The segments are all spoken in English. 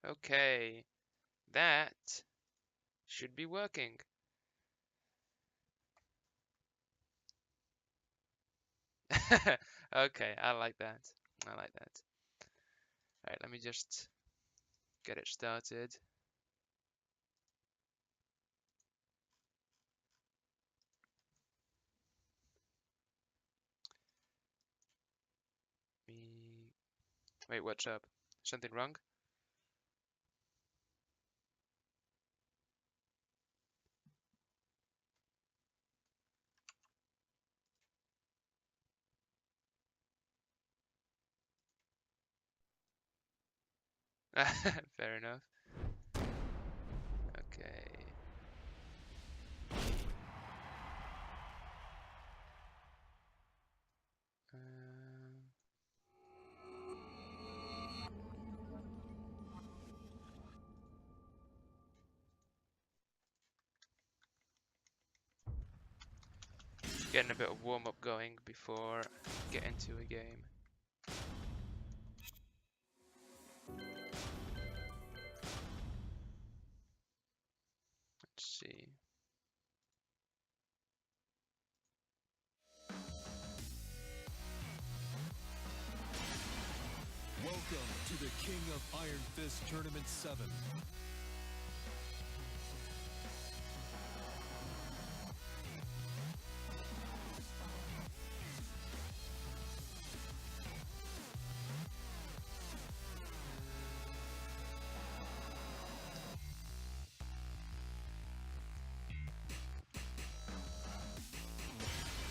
Okay, that should be working. Okay, I like that. I like that. Alright, let me just get it started. Me... Wait, what's up? Something wrong? Fair enough. Okay. Um, Getting a bit of warm-up going before I get into a game. Let's see. Welcome to the King of Iron Fist Tournament 7.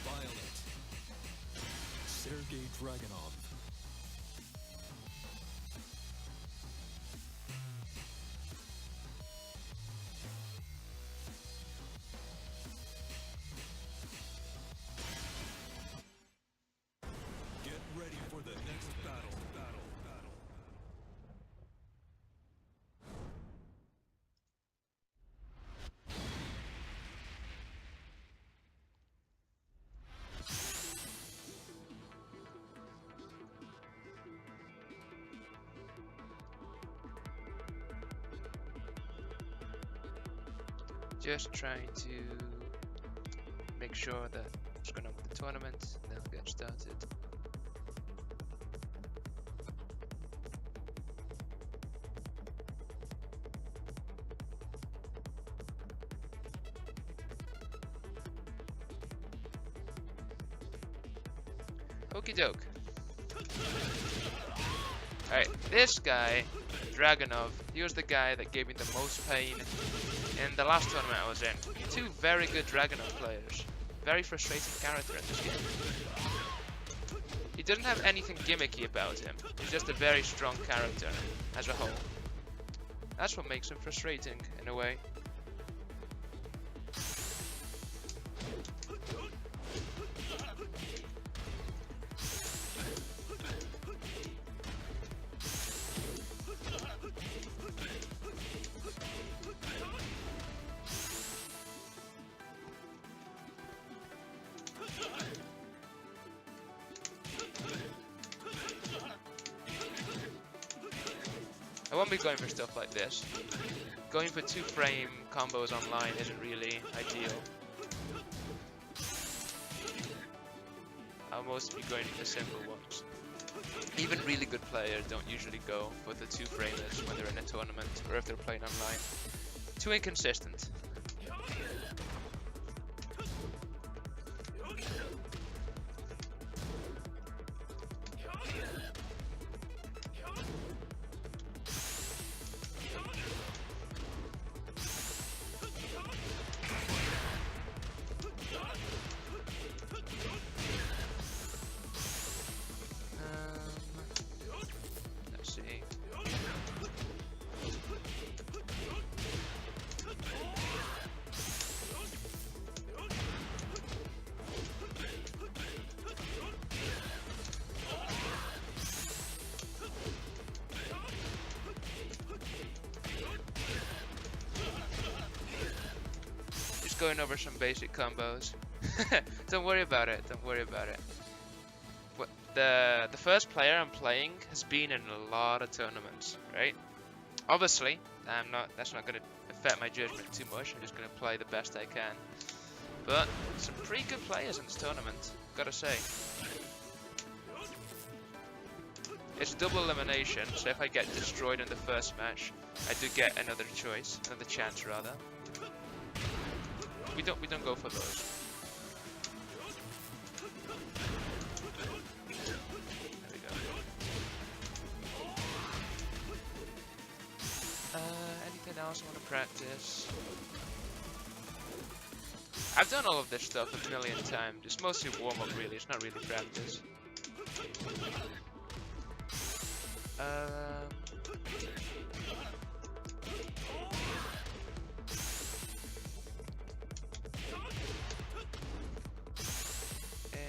Violet. Sergei Dragunov. Get ready for the next battle. Just trying to make sure that what's going on with the tournament, and then I'll get started. Okie doke. Alright, this guy, Dragunov, he was the guy that gave me the most pain in the last tournament I was in. Two very good Dragunov players. Very frustrating character in this game. He doesn't have anything gimmicky about him. He's just a very strong character as a whole. That's what makes him frustrating in a way. I won't be going for stuff like this. Going for 2-frame combos online isn't really ideal. I'll mostly be going for the simple ones. Even really good players don't usually go for the 2-framers when they're in a tournament or if they're playing online. Too inconsistent. Let's see. Just going over some basic combos. Don't worry about it. Don't worry about it. The first player I'm playing has been in a lot of tournaments, right? Obviously, that's not going to affect my judgment too much. I'm just going to play the best I can. But some pretty good players in this tournament, gotta say. It's double elimination, so if I get destroyed in the first match, I do get another choice, another chance rather. We don't go for those. There we go. Anything else I want to practice? I've done all of this stuff a million times. It's mostly warm-up really, it's not really practice.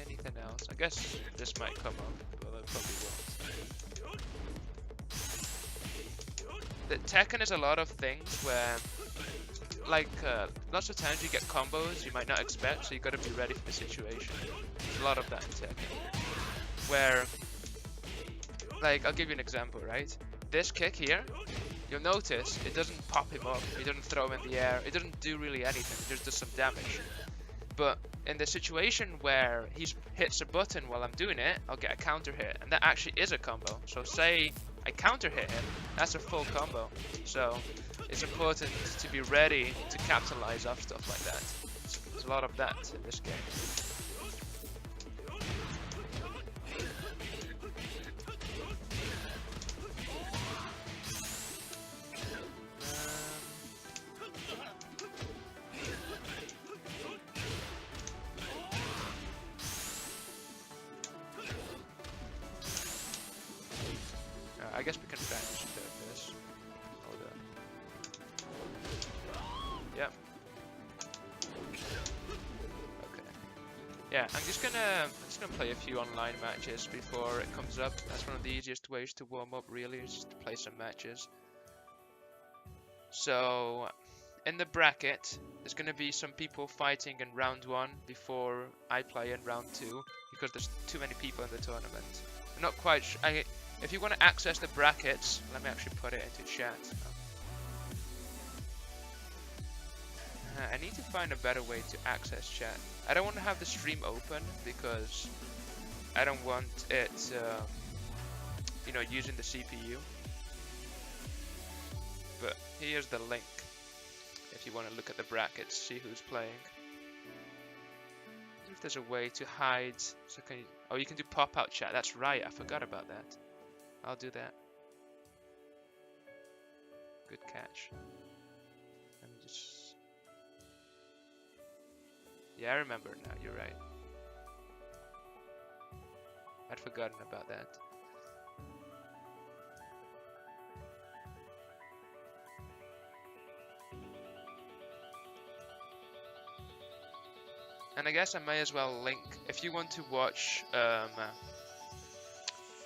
Anything else? I guess this might come up, but it probably won't. The Tekken is a lot of things where, like, lots of times you get combos you might not expect, so you got to be ready for the situation. There's a lot of that in Tekken. Where, like, I'll give you an example, right? This kick here, you'll notice it doesn't pop him up, it doesn't throw him in the air, it doesn't do really anything, it just does some damage. But in the situation where he hits a button while I'm doing it, I'll get a counter hit, and that actually is a combo. So say I counter hit him, that's a full combo. So it's important to be ready to capitalize off stuff like that. There's a lot of that in this game. I guess we can practice a bit of this. Hold on. Yep. Okay. Yeah, I'm just gonna play a few online matches before it comes up. That's one of the easiest ways to warm up, really, is just to play some matches. So, in the bracket, there's gonna be some people fighting in round 1 before I play in round 2 because there's too many people in the tournament. I'm not quite sure. If you want to access the brackets, let me actually put it into chat. I need to find a better way to access chat. I don't want to have the stream open because I don't want it, you know, using the CPU. But here's the link if you want to look at the brackets, see who's playing. If there's a way to hide, so can you, oh, you can do pop-out chat. That's right, I forgot about that. I'll do that. Good catch. Let me just... Yeah, I remember now, you're right. I'd forgotten about that. And I guess I may as well link, if you want to watch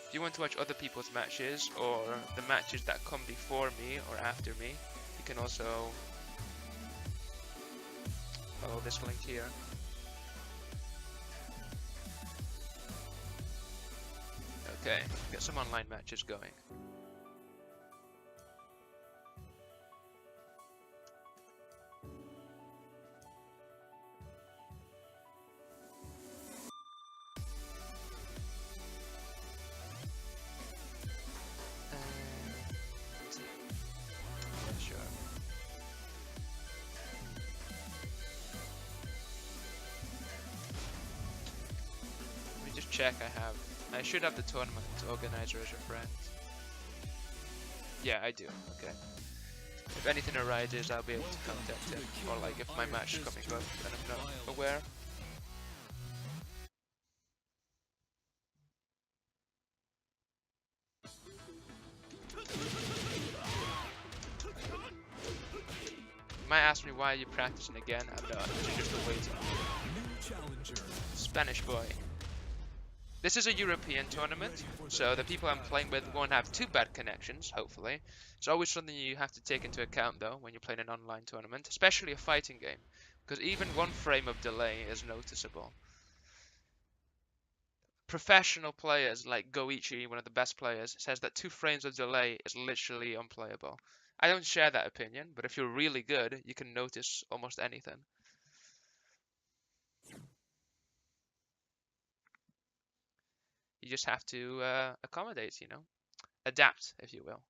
if you want to watch other people's matches or the matches that come before me or after me, you can also follow this link here. Okay, get some online matches going. Check I should have the tournament organizer as a friend. Yeah, I do. Okay. If anything arises, I'll be able to contact him. Or like if my match is coming up and I'm not aware. You might ask me why are you practicing again? I'm not. It's just a waiting. Spanish boy. This is a European tournament, so the people I'm playing with won't have too bad connections, hopefully. It's always something you have to take into account, though, when you're playing an online tournament, especially a fighting game, because even 1 frame of delay is noticeable. Professional players like Goichi, one of the best players, says that 2 frames of delay is literally unplayable. I don't share that opinion, but if you're really good, you can notice almost anything. You just have to accommodate, you know, adapt, if you will.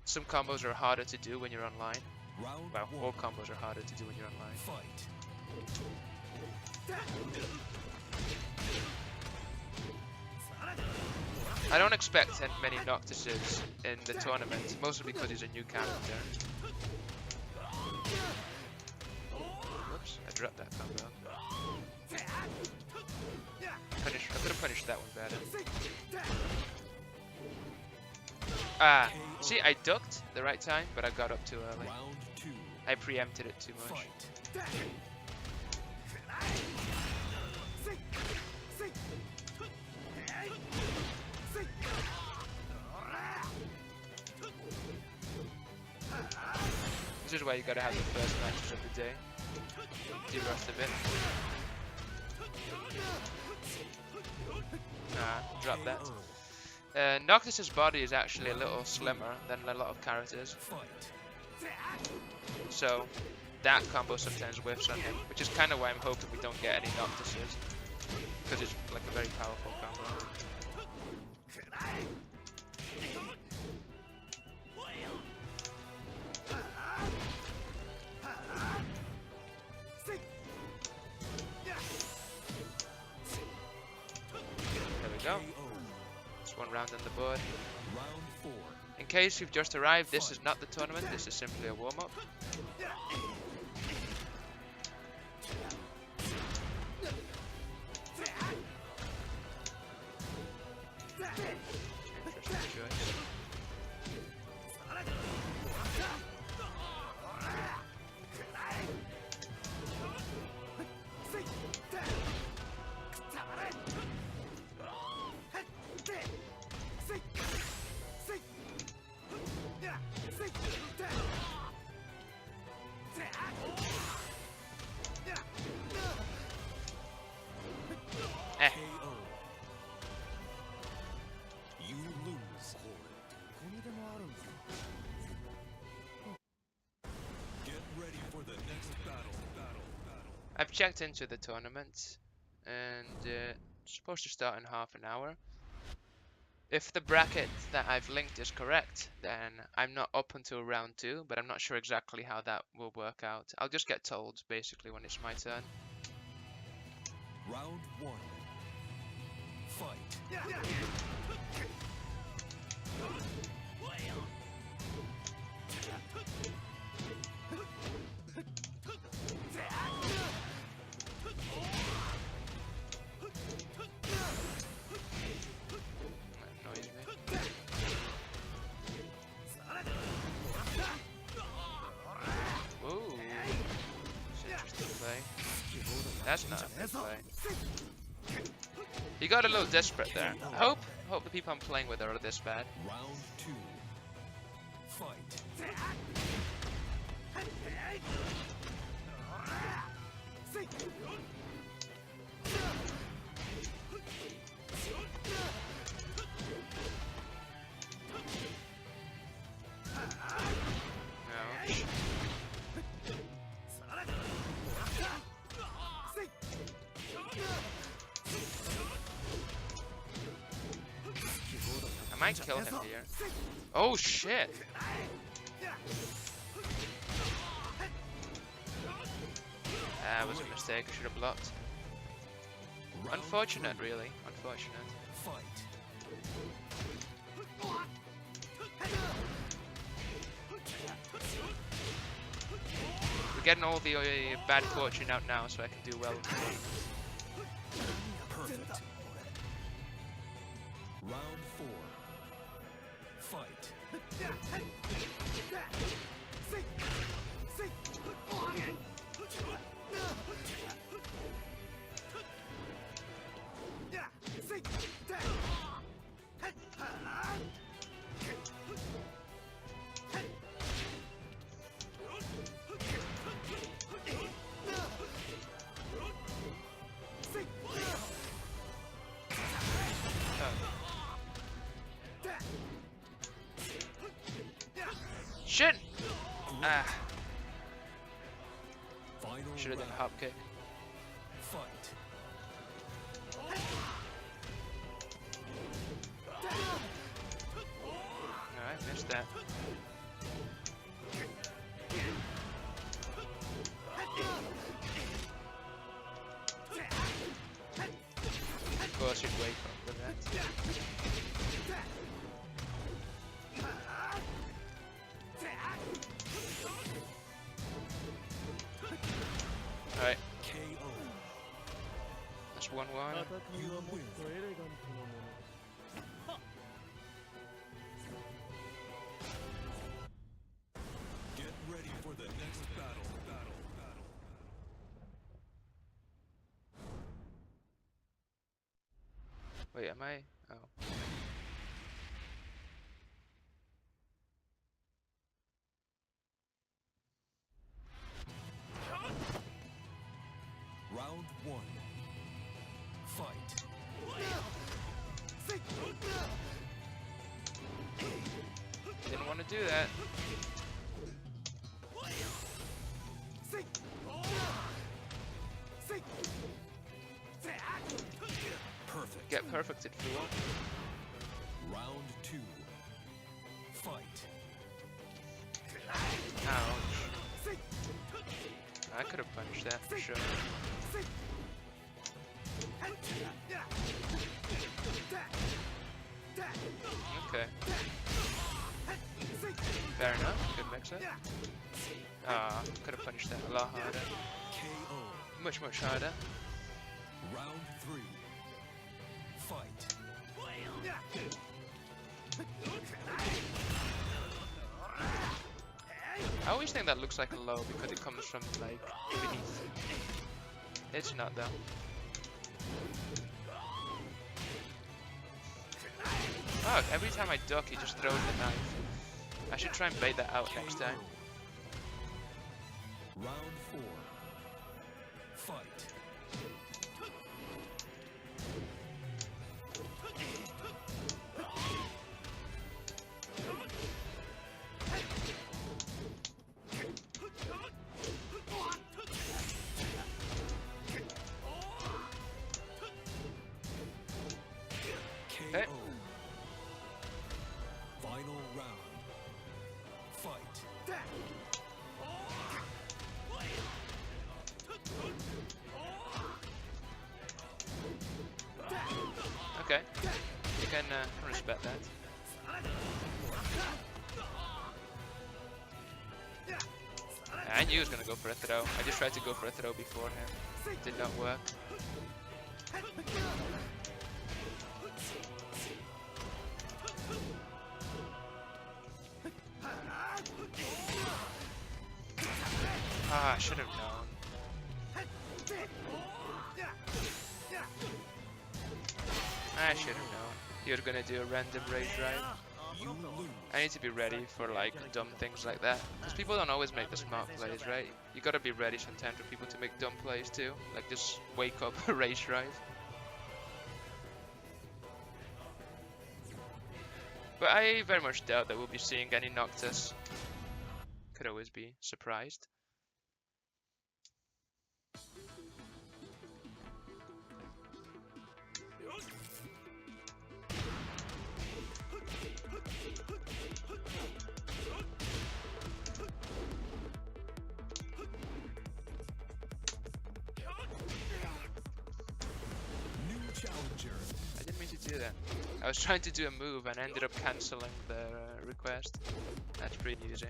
Some combos are harder to do when you're online. Round Well, one. all combos are harder to do when you're online. Fight. I don't expect many Noctises in the tournament, mostly because he's a new character. Whoops, I dropped that combo. I could have punished that one better. Ah, see, I ducked the right time, but I got up too early. Round two. I preempted it too much. Fight. This is why you gotta have the first matches of the day. De-rust a bit. Ah, drop that. Noctis's body is actually a little slimmer than a lot of characters. So that combo sometimes whiffs on him, which is kind of why I'm hoping we don't get any Noctises. Because it's like a very powerful combo. There we go. It's one round on the board. Round four. In case you've just arrived, this is not the tournament, this is simply a warm-up. Interesting choice. You lose. Get ready for the next battle. I've checked into the tournament, and it's supposed to start in half an hour. If the bracket that I've linked is correct, then I'm not up until round 2, but I'm not sure exactly how that will work out. I'll just get told, basically, when it's my turn. Round one. Fight. That annoys me. Ooh. That's an interesting play. That's not a good play. He got a little desperate there. I hope the people I'm playing with are this bad. Round two. Fight. Ouch. I might kill him here. Oh shit! That was a mistake, I should have blocked. Unfortunate, really. Unfortunate. Fight. We're getting all the bad fortune out now, so I can do well. Perfect. Round four. Fight. Shit! Ah, Final should have done a round. hop kick. Fight. No, I missed that. Of course, you'd wake up with that. Alright, KO. that's 1-1. You win. Get ready for the next battle. Wait, am I? Oh. Round 1. Fight. Didn't want to do that. Perfect. Get perfected, fool. Round 2. Fight. Ouch. I could have punched that for sure. Okay. Fair enough. Good mix up. Ah, could have punched that a lot harder. KO. Much harder. Round 3. Fight. I always think that looks like a low because it comes from like beneath. It's not though. Oh, every time I duck, he just throws the knife. I should try and bait that out next time. Round 4. Fight. Okay. KO. Final round. Fight. Okay. You can respect that. I knew he was gonna go for a throw. I just tried to go for a throw before him. Did not work. Ah, I should have known. I should have known. He was gonna do a random rage drive. You lose. I need to be ready for like dumb things like that. Because people don't always make the smart plays, right? You gotta be ready sometimes for people to make dumb plays too. Like just wake up a rage drive. But I very much doubt that we'll be seeing any Noctis. Could always be surprised. New challenger. I didn't mean to do that. I was trying to do a move and ended up cancelling the request. That's pretty amusing.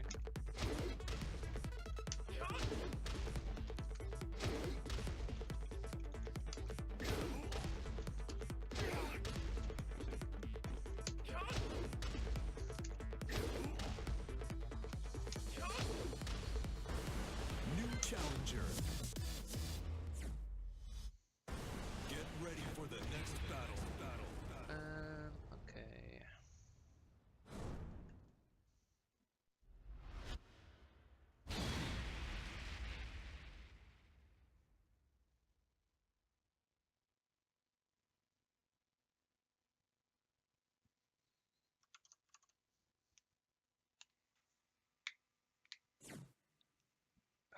New challenger. Get ready for the next battle. Okay.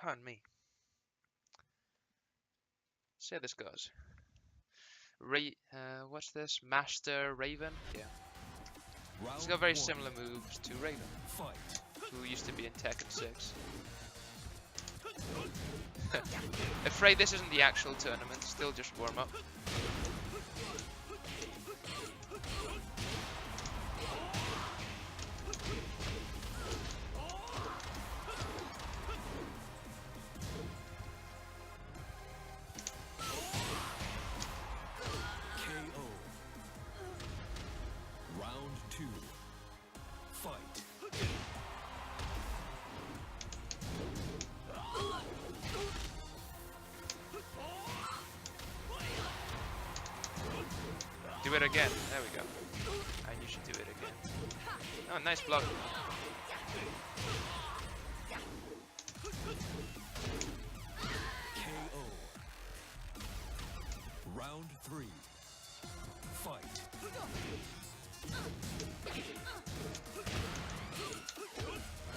Pardon me. See how this goes. What's this? Master Raven? Yeah. He's got very similar moves to Raven, who used to be in Tekken 6. Afraid this isn't the actual tournament, still just warm up. Do it again. There we go. And you should do it again. Oh, nice block. KO. Round 3. Fight.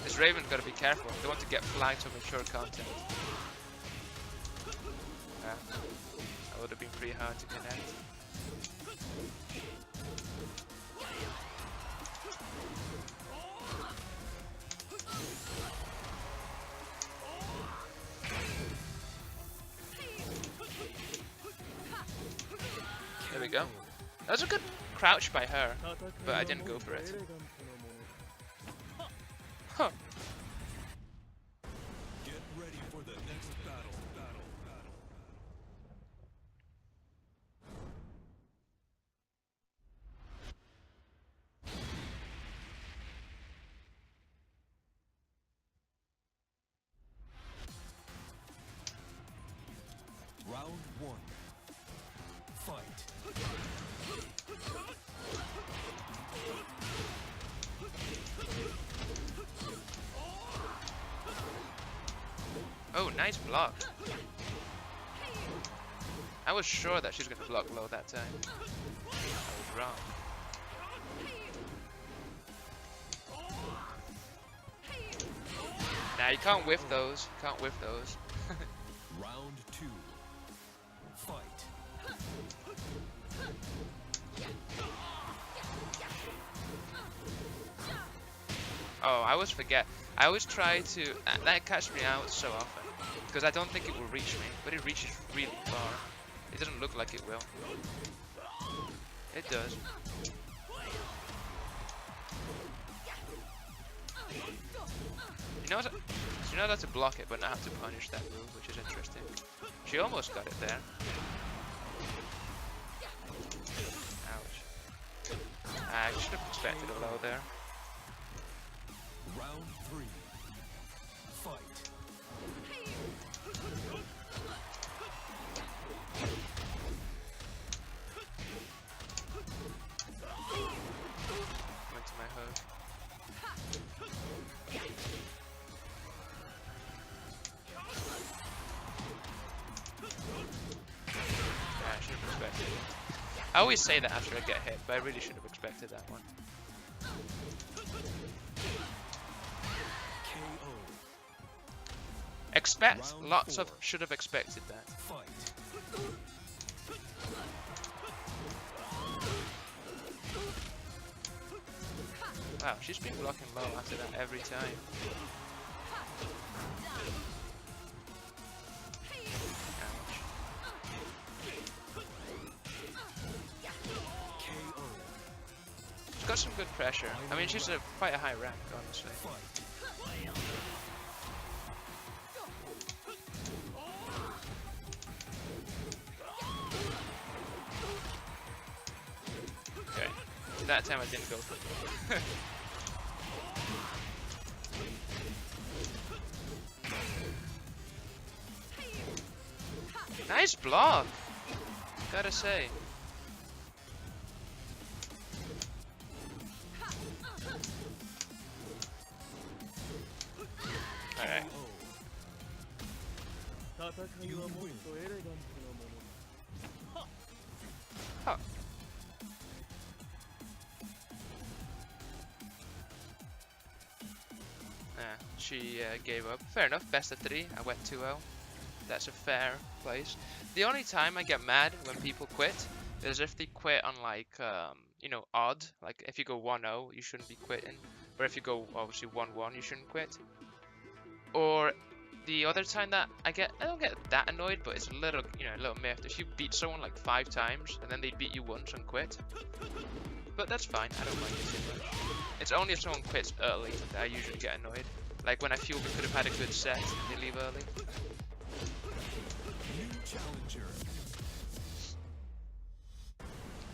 This Raven's got to be careful. Don't want to get flagged for mature content. That would have been pretty hard to connect. There we go. That was a good crouch by her, but I didn't go for it. Huh. Get ready for the next battle. Round 1. Fight. Oh, nice block. I was sure that she was going to block low that time. I was wrong. Nah, you can't whiff those. You can't whiff those. Round 2. Fight. Oh, I always forget. I always try to... that catches me out so often. Because I don't think it will reach me. But it reaches really far. It doesn't look like it will. It does. You know how to block it, but not how to punish that move, which is interesting. She almost got it there. Ouch. I should have expected a low there. Round 3. Fight. Went to my hook. I should have expected it. I always say that after I get hit, but I really should have expected that one. KO. Expect Round lots 4. of should have expected that. Fight. Wow, she's been blocking low after that every time. Ouch. KO. She's got some good pressure. I mean, she's quite a high rank, honestly. Fight. Okay. That time I didn't go for it. Nice block! Gotta say. Alright. You win. Huh. Yeah. she gave up. Fair enough, best of 3, I went 2-0. That's a fair place. The only time I get mad when people quit is if they quit on like, you know, odd. Like if you go 1-0, you shouldn't be quitting. Or if you go obviously 1-1, you shouldn't quit. Or the other time that I don't get that annoyed, but it's a little, you know, a little miffed. If you beat someone like 5 times and then they beat you once and quit. But that's fine, I don't mind it too much. It's only if someone quits early that I usually get annoyed. Like when I feel we could have had a good set and they leave early. New challenger.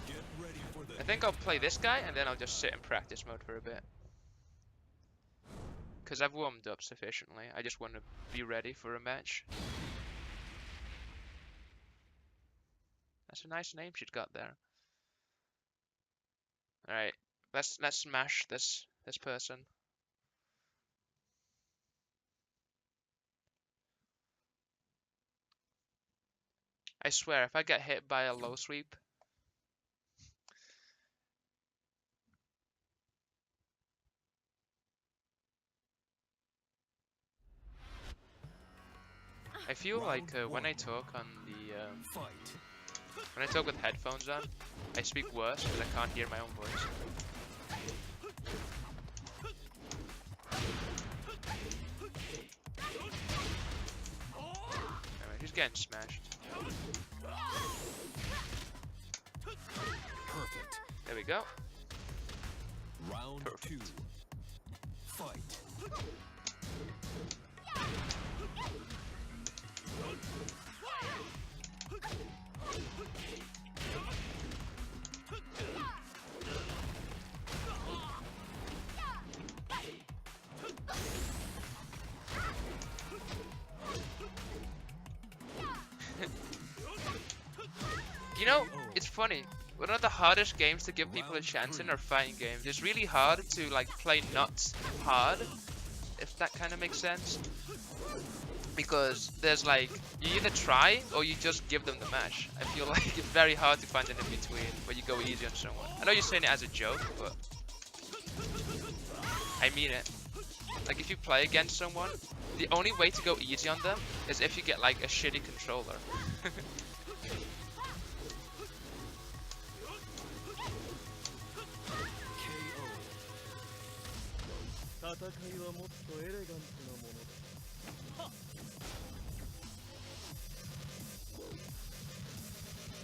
Get ready for the I think I'll play this guy and then I'll just sit in practice mode for a bit. Because I've warmed up sufficiently. I just want to be ready for a match. That's a nice name she's got there. Alright, let's smash this person. I swear, if I get hit by a low sweep, I feel like when I talk on the fight. when I talk with headphones on, I speak worse because I can't hear my own voice. Anyway, he's getting smashed. Perfect. There we go. Round Perfect. 2. Fight. You know, it's funny. One of the hardest games to give people a chance in are fighting games. It's really hard to like play not hard, if that kind of makes sense. Because there's like, you either try or you just give them the match. I feel like it's very hard to find an in between where you go easy on someone. I know you're saying it as a joke, but I mean it. Like if you play against someone, the only way to go easy on them is if you get like a shitty controller.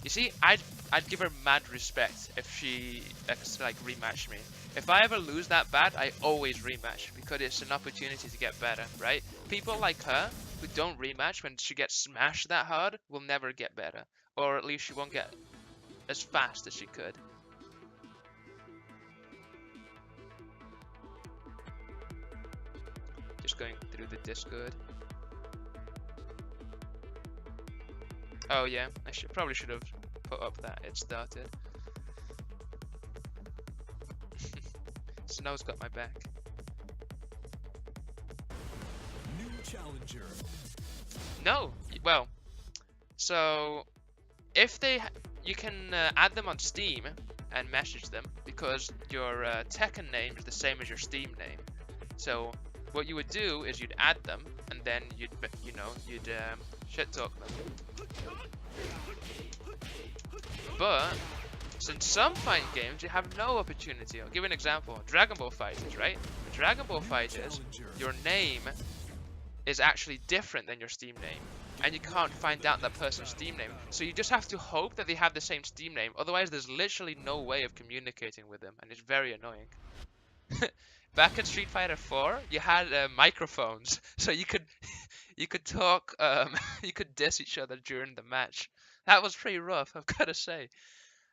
You see, I'd give her mad respect if she like rematched me. If I ever lose that bad, I always rematch because it's an opportunity to get better, right? People like her who don't rematch when she gets smashed that hard will never get better, or at least she won't get as fast as she could. Just going through the Discord. Oh yeah, I probably should have put up that it started. Snow's got my back. New challenger. No, well, so if you can add them on Steam and message them because your Tekken name is the same as your Steam name. So what you would do is you'd add them and then you'd shit talk them. But since some fighting games you have no opportunity, I'll give you an example. Dragon Ball Fighters, right? In Dragon Ball Fighters, your name is actually different than your Steam name, and you can't find out that person's Steam name. So you just have to hope that they have the same Steam name. Otherwise, there's literally no way of communicating with them, and it's very annoying. Back in Street Fighter 4, you had microphones, so you could talk, you could diss each other during the match. That was pretty rough, I've got to say.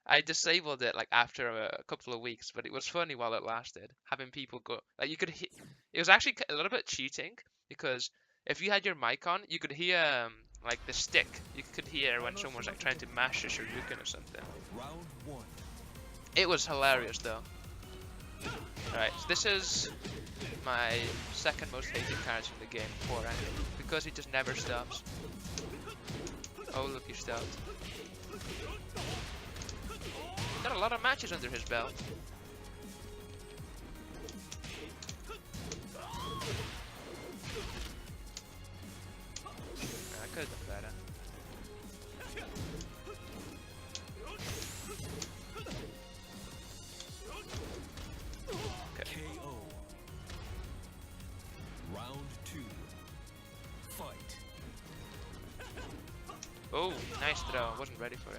I disabled it like after a couple of weeks, but it was funny while it lasted. Having people go, like you could hear, it was actually a little bit cheating because if you had your mic on, you could hear like the stick. You could hear when someone was like trying to mash a Shoryuken or something. Round 1. It was hilarious though. Alright, so this is my second most hated character in the game, beforehand, because he just never stops. Oh look, he stopped. Got a lot of matches under his belt. Oh, nice throw. I wasn't ready for it.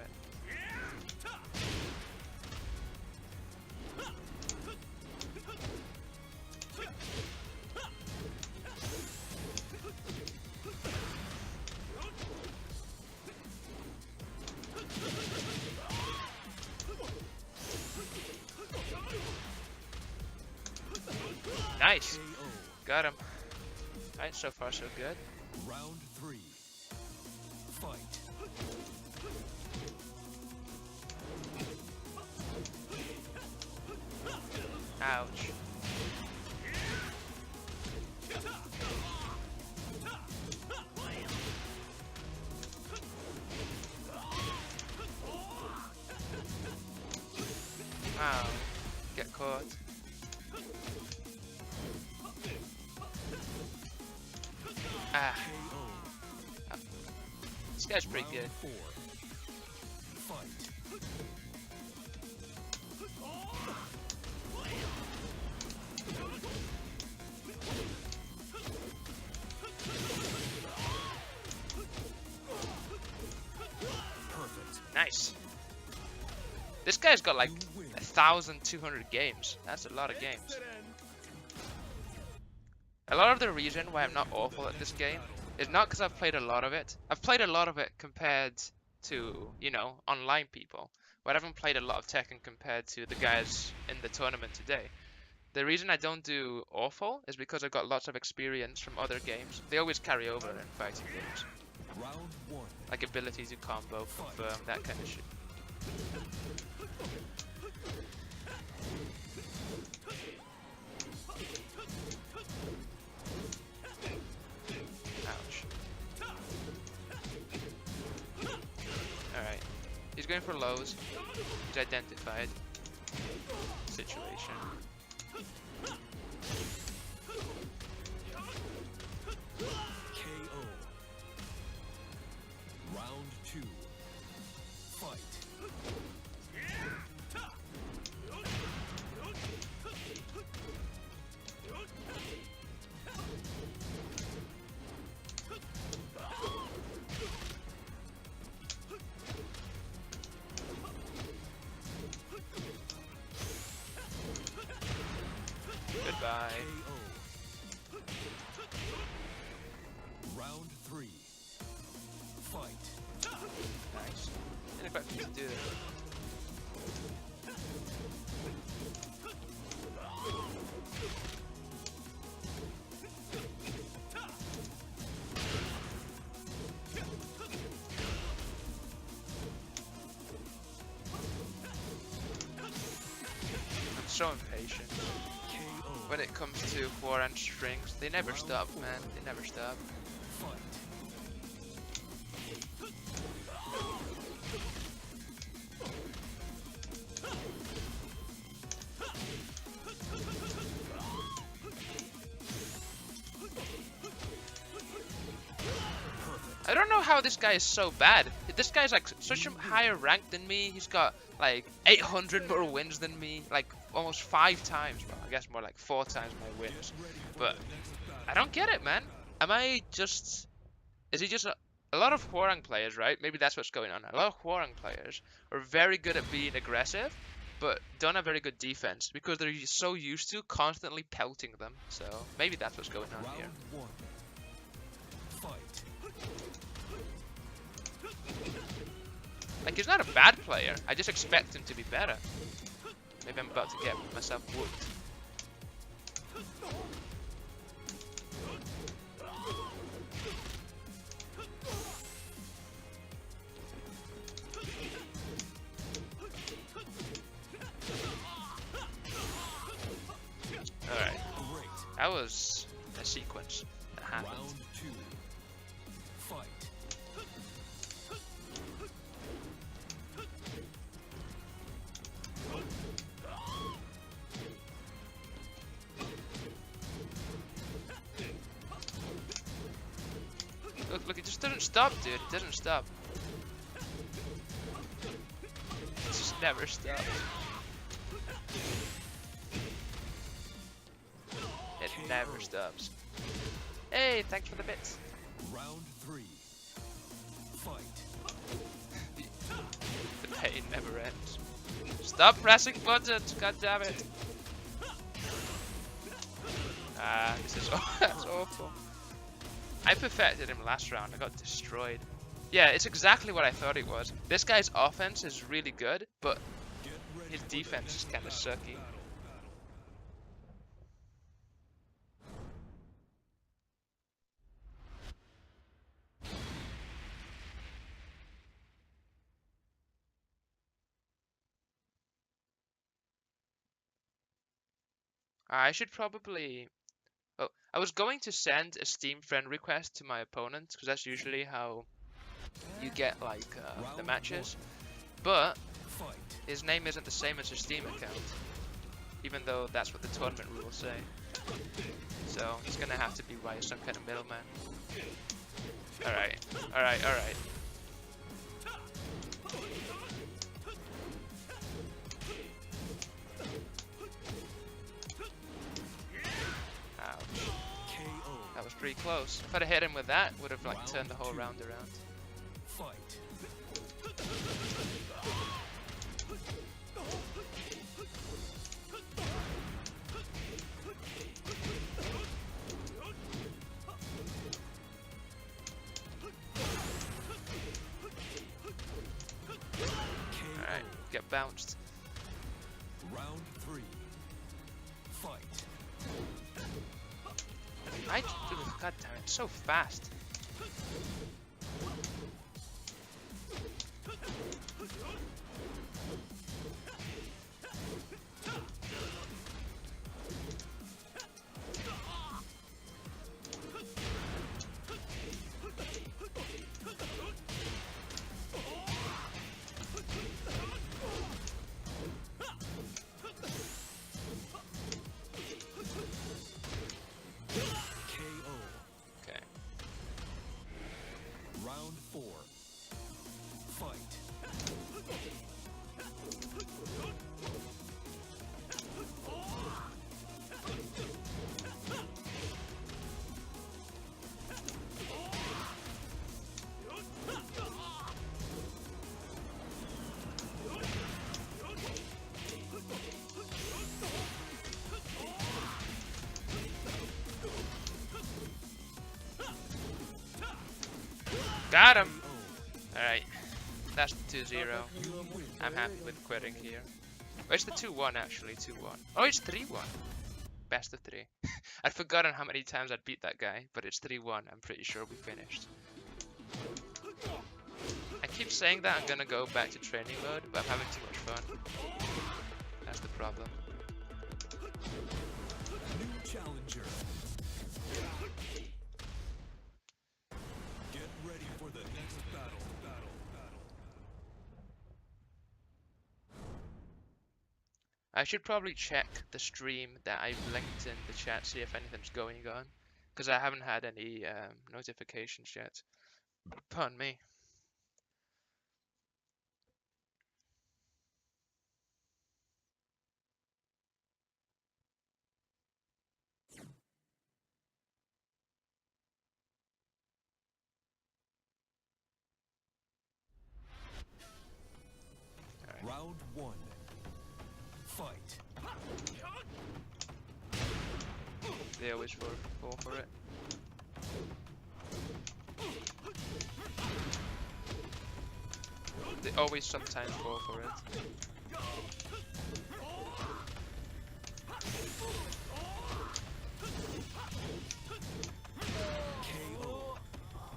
Nice. Got him. Alright, so far so good. Round 3. Fight. Ouch. Wow. Get caught. Ah. This guy's pretty good. Round 4. Fight. Perfect. Nice. This guy's got like 1,200 games. That's a lot of games. A lot of the reason why I'm not awful at this game is not because I've played a lot of it. I've played a lot of it compared to, you know, online people. But I haven't played a lot of Tekken compared to the guys in the tournament today. The reason I don't do awful is because I've got lots of experience from other games. They always carry over in fighting games. Round 1. Like ability to combo, confirm, that kind of shit. Ouch. Alright. He's going for lows. He's identified. Situation. KO. Round 2. Fight. Goodbye. KO. Round 3. Fight. Nice. Didn't quite think to do that. I'm so impatient. KO. When it comes to forehand strings, they never stop, man. They never stop. Fight. I don't know how this guy is so bad. This guy's like such a higher rank than me. He's got like 800 more wins than me, like almost 5 times. Well, I guess more like 4 times my wins. But I don't get it, man. Am I just? Is he just a lot of Hwoarang players, right? Maybe that's what's going on. A lot of Hwoarang players are very good at being aggressive, but don't have very good defense because they're so used to constantly pelting them. So maybe that's what's going on here. Round 1. Fight. Like, he's not a bad player. I just expect him to be better. Maybe I'm about to get myself whooped. Alright. Great. That was a sequence that happened. Round 2. Fight. Look, it just doesn't stop, dude. It doesn't stop. It just never stops. It never stops. Hey, thanks for the bits. Round 3. Fight. pain never ends. Stop pressing buttons, god damn it. Ah, this is that's awful. I perfected him last round, I got destroyed. Yeah, it's exactly what I thought it was. This guy's offense is really good, but his defense is kind of sucky. I should probably... Oh, I was going to send a Steam friend request to my opponent, because that's usually how you get, like, the matches. But his name isn't the same as his Steam account, even though that's what the tournament rules say. So he's gonna have to be via some kind of middleman. Alright, alright, alright. Ouch. That was pretty close. If I'd have hit him with that, would have like turned the whole round around. Alright, get bounced. Round 3. Fight. God damn it, so fast. Round 4. Fight. Got him! Alright, that's the 2-0. I'm happy with quitting here. Oh, it's the 2-1 actually, 2-1. Oh, it's 3-1. Best of 3. I'd forgotten how many times I'd beat that guy, but it's 3-1. I'm pretty sure we finished. I keep saying that I'm gonna go back to training mode, but I'm having too much fun. That's the problem. New challenger. Get ready for the next battle. I should probably check the stream that I've linked in the chat, see if anything's going on, because I haven't had any notifications yet. Pardon me. Round 1. Fight. They always fall for it. They always sometimes fall for it. KO.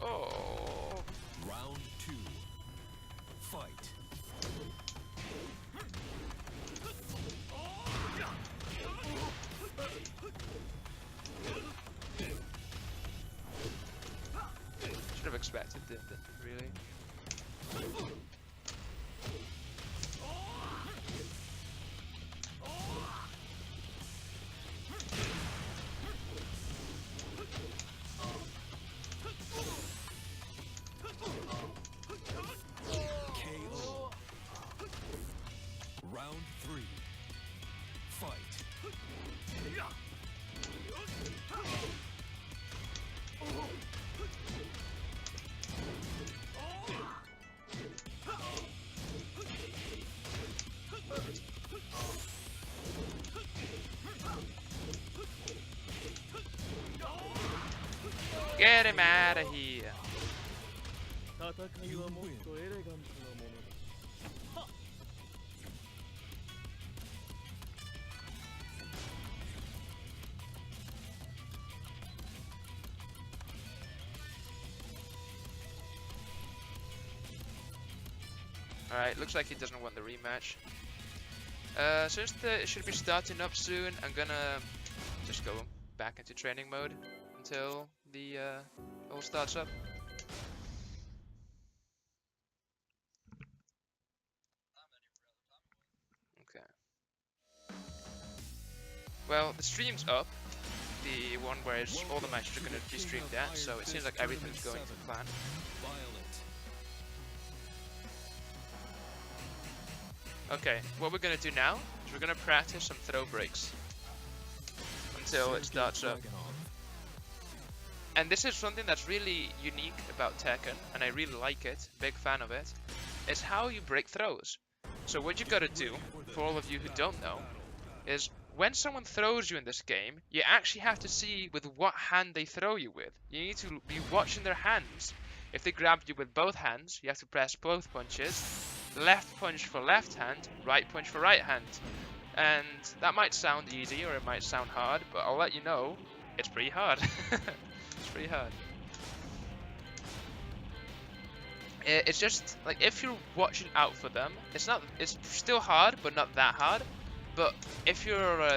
Oh. Round 2. Fight. Should have expected it, really. KO. Round 3. Fight. Get him out of here. You win. Alright, looks like he doesn't want the rematch. Since it should be starting up soon, I'm gonna just go back into training mode until the all starts up. Okay. Well, the stream's up. The one where all the matches are going to be streamed at, so it seems like everything's going to plan. Okay, what we're going to do now is we're going to practice some throw breaks until it starts up. And this is something that's really unique about Tekken, and I really like it, big fan of it. It's how you break throws. So what you gotta do, for all of you who don't know, is when someone throws you in this game, you actually have to see with what hand they throw you with. You need to be watching their hands. If they grab you with both hands, you have to press both punches. Left punch for left hand, right punch for right hand. And that might sound easy or it might sound hard, but I'll let you know, it's pretty hard. It's pretty hard. It's just like if you're watching out for them, it's still hard, but not that hard. But if you're,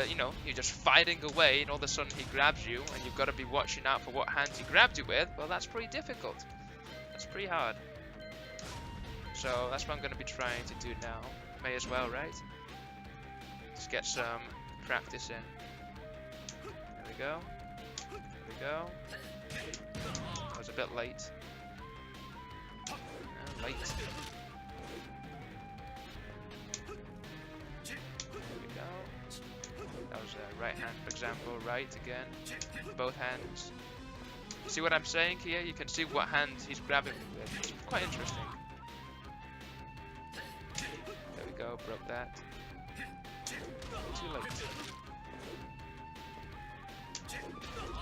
you're just fighting away and all of a sudden he grabs you and you've got to be watching out for what hand he grabbed you with, well, that's pretty difficult. That's pretty hard. So that's what I'm going to be trying to do now. May as well, right? Just get some practice in. There we go. There we go. I was a bit late. Late. There we go. That was a right hand, for example. Right again. Both hands. See what I'm saying here? You can see what hand he's grabbing me with. It's quite interesting. There we go. Broke that. Too late.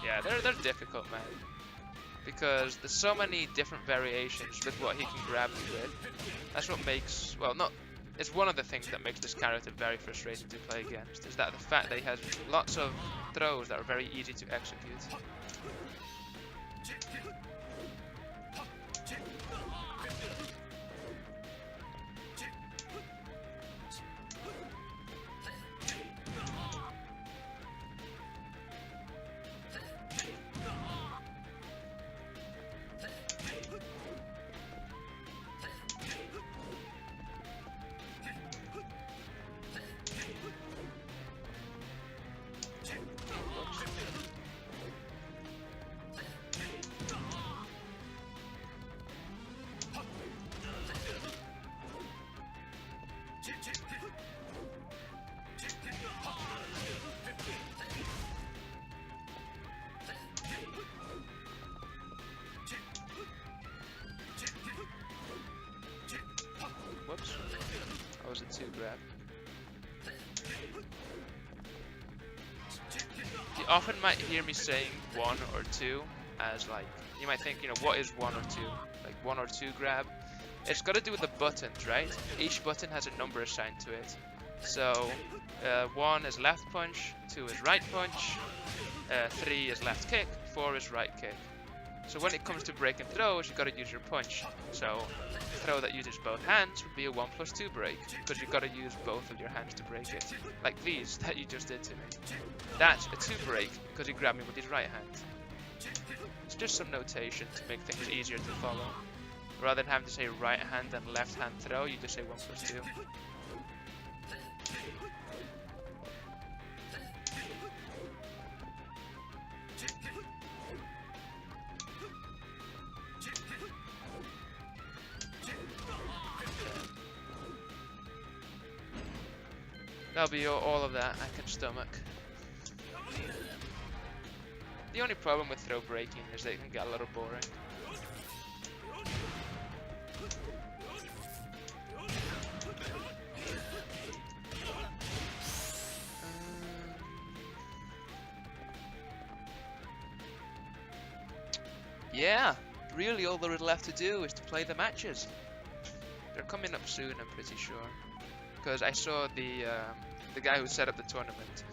Yeah, they're difficult, man. Because there's so many different variations with what he can grab you with. That's what makes, well, it's one of the things that makes this character very frustrating to play against, is that the fact that he has lots of throws that are very easy to execute. Whoops. That was a 2 grab. You often might hear me saying 1 or 2 as like, you might think, what is 1 or 2? Like 1 or 2 grab. It's got to do with the buttons, right? Each button has a number assigned to it. So 1 is left punch, 2 is right punch, 3 is left kick, 4 is right kick. So when it comes to breaking throws, you've got to use your punch. So a throw that uses both hands would be a 1+2 break, because you've got to use both of your hands to break it. Like these that you just did to me. That's a 2 break, because he grabbed me with his right hand. It's just some notation to make things easier to follow. Rather than having to say right hand and left hand throw, you just say 1+2. That'll be all of that I can stomach. The only problem with throw breaking is that it can get a little boring. yeah, really all there is left to do is to play the matches. They're coming up soon, I'm pretty sure. Because I saw the guy who set up the tournament,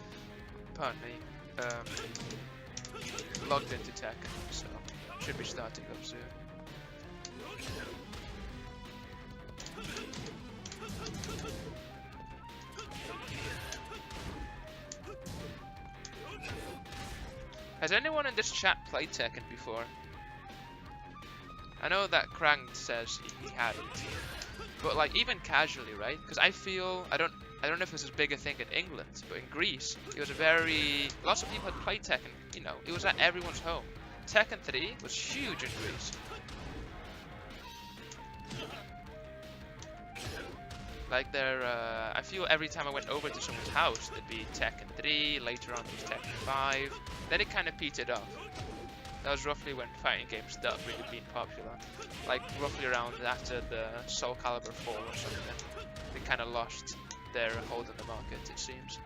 pardon me, logged into Tekken, so should be starting up soon. Has anyone in this chat played Tekken before? I know that Krang says he hadn't, but like even casually, right? Because I feel I don't know if this is a bigger thing in England, but in Greece it was lots of people had played Tekken. You know, it was at everyone's home. Tekken 3 was huge in Greece. Like I feel every time I went over to someone's house, there'd be Tekken 3, later on there was Tekken 5, then it kind of petered off. That was roughly when fighting games started really being popular. Like roughly around after the Soul Calibur 4 or something. They kind of lost their hold on the market, it seems.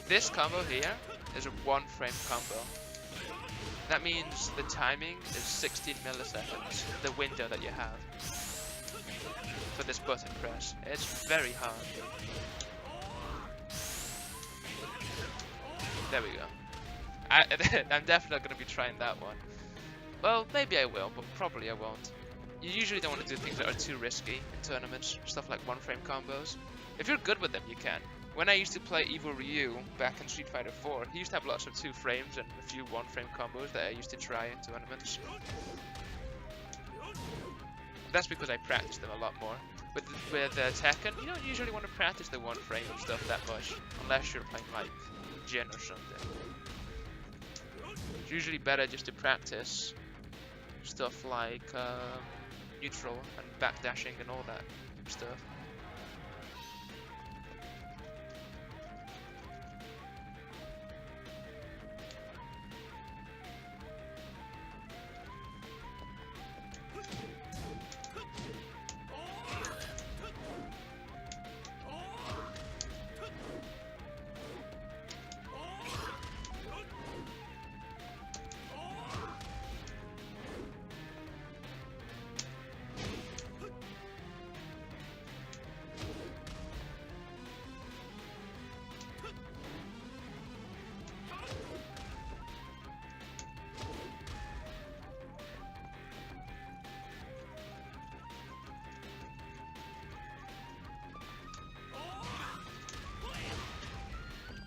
This combo here is a 1-frame combo. That means the timing is 16 milliseconds, the window that you have for this button press. It's very hard. There we go. I'm definitely going to be trying that one. Well, maybe I will, but probably I won't. You usually don't want to do things that are too risky in tournaments, stuff like 1-frame combos. If you're good with them, you can. When I used to play Evil Ryu back in Street Fighter 4, he used to have lots of 2 frames and a few 1-frame combos that I used to try in tournaments. That's because I practiced them a lot more. With Tekken, you don't usually want to practice the 1-frame stuff that much, unless you're playing like Jin or something. It's usually better just to practice stuff like neutral and backdashing and all that stuff.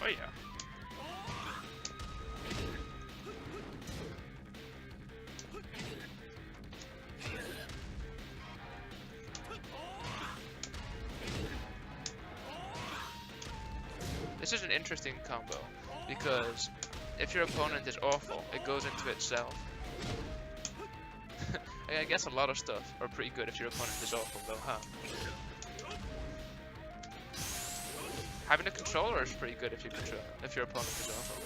Oh yeah. This is an interesting combo, because if your opponent is awful, it goes into itself. I guess a lot of stuff are pretty good if your opponent is awful though, huh? Having a controller is pretty good if your opponent is awful.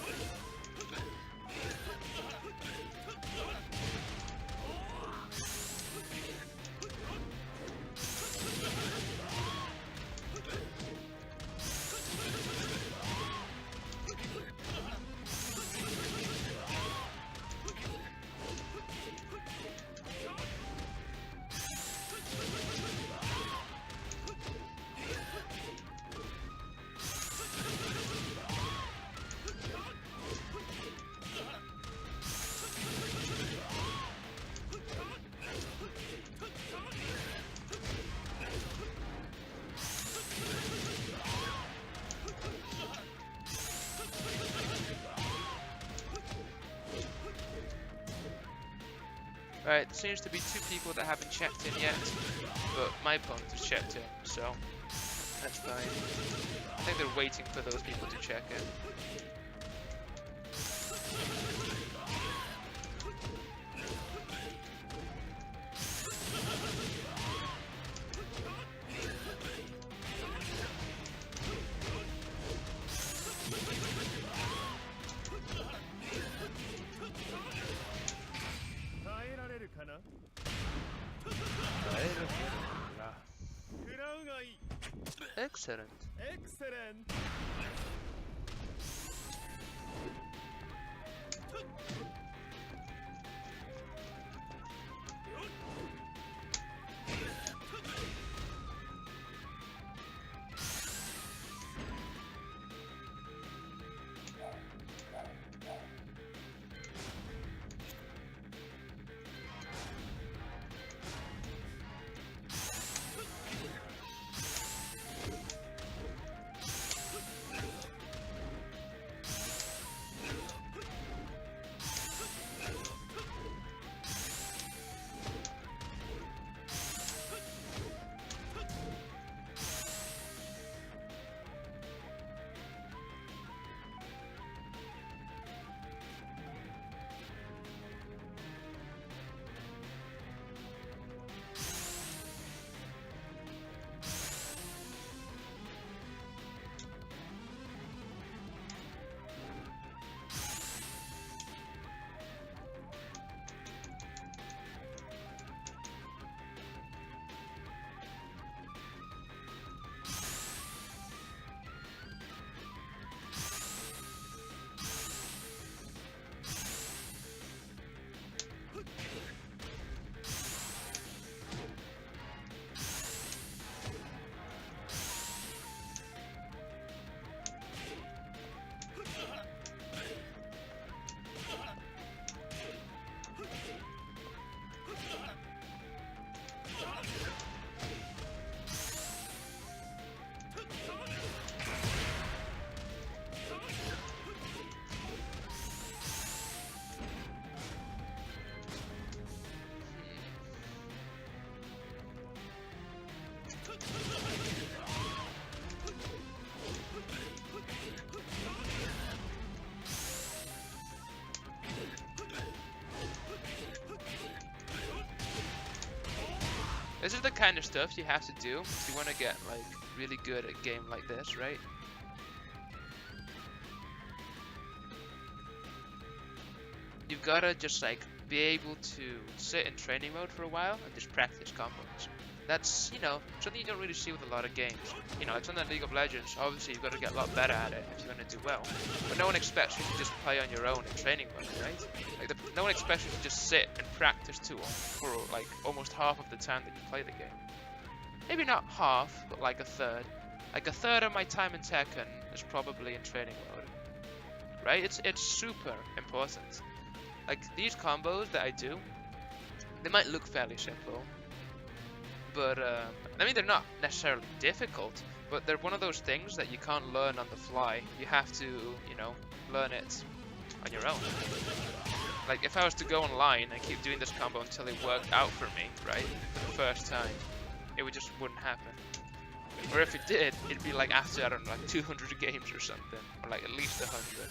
Right, there seems to be 2 people that haven't checked in yet, but my opponent has checked in, so that's fine. I think they're waiting for those people to check in. Excellent. Excellent. This is the kind of stuff you have to do if you want to get like really good at a game like this, right? You've gotta just like be able to sit in training mode for a while and just practice combos. That's, you know, something you don't really see with a lot of games. You know, it's on the League of Legends, obviously you've got to get a lot better at it if you're going to do well. But no one expects you to just play on your own in training mode, right? Like, no one expects you to just sit and practice too for like almost half of the time that you play the game. Maybe not half, but like a third. Like a third of my time in Tekken is probably in training mode, right? It's super important. Like these combos that I do, they might look fairly simple, but I mean they're not necessarily difficult, but they're one of those things that you can't learn on the fly. You have to, you know, learn it on your own. Like if I was to go online and keep doing this combo until it worked out for me, right, for the first time, it just wouldn't happen. Or if it did, it'd be like after, I don't know, like 200 games or something, or like at least 100.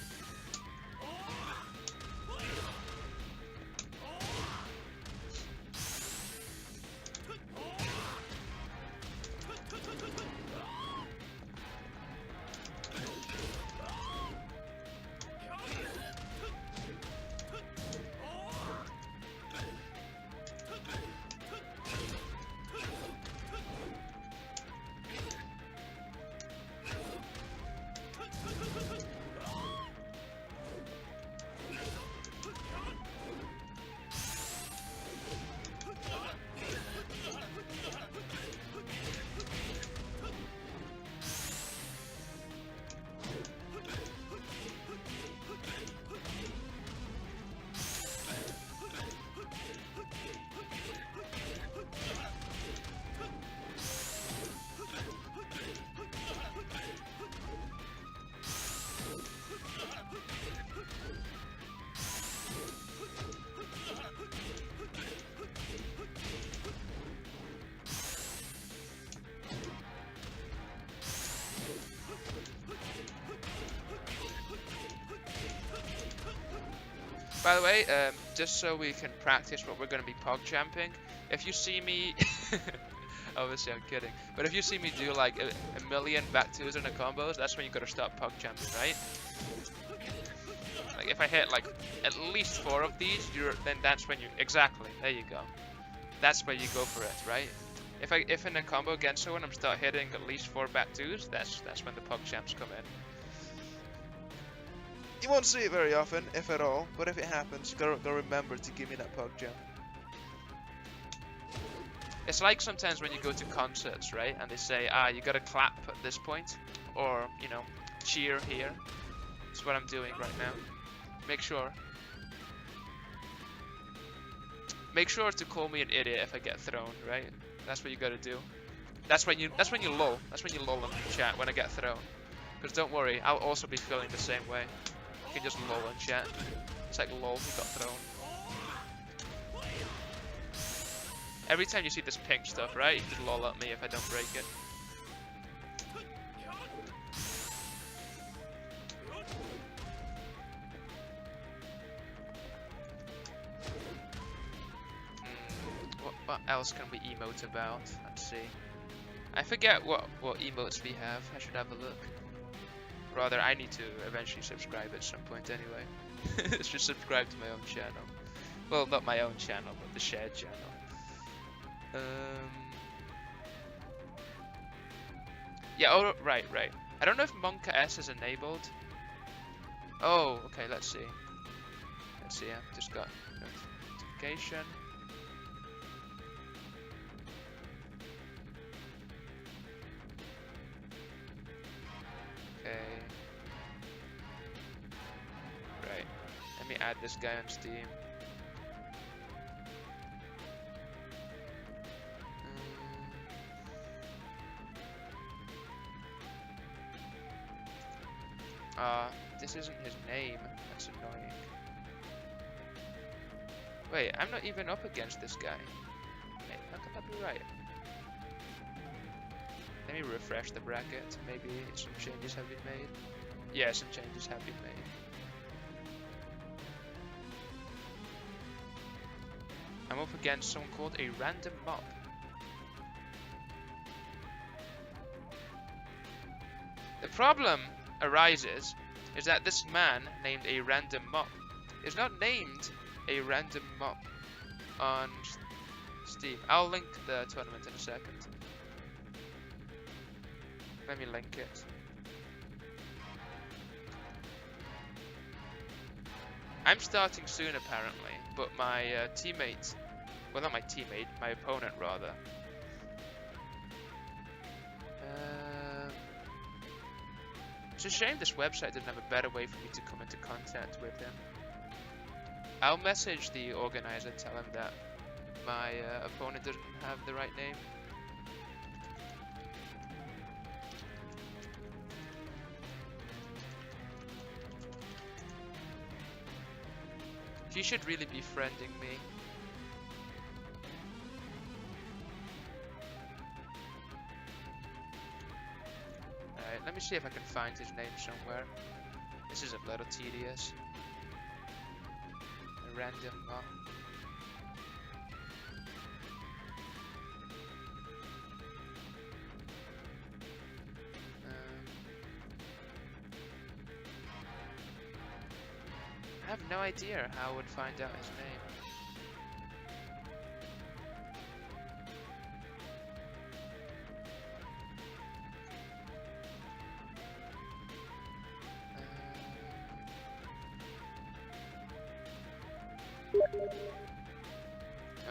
By the way, just so we can practice what we're going to be pog champing, if you see me, obviously I'm kidding, but if you see me do like a million back twos in a combos, that's when you got to start pog champing, right? Like if I hit like at least 4 of these, then that's when you exactly. There you go. That's where you go for it, right? If in a combo against someone I'm start hitting at least 4 back twos, that's when the pog champs come in. You won't see it very often, if at all, but if it happens, you gotta remember to give me that pog jump. It's like sometimes when you go to concerts, right? And they say, you gotta clap at this point, or, you know, cheer here. That's what I'm doing right now. Make sure to call me an idiot if I get thrown, right? That's what you gotta do. That's when you lull. That's when you lull in the chat when I get thrown. Because don't worry, I'll also be feeling the same way. You can just lull in chat. It's like lol, he got thrown. Every time you see this pink stuff, right? You just lol at me if I don't break it. What else can we emote about? Let's see. I forget what emotes we have. I should have a look. Rather, I need to eventually subscribe at some point anyway. Just subscribe to my own channel. Well, not my own channel, but the shared channel. Yeah, oh, right. I don't know if Monka S is enabled. Oh, okay, let's see. I've just got notification. Okay. Right. Let me add this guy on Steam. This isn't his name. That's annoying. Wait, I'm not even up against this guy. Wait, how can that be right? Let me refresh the bracket. Maybe some changes have been made. Yeah, some changes have been made. I'm up against someone called a random mob. The problem arises is that this man named a random mob is not named a random mob on Steam. I'll link the tournament in a second. Let me link it. I'm starting soon apparently, but my teammate, well not my teammate, my opponent rather. It's a shame this website didn't have a better way for me to come into contact with him. I'll message the organizer, tell him that my opponent doesn't have the right name. He should really be friending me. Alright, let me see if I can find his name somewhere. This is a little tedious. A random mob. I have no idea how I would find out his name.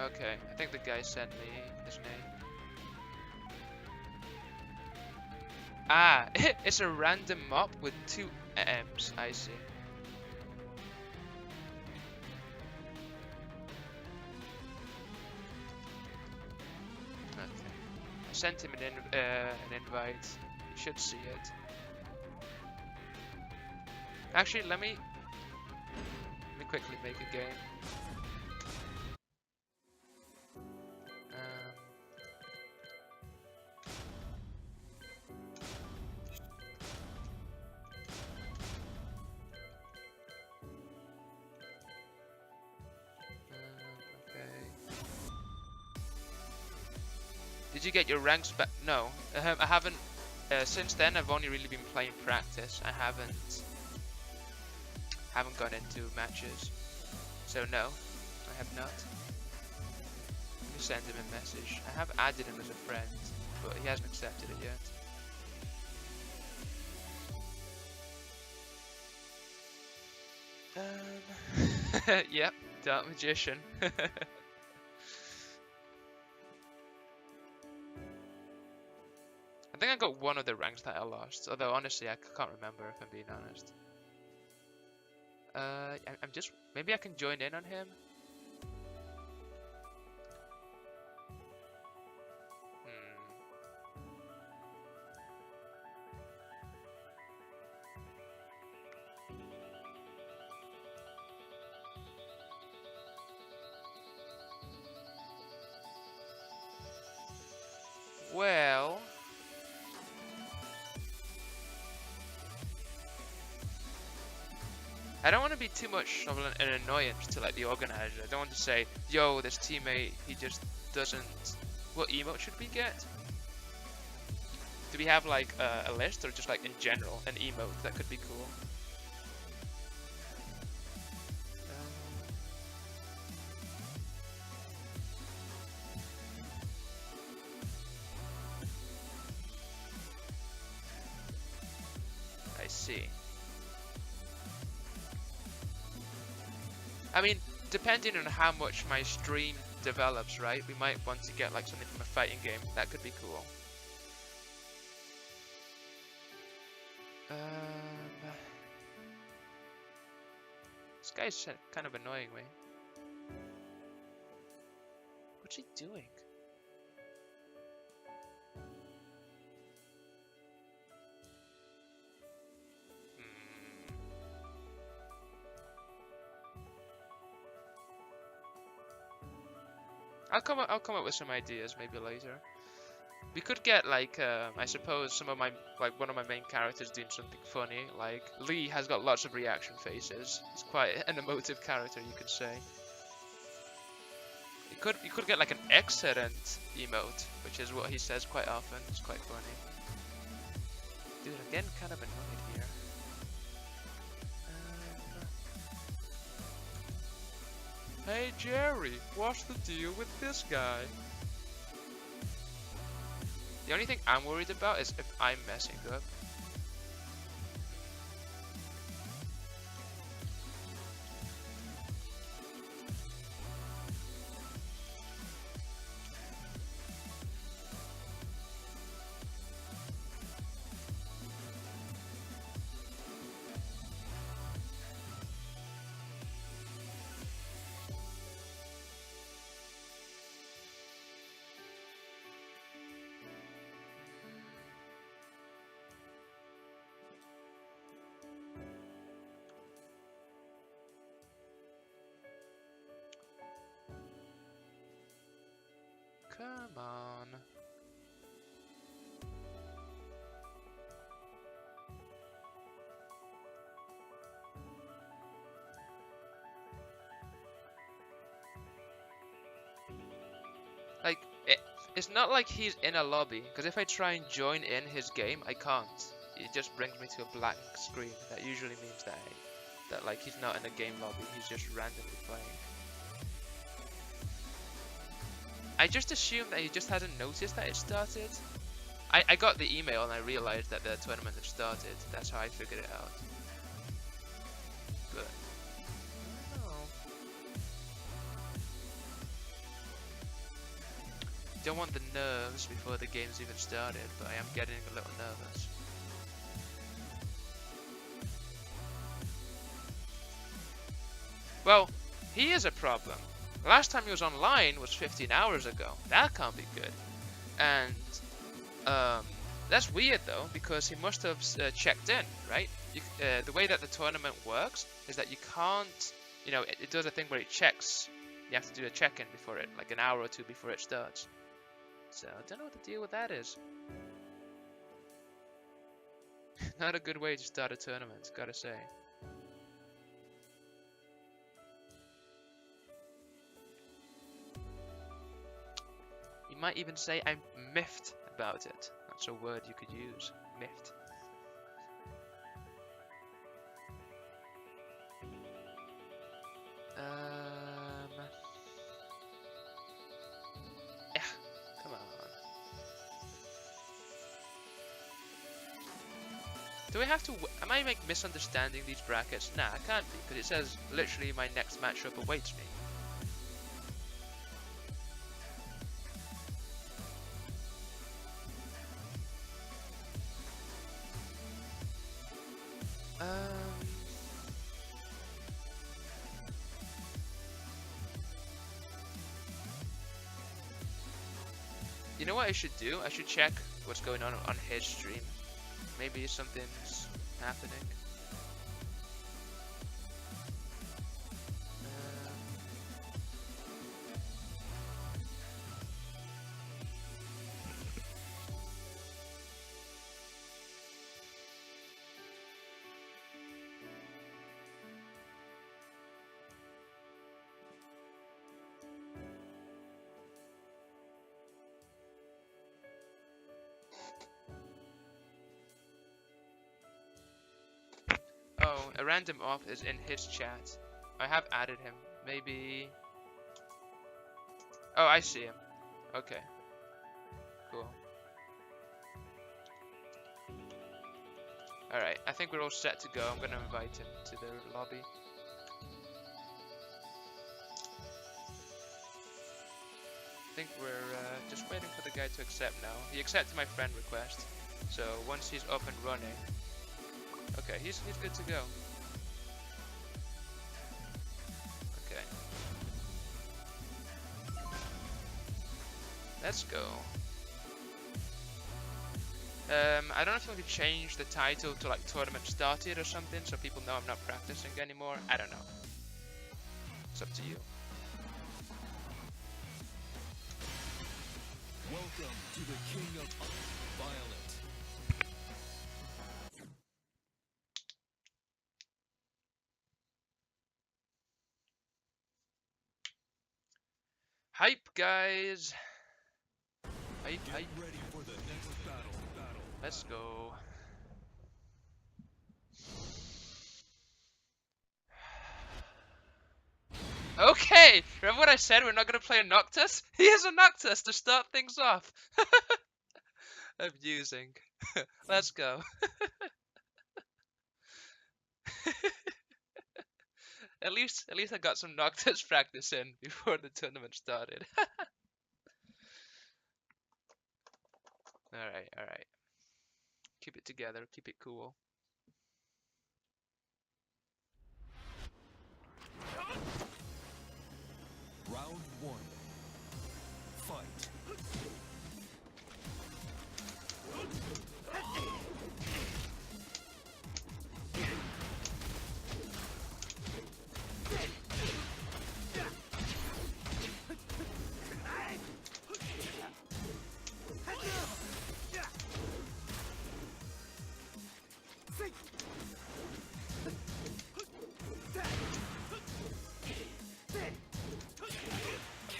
Okay, I think the guy sent me his name. Ah, it's a random mob with 2 M's, I see. Okay, I sent him an invite. You should see it. Actually, let me quickly make a game. Did you get your ranks back? No, I haven't. Since then, I've only really been playing practice. I haven't gone into matches. So no, I have not. Let me send him a message. I have added him as a friend, but he hasn't accepted it yet. Yep, Dark Magician. I think I got one of the ranks that I lost, although honestly I can't remember if I'm being honest. I'm just, maybe I can join in on him. Well, I don't want to be too much of an annoyance to like the organizer. I don't want to say, yo, this teammate, he just doesn't. What emote should we get? Do we have like a list, or just like in general an emote that could be cool? I see. I mean, depending on how much my stream develops, right? We might want to get like something from a fighting game. That could be cool. This guy's kind of annoying me. What's he doing? I'll come up with some ideas maybe later. We could get like I suppose some of my one of my main characters doing something funny. Like Lee has got lots of reaction faces. He's quite an emotive character, you could say. You could get like an excellent emote, which is what he says quite often. It's quite funny. Dude, I'm getting kind of annoyed here. Hey Jerry, what's the deal with this guy? The only thing I'm worried about is if I'm messing up. Come on. Like, it's not like he's in a lobby, because if I try and join in his game, I can't. It just brings me to a blank screen. That usually means that like he's not in a game lobby, he's just randomly playing. I just assumed that he just hadn't noticed that it started. I got the email and I realized that the tournament had started. That's how I figured it out. But I don't know. Don't want the nerves before the game's even started, but I am getting a little nervous. Well, here's a problem. Last time he was online was 15 hours ago. That can't be good. And that's weird though, because he must have checked in, right? The way that the tournament works is that you can't, you know, it does a thing where it checks. You have to do a check-in before it, like an hour or two before it starts. So I don't know what the deal with that is. Not a good way to start a tournament, gotta say. He might even say I'm miffed about it. That's a word you could use. Miffed. Yeah, come on. Do I have to? Am I like misunderstanding these brackets? Nah, I can't be, because it says literally my next matchup awaits me. You know what I should do? I should check what's going on his stream. Maybe something's happening. Oh, a random off is in his chat. I have added him. Maybe. Oh, I see him. Okay. Cool. Alright, I think we're all set to go. I'm gonna invite him to the lobby. I think we're just waiting for the guy to accept now. He accepted my friend request. So once he's up and running. Okay, he's good to go. Okay. Let's go. I don't know if I could change the title to like tournament started or something so people know I'm not practicing anymore. I don't know. It's up to you. Welcome to the King of Violent. Hype, guys! Hype, Get hype. ready for the next battle. Let's go. Okay! Remember what I said? We're not gonna play a Noctis? He has a Noctis to start things off! Amusing. Let's go. At least I got some Noctis practice in before the tournament started. Alright. Keep it together, keep it cool. Round one. Fight.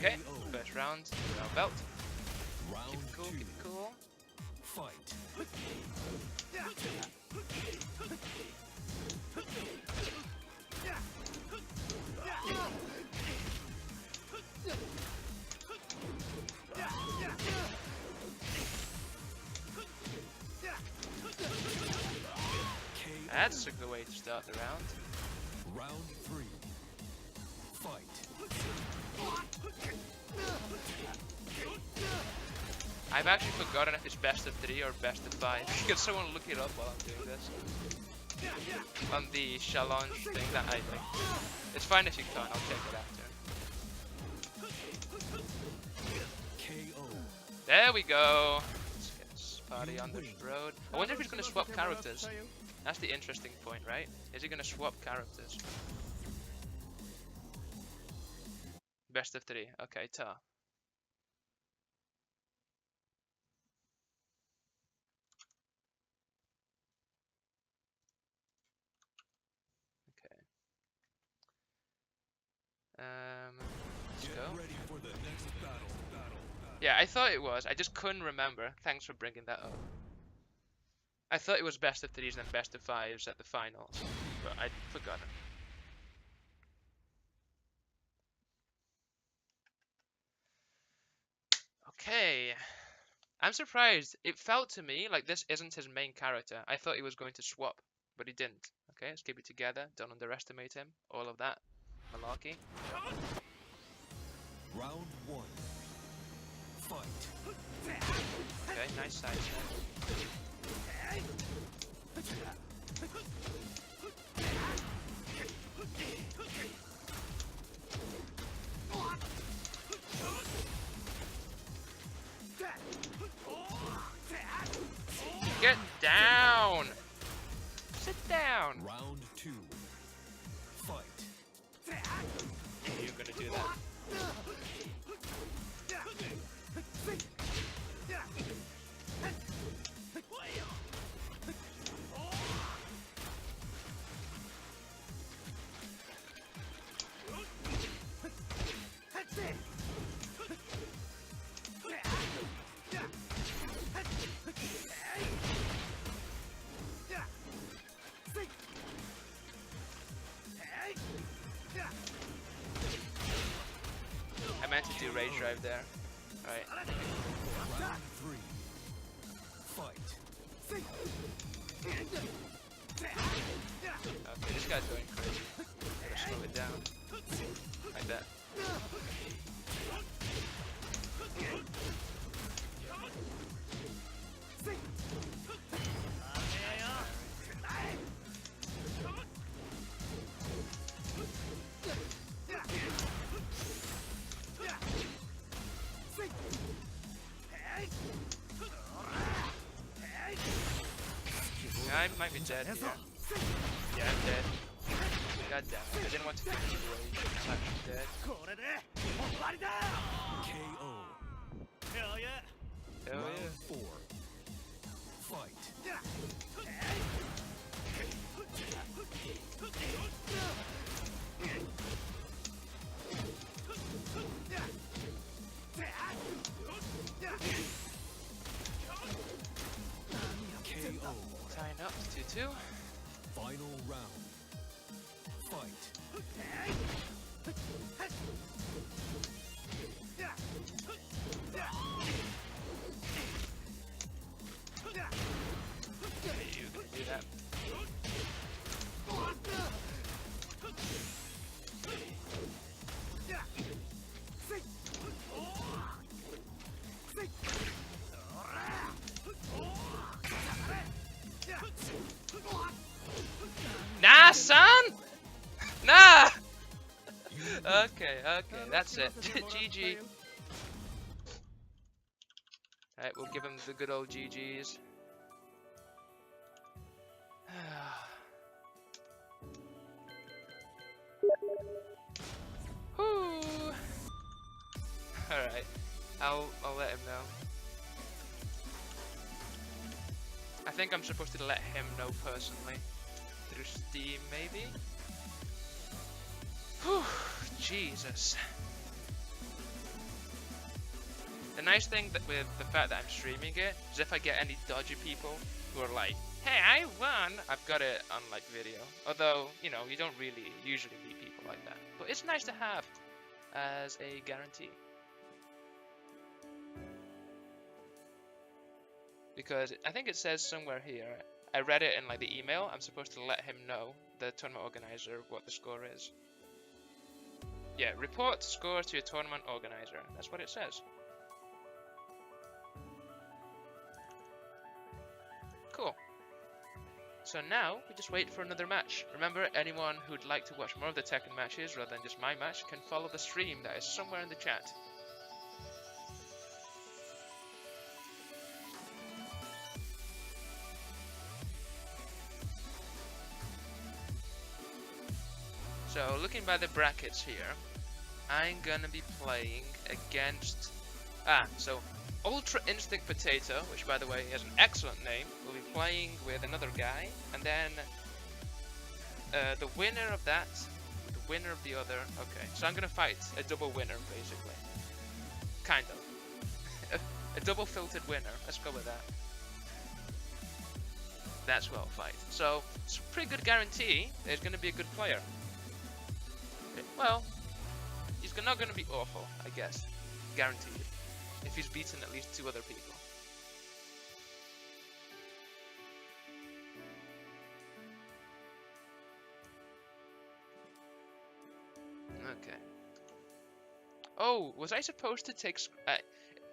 Okay, first round, our belt. Round Keep it cool, two. keep it cool. Fight. That's a good way to start the round. Round three. Fight. I've actually forgotten if it's best of 3 or best of 5. Can someone look it up while I'm doing this? On the challenge thing that I think. It's fine if you can't, I'll check it after. KO. There we go! Let's get this party on the road. I wonder if he's gonna swap characters. That's the interesting point, right? Is he gonna swap characters? Best of 3. Okay, Ta. Okay. Let's Get go. ready for the next battle. Yeah, I thought it was. I just couldn't remember. Thanks for bringing that up. I thought it was best of 3s and then best of 5s at the finals, but I'd forgotten. Okay. I'm surprised. It felt to me like this isn't his main character. I thought he was going to swap, but he didn't. Okay, let's keep it together. Don't underestimate him. All of that malarkey. Round 1. Fight. Okay, nice side step. Get down! Sit down! Round 2. Fight. You're gonna do that. I meant to do rage drive there. Alright. Round 3. Fight. Okay, this guy's going crazy. Gotta slow it down. Like that. I might be dead here. Yeah, I'm dead. God damn it. I didn't want to finish the rage. I'm actually dead. KO. Hell yeah. Hell Round yeah. 4. Fight. KO. Tying up 2-2. Final round. Fight. You can do that. Nah, son! Nah! Okay, that's it. GG. Alright, we'll give him the good old GG's. Whew. Alright, I'll let him know. I think I'm supposed to let him know personally. Through Steam, maybe? Whew, Jesus. The nice thing with the fact that I'm streaming it is if I get any dodgy people who are like, hey, I won, I've got it on like video. Although, you know, you don't really usually meet people like that. But it's nice to have as a guarantee. Because I think it says somewhere here, I read it in like the email, I'm supposed to let him know, the tournament organizer, what the score is. Yeah, report score to your tournament organizer. That's what it says. Cool. So now, we just wait for another match. Remember, anyone who'd like to watch more of the Tekken matches rather than just my match can follow the stream that is somewhere in the chat. So, looking by the brackets here, I'm gonna be playing against... so Ultra Instinct Potato, which by the way has an excellent name, will be playing with another guy, and then the winner of that, the winner of the other. Okay, so I'm gonna fight a double winner basically. Kind of. A double filtered winner. Let's go with that. That's who I'll fight. So, it's a pretty good guarantee that he's going to be a good player. Well, he's not going to be awful, I guess. Guaranteed. If he's beaten at least 2 other people. Okay. Oh, was I supposed to take...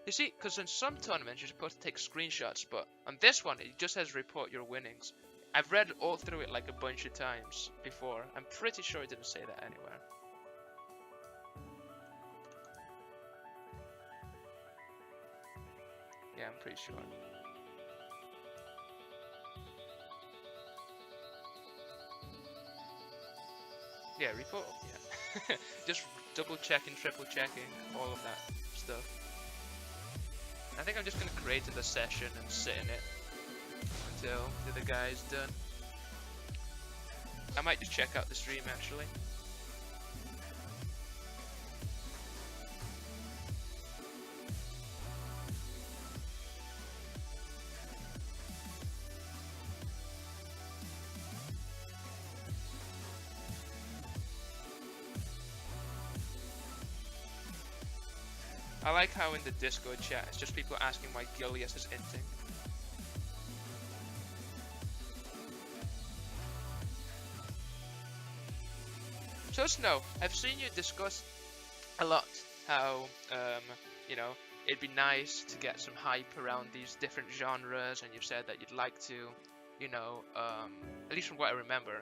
you see, because in some tournaments you're supposed to take screenshots, but on this one it just says report your winnings. I've read all through it like a bunch of times before. I'm pretty sure it didn't say that anywhere. Yeah, I'm pretty sure. Yeah, report. Yeah. Just double checking, triple checking, all of that stuff. I think I'm just gonna create the session and sit in it until the other guy's done. I might just check out the stream actually. I like how in the Discord chat it's just people asking why Gilius is inting. Just know, I've seen you discuss a lot how, you know, it'd be nice to get some hype around these different genres, and you've said that you'd like to, you know, at least from what I remember,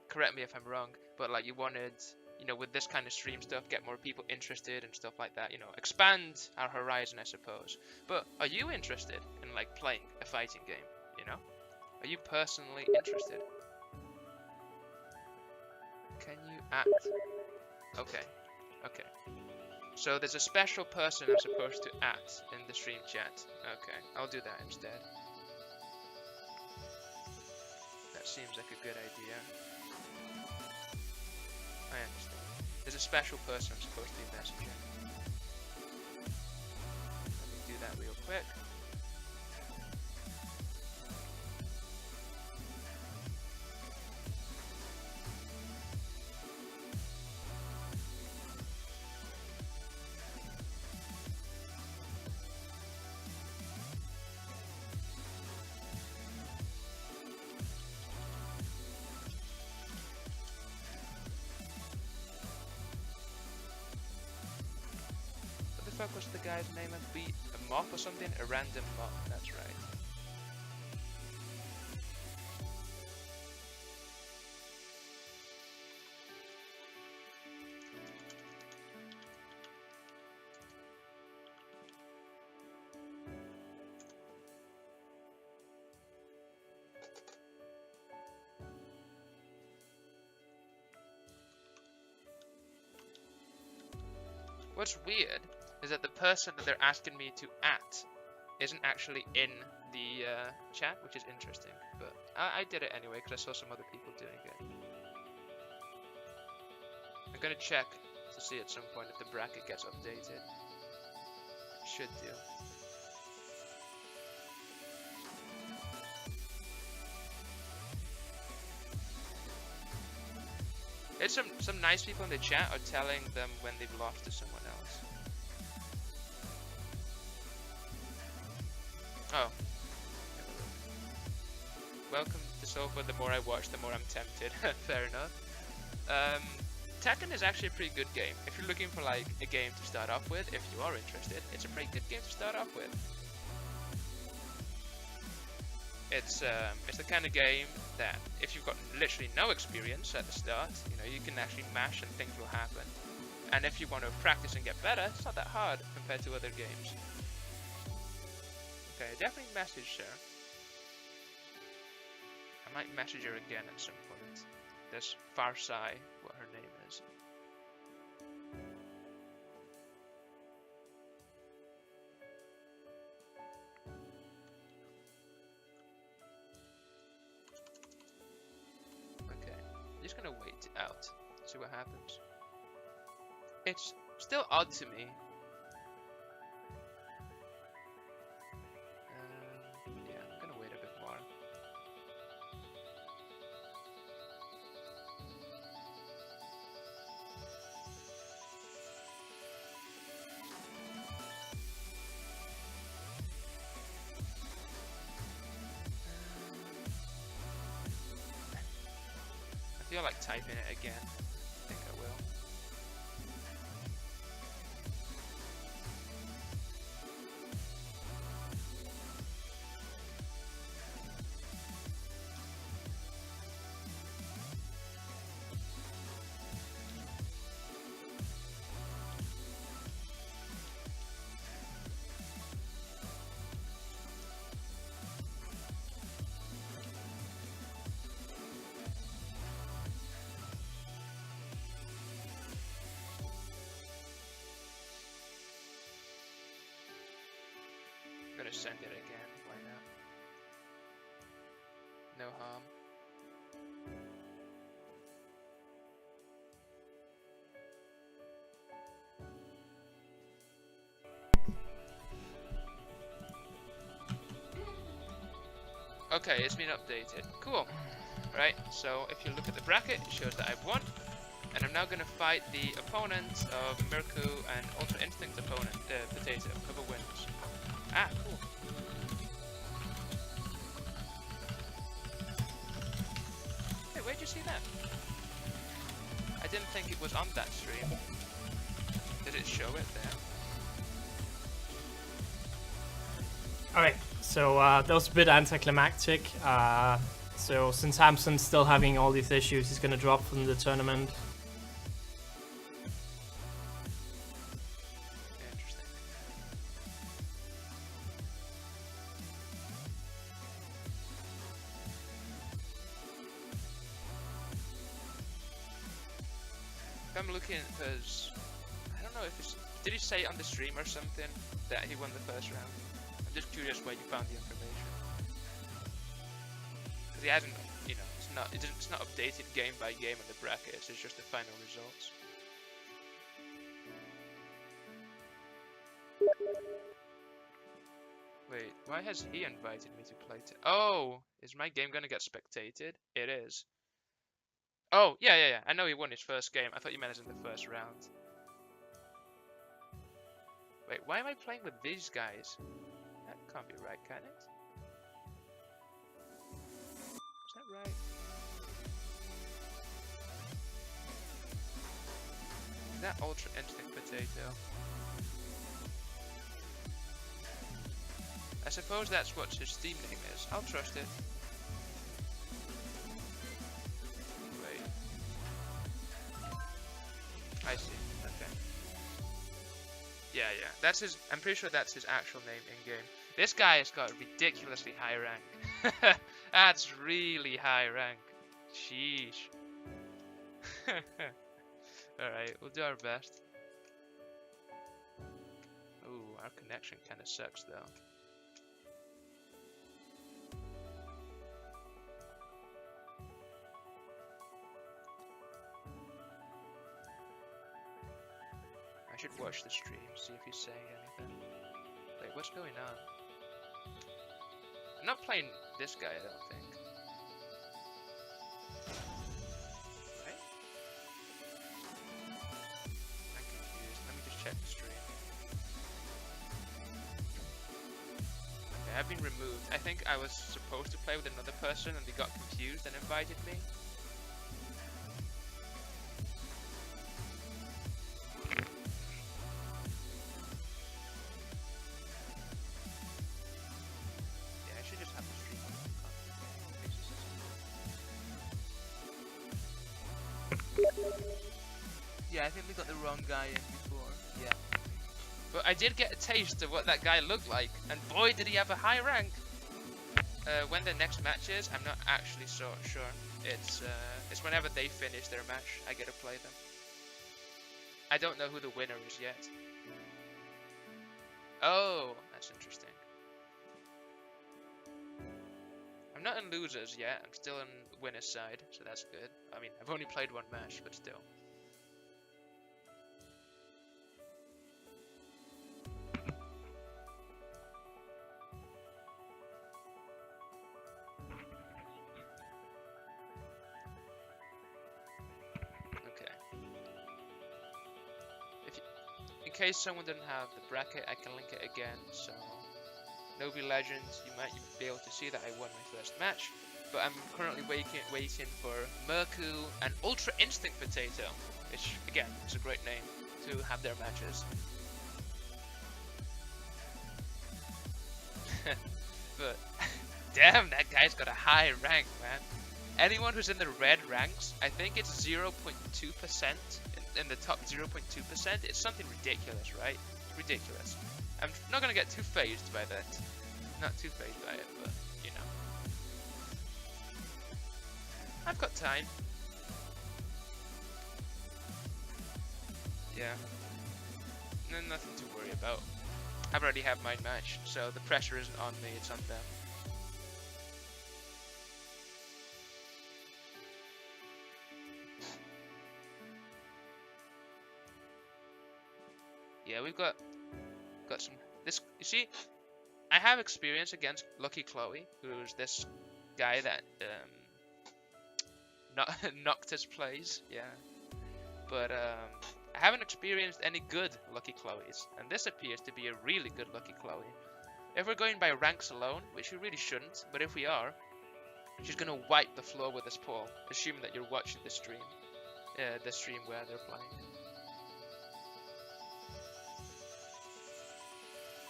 correct me if I'm wrong, but like you wanted, you know, with this kind of stream stuff, get more people interested and stuff like that, you know, expand our horizon, I suppose. But are you interested in like playing a fighting game, you know? Are you personally interested? Can you act? Okay, okay. So there's a special person I'm supposed to act in the stream chat. Okay, I'll do that instead. That seems like a good idea. I understand. There's a special person I'm supposed to be messaging. Let me do that real quick. What the fuck was the guy's name? A mop or something? A random mop, that's right. What's weird is that the person that they're asking me to at isn't actually in the chat, which is interesting. But I did it anyway because I saw some other people doing it. I'm gonna check to see at some point if the bracket gets updated. Should do. It's some nice people in the chat are telling them when they've lost to someone else. Oh. Welcome to Sofa. The more I watch, the more I'm tempted. Fair enough. Tekken is actually a pretty good game. If you're looking for like a game to start off with, if you are interested, it's a pretty good game to start off with. It's the kind of game that if you've got literally no experience at the start, you know, you can actually mash and things will happen. And if you want to practice and get better, it's not that hard compared to other games. Okay, definitely message her. I might message her again at some point. This Farsai, what her name is. Okay, I'm just gonna wait it out, see what happens. It's still odd to me feel like typing it again. I think I will. I'm gonna send it again, why not? No harm. Okay, it's been updated. Cool. Right, so if you look at the bracket, it shows that I've won. And I'm now gonna fight the opponent of Mirku and Ultra Instinct opponent, Potato, whoever wins. Ah, cool. Hey, where'd you see that? I didn't think it was on that stream. Did it show it there? Alright, so that was a bit anticlimactic. So since Hampson's still having all these issues, he's gonna drop from the tournament. Interesting. I'm looking because I don't know if it's. Did he say on the stream or something that he won the first round? I'm just curious where you found the information. Because he hasn't, you know, it's not updated game by game on the brackets. It's just the final results. Wait, why has he invited me to play? Oh, is my game gonna get spectated? It is. Oh, yeah. I know he won his first game. I thought you meant as in the first round. Wait, why am I playing with these guys? That can't be right, can it? Is that right? Is that Ultra Instinct Potato? I suppose that's what his Steam name is. I'll trust it. I see. Okay. Yeah. That's his. I'm pretty sure that's his actual name in game. This guy has got a ridiculously high rank. That's really high rank. Sheesh. All right, we'll do our best. Ooh, our connection kind of sucks though. I should watch the stream, see if he's saying anything. Wait, what's going on? I'm not playing this guy, I don't think. Right? I'm confused. Let me just check the stream. Okay, I've been removed. I think I was supposed to play with another person and they got confused and invited me. Yeah, I think we got the wrong guy in before. Yeah. But I did get a taste of what that guy looked like, and boy did he have a high rank! When the next match is, I'm not actually so sure. It's whenever they finish their match, I get to play them. I don't know who the winner is yet. Oh, that's interesting. I'm not in losers yet, I'm still in winner's side, so that's good. I mean, I've only played one match, but still. In case someone didn't have the bracket, I can link it again. So, Novi Legends, you might be able to see that I won my first match. But I'm currently waiting for Merku and Ultra Instinct Potato, which again is a great name, to have their matches. But damn, that guy's got a high rank, man. Anyone who's in the red ranks, I think it's 0.2% in the top 0.2%. It's something ridiculous, right? Ridiculous. I'm not gonna get too phased by that. Not too phased by it, but you know. I've got time. Yeah. Nothing to worry about. I've already had my match, so the pressure isn't on me, it's on them. Yeah, we've got some this. You see, I have experience against Lucky Chloe, who's this guy that Noctis plays. Yeah, but I haven't experienced any good Lucky Chloes, and this appears to be a really good Lucky Chloe. If we're going by ranks alone, which we really shouldn't, but if we are, she's gonna wipe the floor with this Paul, assuming that you're watching the stream where they're playing.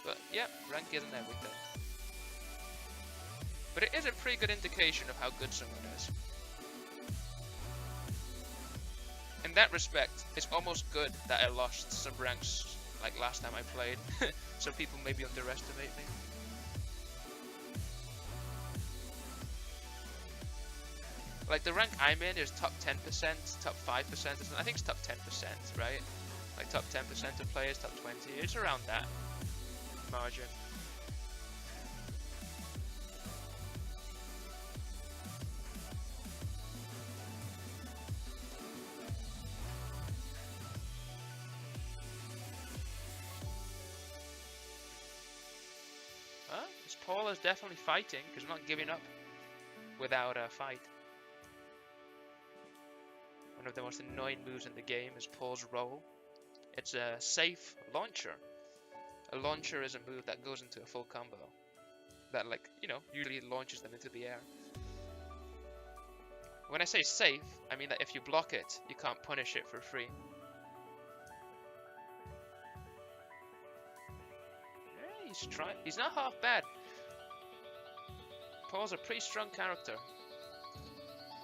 But yeah, rank isn't everything. But it is a pretty good indication of how good someone is. In that respect, it's almost good that I lost some ranks like last time I played. So people maybe underestimate me. Like the rank I'm in is top 10%, top 5%, I think it's top 10%, right? Like top 10% of players, top 20, it's around that margin. This Paul is definitely fighting, because I'm not giving up without a fight. One of the most annoying moves in the game is Paul's roll. It's a safe launcher. A launcher is a move that goes into a full combo. That, like, you know, usually launches them into the air. When I say safe, I mean that if you block it, you can't punish it for free. Yeah, he's not half bad. Paul's a pretty strong character.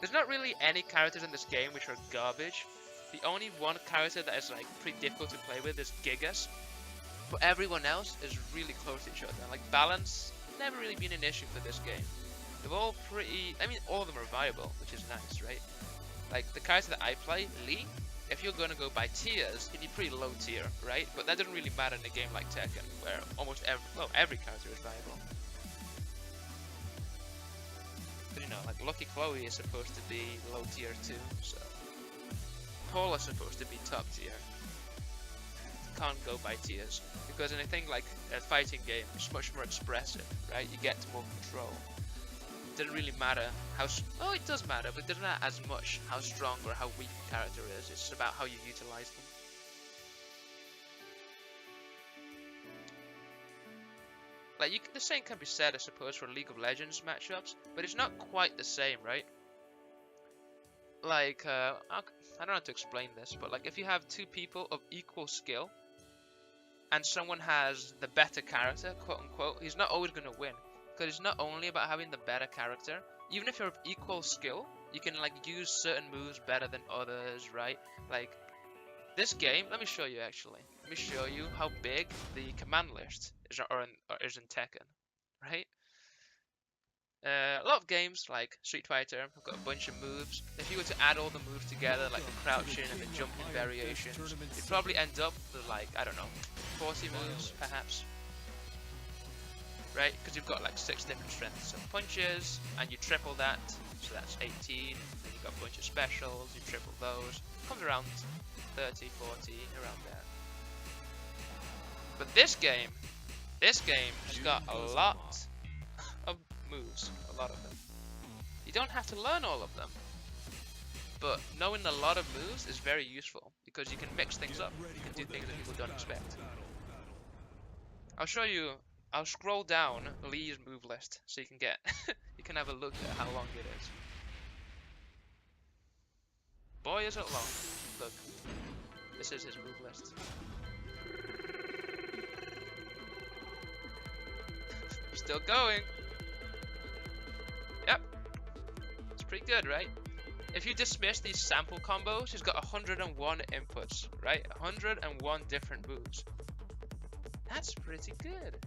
There's not really any characters in this game which are garbage. The only one character that is like pretty difficult to play with is Gigas. But everyone else is really close to each other. Like balance, never really been an issue for this game. They're all pretty, I mean all of them are viable, which is nice, right? Like the character that I play, Lee, if you're gonna go by tiers, he'd be pretty low tier, right? But that doesn't really matter in a game like Tekken, where almost every character is viable. But you know, like Lucky Chloe is supposed to be low tier too, so Paul is supposed to be top tier. Can't go by tiers, because in a thing like a fighting game, it's much more expressive, right? You get more control. It doesn't really matter how, oh it does matter, but it doesn't matter as much how strong or how weak a character is. It's about how you utilize them. Like, the same can be said, I suppose, for League of Legends matchups, but it's not quite the same, right? Like, I don't know how to explain this, but like, if you have two people of equal skill, and someone has the better character, quote unquote, he's not always going to win. Because it's not only about having the better character, even if you're of equal skill, you can like use certain moves better than others, right? Like, this game, let me show you actually. Let me show you how big the command list is in Tekken, right? A lot of games like Street Fighter have got a bunch of moves. If you were to add all the moves together, like the crouching and the jumping variations, you'd probably end up with like, I don't know, 40 moves perhaps. Right? Because you've got like 6 different strengths of punches, and you triple that, so that's 18. Then you've got a bunch of specials, you triple those. Comes around 30, 40, around there. But this game has got a lot of moves, a lot of them. You don't have to learn all of them, but knowing a lot of moves is very useful, because you can mix things up. You can do things that people don't expect. I'll show you I'll scroll down Lee's move list so you can get you can have a look at how long it is. Boy, is it long. Look, this is his move list. Still going. Yep. It's pretty good, right? If you dismiss these sample combos, he's got 101 inputs, right? 101 different moves. That's pretty good.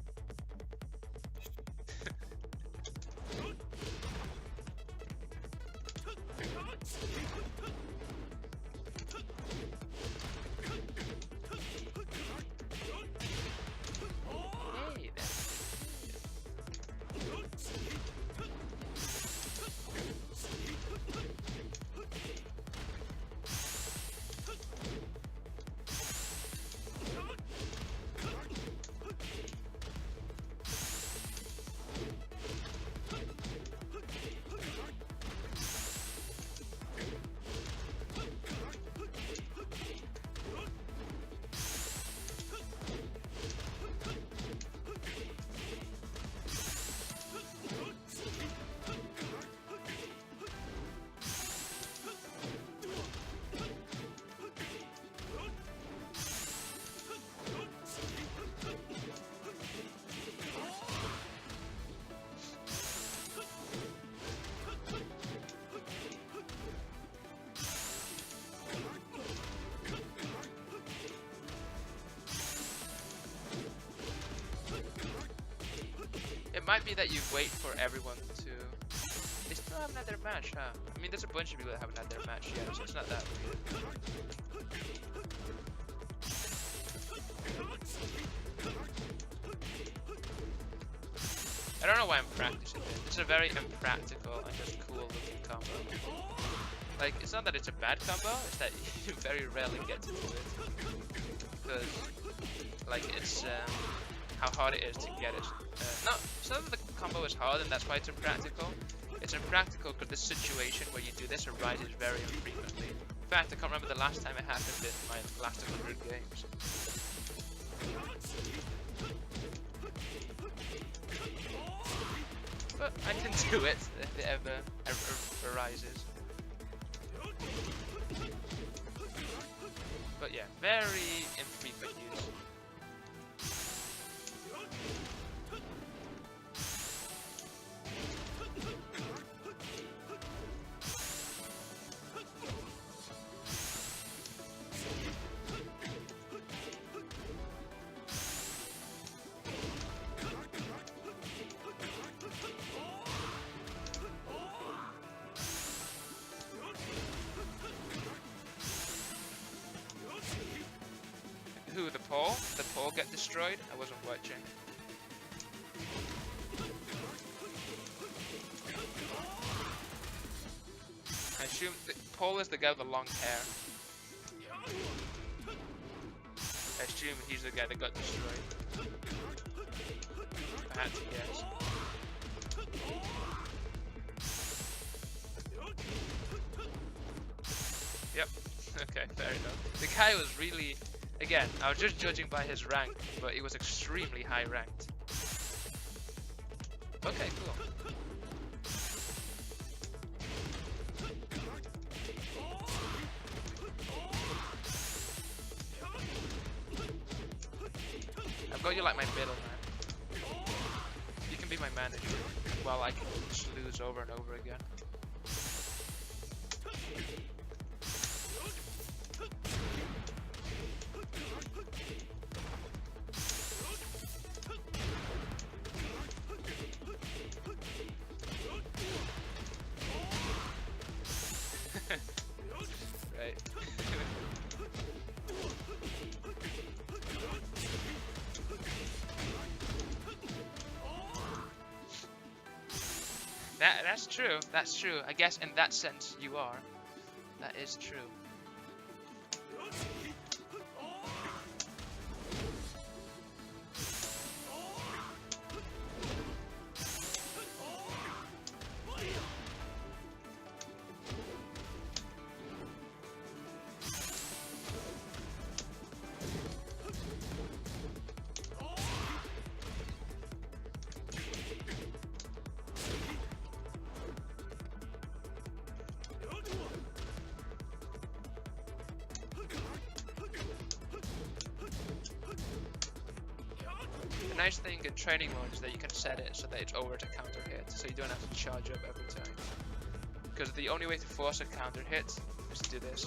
Hey, it might be that you wait for everyone to... They still haven't had their match, huh? I mean, there's a bunch of people that haven't had their match yet, so it's not that weird. I don't know why I'm practicing it. It's a very impractical and just cool looking combo. Like, it's not that it's a bad combo, it's that you very rarely get to do it. Because, like, it's how hard it is to get it. No, it's not that the combo is hard and that's why it's impractical. It's impractical because this situation where you do this arises very infrequently. In fact, I can't remember the last time it happened in my last 100 games. But I can do it if it ever arises. But yeah, very infrequent use. Who, the pole? The pole get destroyed? I wasn't watching. I assume the pole is the guy with the long hair. I assume he's the guy that got destroyed. I had to guess. Yep. Okay, fair enough. The guy was really... Again, I was just judging by his rank, but he was extremely high ranked. Okay, cool. I've got you like my middleman. You can be my manager, while I can just lose over and over again. Right. That's true. That's true. I guess in that sense you are. That is true. nice thing in training mode is that you can set it so that it's over to counter hit, so you don't have to charge up every time. Because the only way to force a counter hit is to do this.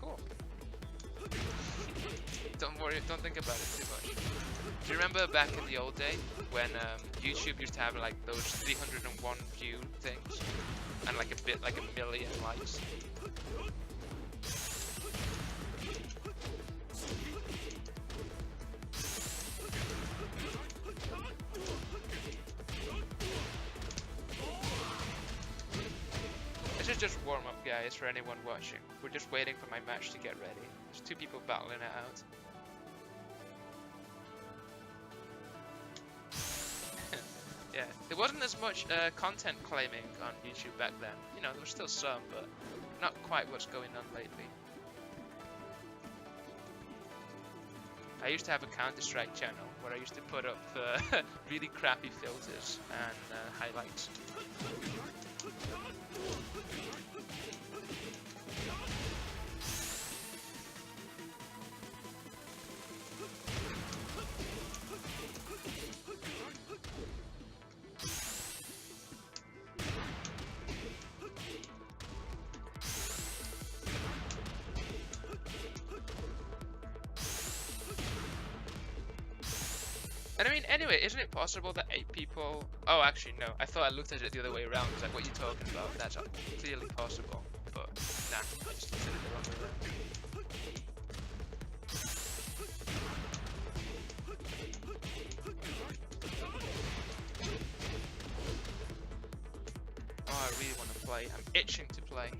Cool. Don't worry, don't think about it too much. Do you remember back in the old day when YouTube used to have like those 301 view things and like a million likes? This is just warm up, guys, for anyone watching. We're just waiting for my match to get ready. There's 2 people battling it out. Yeah, there wasn't as much content claiming on YouTube back then. You know, there was still some, but not quite what's going on lately. I used to have a Counter-Strike channel where I used to put up really crappy filters and highlights. And I mean, anyway, isn't it possible that 8 people... Oh, actually, no. I thought I looked at it the other way around. It's like, what are you talking about? That's clearly possible. But, nah, I just looked at it the wrong way around. Oh, I really want to play. I'm itching to play.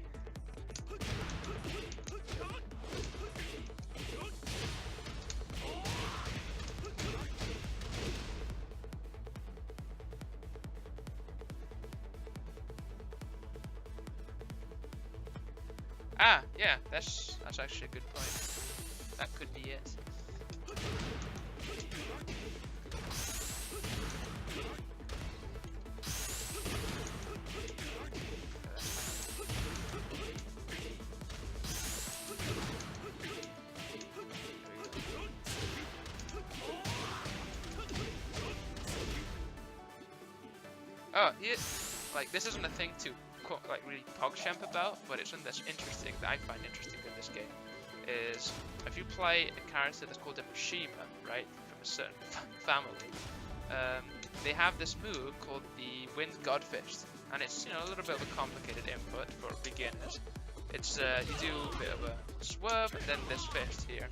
Ah, yeah, that's actually a good point. That could be it. Oh, yeah, like this isn't a thing to like really PogChamp about, but it's something that's interesting, that I find interesting in this game, is if you play a character that's called a Mishima, right, from a certain family, they have this move called the Wind Godfist, and it's, you know, a little bit of a complicated input for beginners. It's you do a bit of a swerve and then this fist here.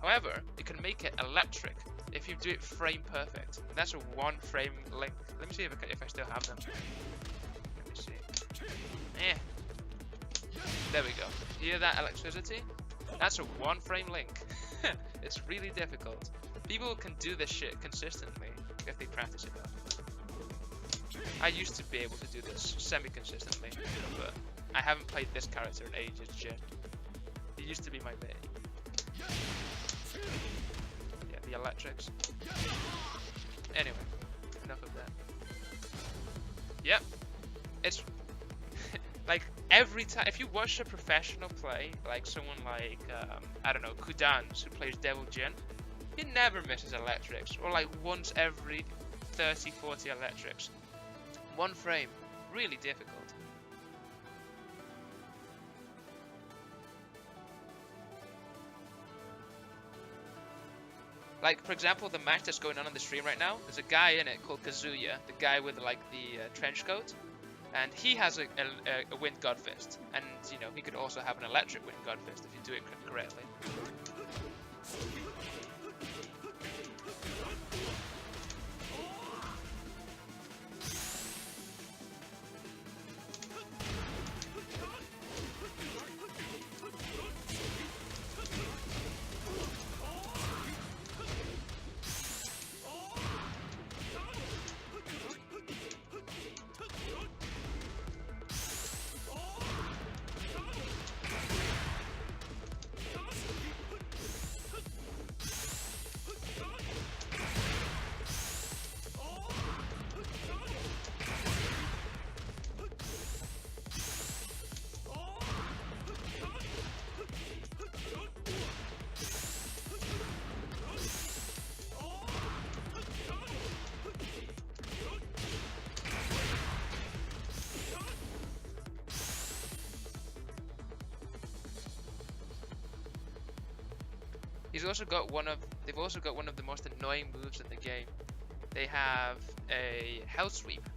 However, you can make it electric if you do it frame perfect. And that's a 1 frame link. Let me see if I still have them. Let me see. Eh. There we go. Hear that electricity? That's a 1 frame link. It's really difficult. People can do this shit consistently if they practice it enough. I used to be able to do this semi-consistently, but I haven't played this character in ages yet. He used to be my main. Yeah, the electrics. Anyway, enough of that. Yep. It's like every time, if you watch a professional play, like someone like, I don't know, Kudans, who plays Devil Jin, he never misses electrics, or like once every 30, 40 electrics. 1 frame, really difficult. Like, for example, the match that's going on the stream right now, there's a guy in it called Kazuya, the guy with like the trench coat. And he has a Wind Godfist, and you know, he could also have an electric Wind Godfist if you do it correctly. They've also got one of the most annoying moves in the game. They have a hell sweep.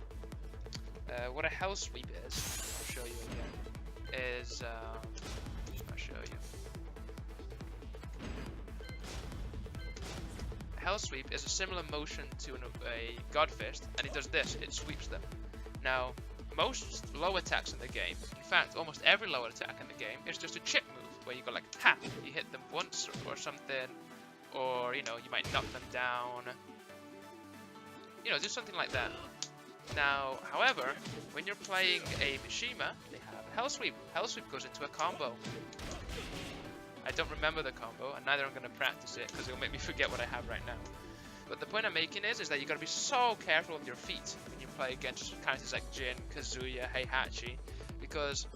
What a hell sweep is, I'll show you again, is, I'll show you. A hell sweep is a similar motion to a god fist, and it does this, it sweeps them. Now, most low attacks in the game, in fact, almost every low attack in the game, is just a chip move, where you go like, tap, you hit them once or something, or, you know, you might knock them down, you know, just something like that. Now, however, when you're playing a Mishima, they have a Hell Sweep. Hell Sweep goes into a combo. I don't remember the combo, and neither I'm going to practice it, because it'll make me forget what I have right now. But the point I'm making is that you got to be so careful with your feet when you play against characters like Jin, Kazuya, Heihachi, because,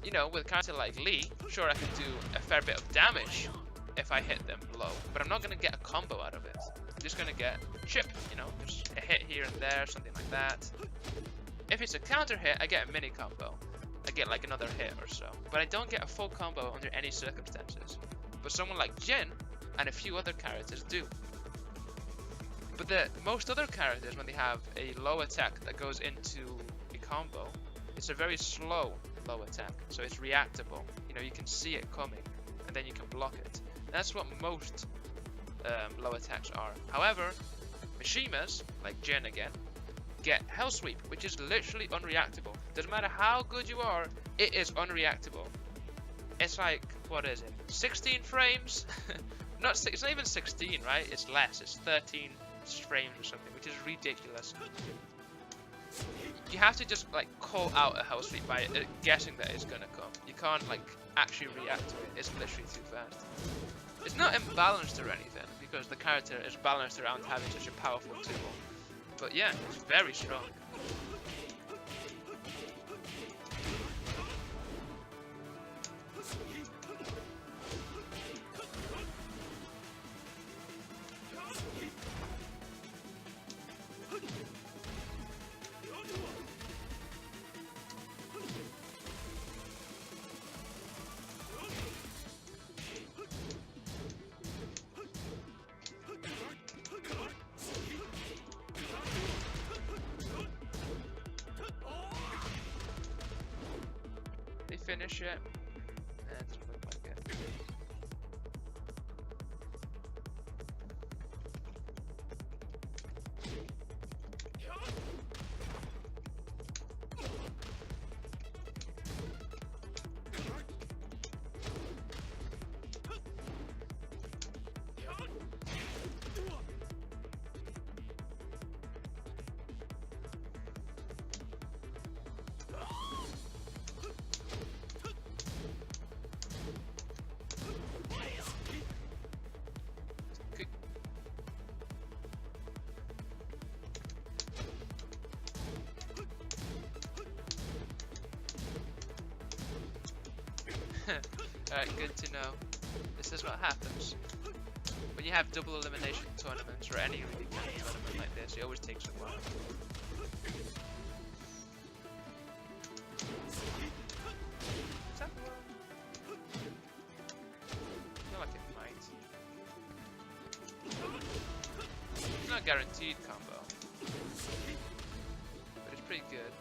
you know, with a character like Lee, sure I can do a fair bit of damage if I hit them low, but I'm not going to get a combo out of it. I'm just going to get chip, you know, just a hit here and there, something like that. If it's a counter hit, I get a mini combo. I get like another hit or so, but I don't get a full combo under any circumstances. But someone like Jin and a few other characters do. But most other characters, when they have a low attack that goes into a combo, it's a very slow low attack, so it's reactable. You know, you can see it coming, and then you can block it. That's what most low attacks are. However, Mishimas, like Jin again, get Hell Sweep, which is literally unreactable. Doesn't matter how good you are, it is unreactable. It's like, what is it? 16 frames? It's not even 16, right? It's less. It's 13 frames or something, which is ridiculous. You have to just like call out a Hell Sweep by guessing that it's gonna come. You can't like actually react to it. It's literally too fast. It's not imbalanced or anything, because the character is balanced around having such a powerful tool. But yeah, it's very strong. Finish it. It doesn't look like it. Alright, good to know. This is what happens when you have double elimination tournaments, or any really kind of tournament like this. It always takes a while. Is that one? I feel like it might. It's not guaranteed combo, but it's pretty good.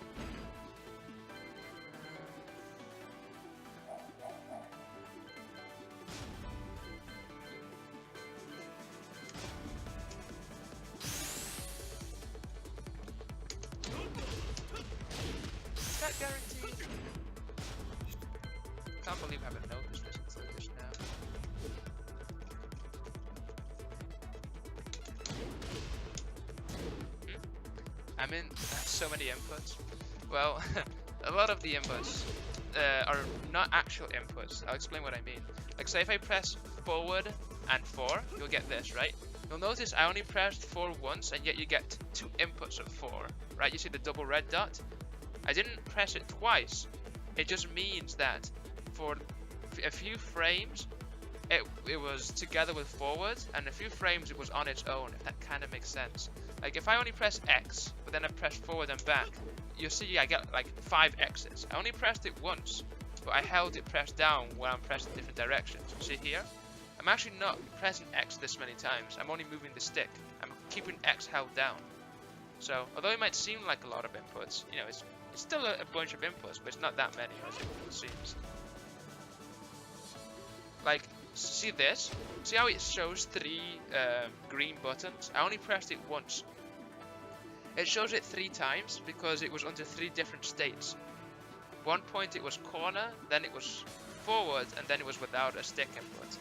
Guaranteed. Can't believe I haven't noticed this until just now. I'm in so many inputs. Well, a lot of the inputs are not actual inputs. I'll explain what I mean. Like, say if I press forward and 4, you'll get this, right? You'll notice I only pressed 4 once, and yet you get 2 inputs of 4, right? You see the double red dot? I didn't press it twice. It just means that for a few frames it was together with forward, and a few frames it was on its own, if that kind of makes sense. Like if I only press X, but then I press forward and back, you'll see I get like 5 X's. I only pressed it once, but I held it pressed down when I'm pressing different directions. See here? I'm actually not pressing X this many times. I'm only moving the stick. I'm keeping X held down. So, although it might seem like a lot of inputs, you know, it's still a bunch of inputs, but it's not that many as it seems. Like, see this? See how it shows 3 green buttons? I only pressed it once. It shows it 3 times because it was under 3 different states. One point it was corner, then it was forward, and then it was without a stick input.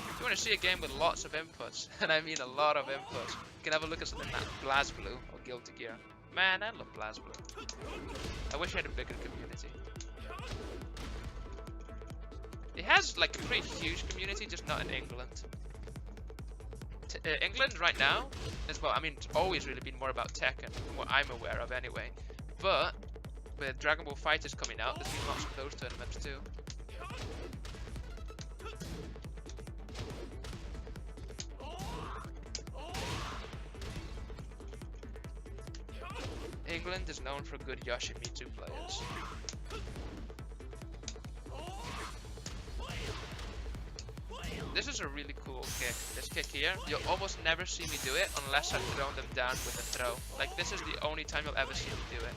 If you want to see a game with lots of inputs, and I mean a lot of inputs, you can have a look at something like BlazBlue or Guilty Gear. Man, I love BlazBlue. I wish I had a bigger community. It has like a pretty huge community, just not in England. England right now, as well, I mean, it's always really been more about Tekken, from what I'm aware of anyway. But with Dragon Ball FighterZ coming out, there's been lots of those tournaments too. England is known for good Yoshimitsu players. This is a really cool kick. This kick here, you'll almost never see me do it unless I've thrown them down with a throw. Like, this is the only time you'll ever see me do it.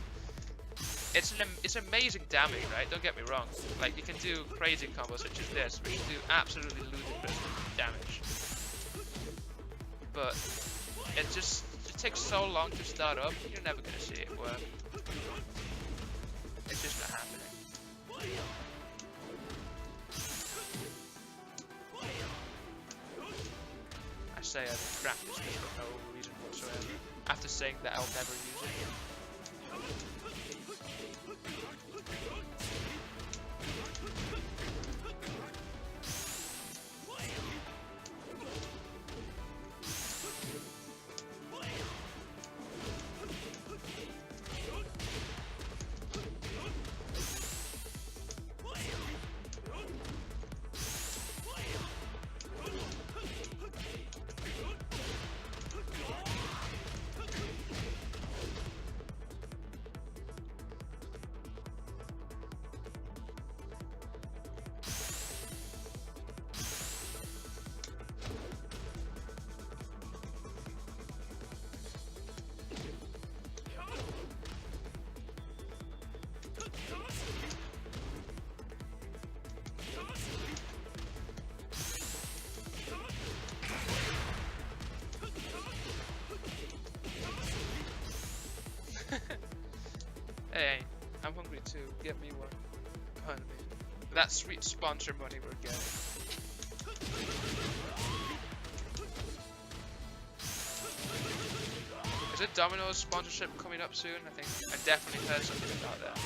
It's amazing damage, right? Don't get me wrong. Like, you can do crazy combos such as this, which do absolutely ludicrous damage. But it takes so long to start up, you're never gonna see it work. It's just not happening. I say I don't practice this for no reason whatsoever. After saying that I'll never use it. Hey, I'm hungry too. Get me one. Behind me. That sweet sponsor money we're getting. Is it Domino's sponsorship coming up soon? I think I definitely heard something about that.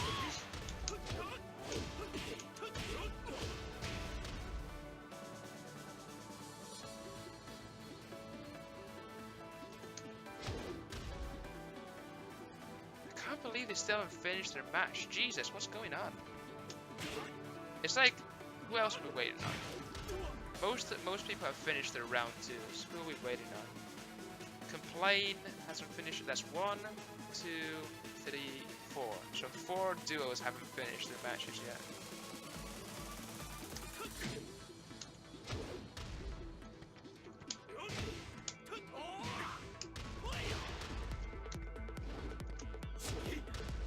I can't believe they still haven't finished their match. Jesus, what's going on? It's like, who else are we waiting on? Most people have finished their round 2s. Who are we waiting on? Complain hasn't finished. That's 1, 2, 3, 4. So 4 duos haven't finished their matches yet.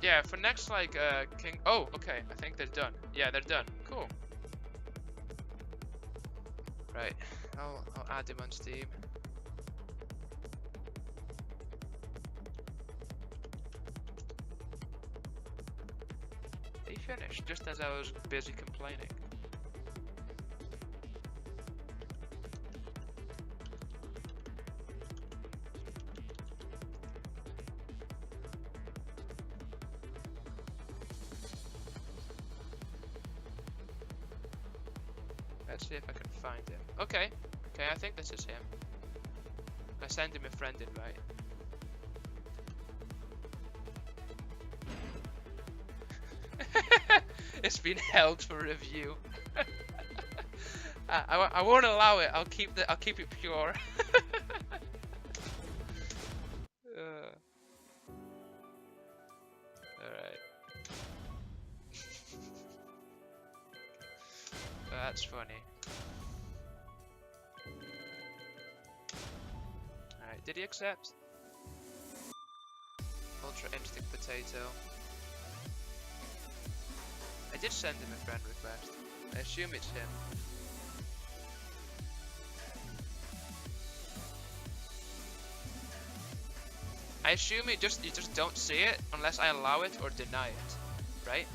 Yeah, for next, like, King... Oh, okay, I think they're done. Yeah, they're done. Cool. Right, I'll add them on Steam. They finished, just as I was busy complaining. Let's see if I can find him. Okay, I think this is him. I sent him a friend invite. It's been held for review. I won't allow it. I'll keep it pure. That's funny. Alright, did he accept? Ultra Instinct Potato. I did send him a friend request. I assume it's him. I assume you just don't see it unless I allow it or deny it, right?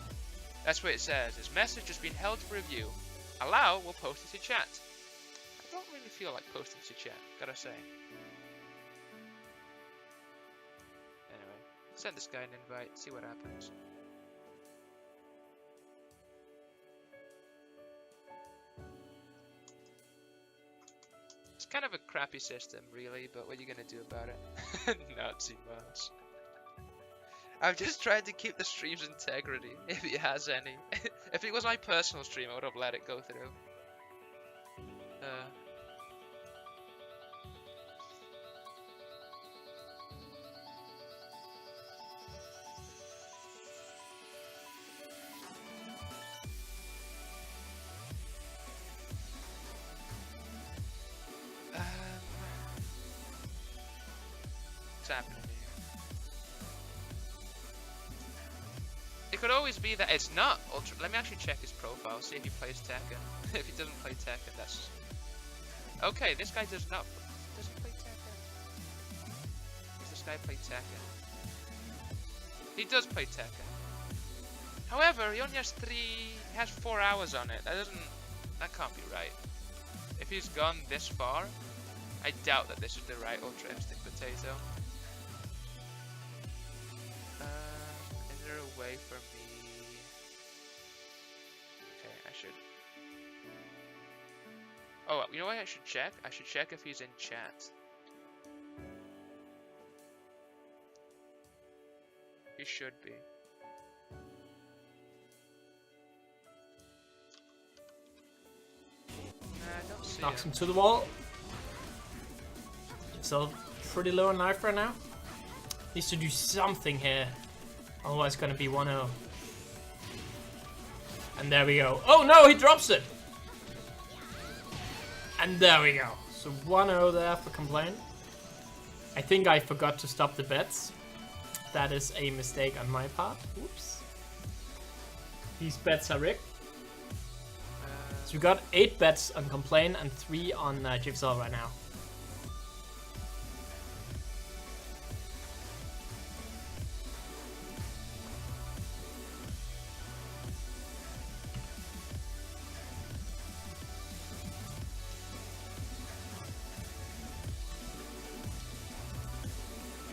That's what it says. This message has been held for review. Allow, we'll post it to chat. I don't really feel like posting to chat, gotta say. Anyway, send this guy an invite, see what happens. It's kind of a crappy system, really, but what are you gonna do about it? Not too much. I'm just trying to keep the stream's integrity, if it has any. If it was my personal stream, I would have let it go through. What's happening here? It could always be that it's not Ultra. Let me actually check his profile, see if he plays Tekken. If he doesn't play Tekken, that's... Okay, this guy doesn't play Tekken. Does this guy play Tekken? He does play Tekken. However, he only has 4 hours on it. That can't be right. If he's gone this far, I doubt that this is the right Ultra Instinct Potato. Is there a way for me? Okay, I should. Oh, you know what I should check? I should check if he's in chat. He should be. I don't see Knocks him. him to the wall. So pretty low on life right now. Needs to do something here. Otherwise it's gonna be 1-0. And there we go. Oh no, he drops it! And there we go. So 1-0 there for Complaint. I think I forgot to stop the bets. That is a mistake on my part. Whoops. These bets are rigged. So we got 8 bets on Complaint and 3 on Jigsaw right now.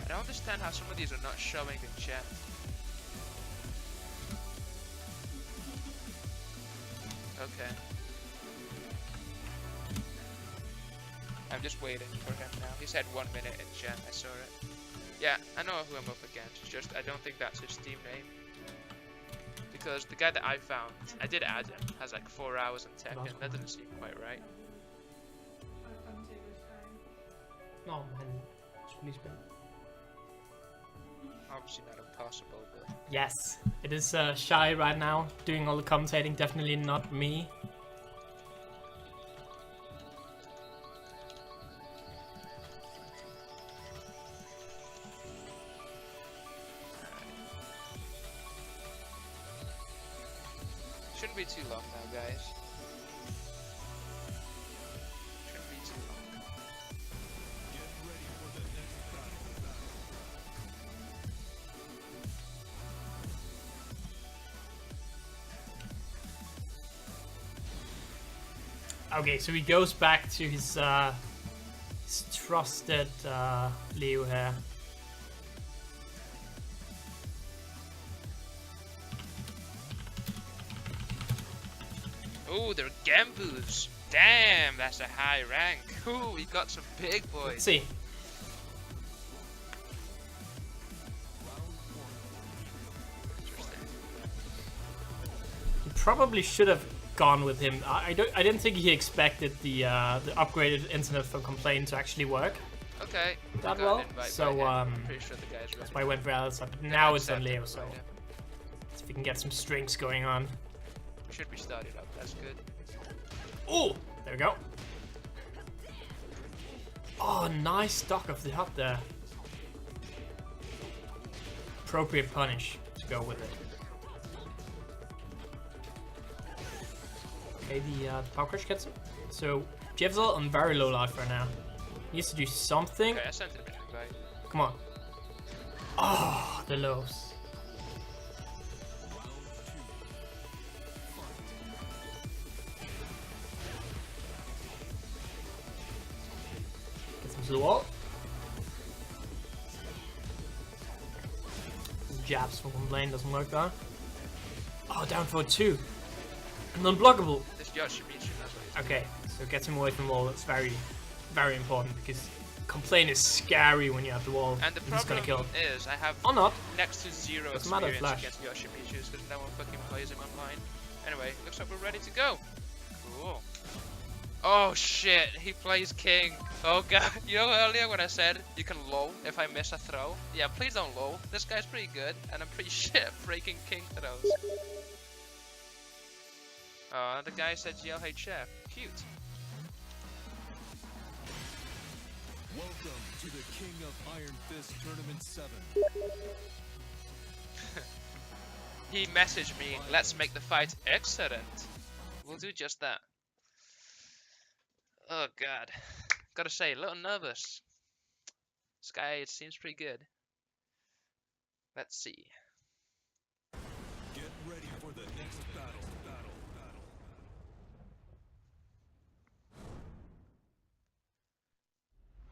I don't understand how some of these are not showing in chat. Okay. I'm just waiting for him now. He's had 1 minute in chat, I saw it. Yeah, I know who I'm up against, it's just I don't think that's his Steam name. Because the guy that I found, I did add him, has like 4 hours on Tekken, that doesn't seem quite right. No, man. Please, man. Obviously not impossible, but... Yes, it is Shy right now, doing all the commentating, definitely not me. Shouldn't be too long now, guys. Shouldn't be too long. Get ready for the next battle. Okay, so he goes back to his trusted Leo here. Oh, they're Gambus. Damn, that's a high rank. Ooh, we got some big boys. Let's see. Interesting. He probably should have gone with him. I didn't think he expected the upgraded internet for Complaint to actually work Okay. that got well. an invite So by him. I'm pretty sure the guy's ready. that's why I went for Alice. Then Now I it's on accept Leo, it, so invite him. if we can get some strings going on. We should be started up. That's good. Oh, there we go. Oh, nice stock of the up there. Appropriate punish to go with it. Okay, the power crush gets him. So Jevzel on very low life right now. He needs to do something. Okay, I sent it back. Come on. Oh, the lows. Gets him to the wall. Jabs from one lane doesn't work there. Oh, down for 2. And unblockable. This Yoshimitsu, that's what he's Okay, so gets him away from the wall. That's very, very important because complaint is scary when you have the wall. And the he's gonna problem kill him. is, I have Or not. next to 0 Doesn't matter, experience Flash. against Yoshimitsu's because no one fucking plays him online. Anyway, looks like we're ready to go. Cool. Oh shit, he plays King. Oh god, you know earlier when I said you can lull if I miss a throw? Yeah, please don't lull. This guy's pretty good, and I'm pretty shit at breaking King throws. Oh, the guy said GLHF. Cute. Welcome to the King of Iron Fist Tournament 7. He messaged me, let's make the fight excellent. We'll do just that. Oh god. Gotta say, a little nervous. This guy, it seems pretty good. Let's see. Get ready for the next battle.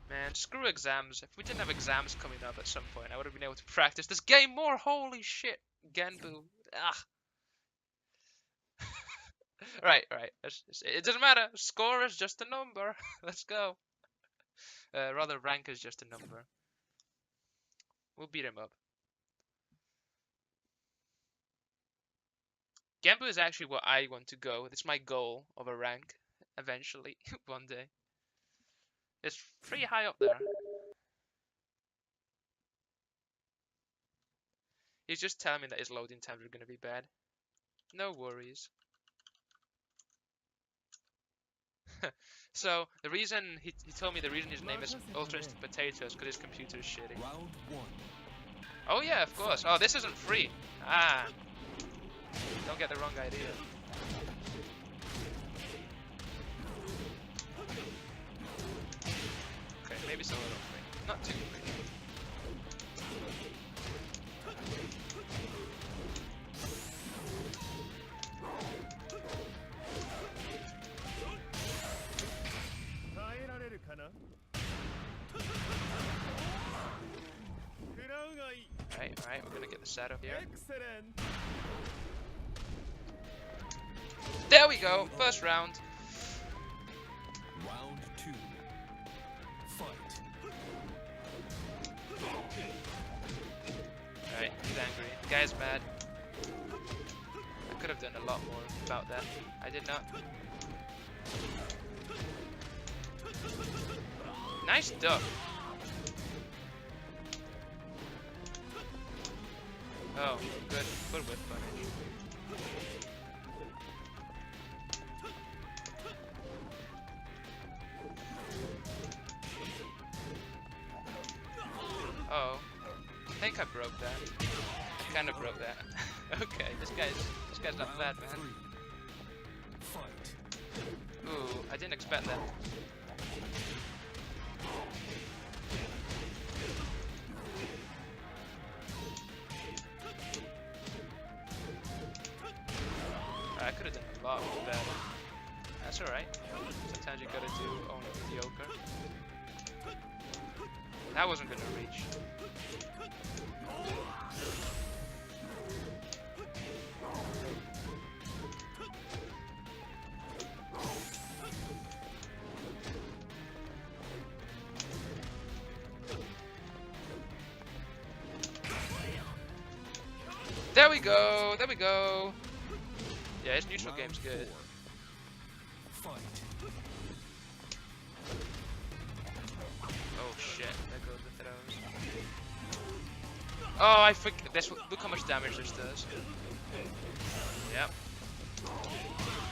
Man, screw exams. If we didn't have exams coming up at some point, I would have been able to practice this game more. Holy shit. Genbu. Ah. Right. It doesn't matter. Score is just a number. Let's go. Rather, rank is just a number. We'll beat him up. Genbu is actually what I want to go. It's my goal of a rank eventually, one day. It's pretty high up there. He's just telling me that his loading times are going to be bad. No worries. So, the reason he told me the reason his name is Ultra Instant Potato is because his computer is shitty. Round 1. Oh yeah, of course. Oh, this isn't free. Ah. Don't get the wrong idea. Okay, maybe it's a little free. Not too free. Alright, we're gonna get the setup here. Excellent. There we go, first round. Round 2. Fight. Alright, he's angry. The guy's mad. I could have done a lot more about that. I did not. Nice duck. Oh, good. Good whip punish. Oh, I think I broke that. Kind of broke that. Okay, this guy's not bad, man. Fight. Ooh, I didn't expect that. I could have done a lot better. That's alright. Sometimes you gotta do only mediocre. That wasn't gonna reach. There we go! There we go! Yeah, his neutral game's good. Fight. Oh shit, there goes the throws. Oh, I forget this. Look how much damage this does. Yep.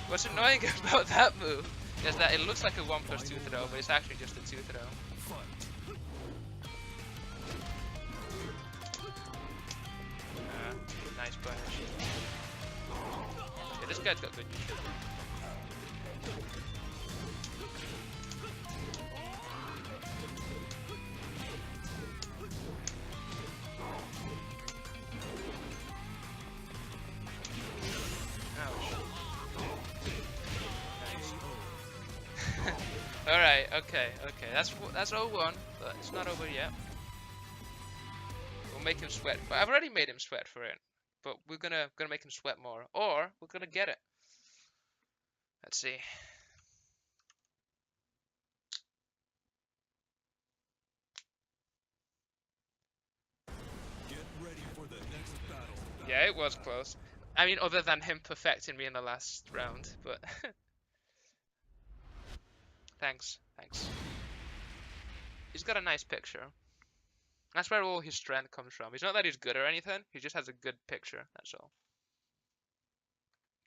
What's annoying about that move is that it looks like a 1+2 throw, but it's actually just a 2 throw. Nice punish. Yeah, this guy's got good neutral. Alright, okay. That's 0-1, but it's not over yet. We'll make him sweat. But I've already made him sweat for it. But we're gonna make him sweat more. Or we're gonna get it. Let's see. Get ready for the next battle. Yeah, it was close. I mean, other than him perfecting me in the last round, but thanks. He's got a nice picture. That's where all his strength comes from. It's not that he's good or anything, he just has a good picture, that's all.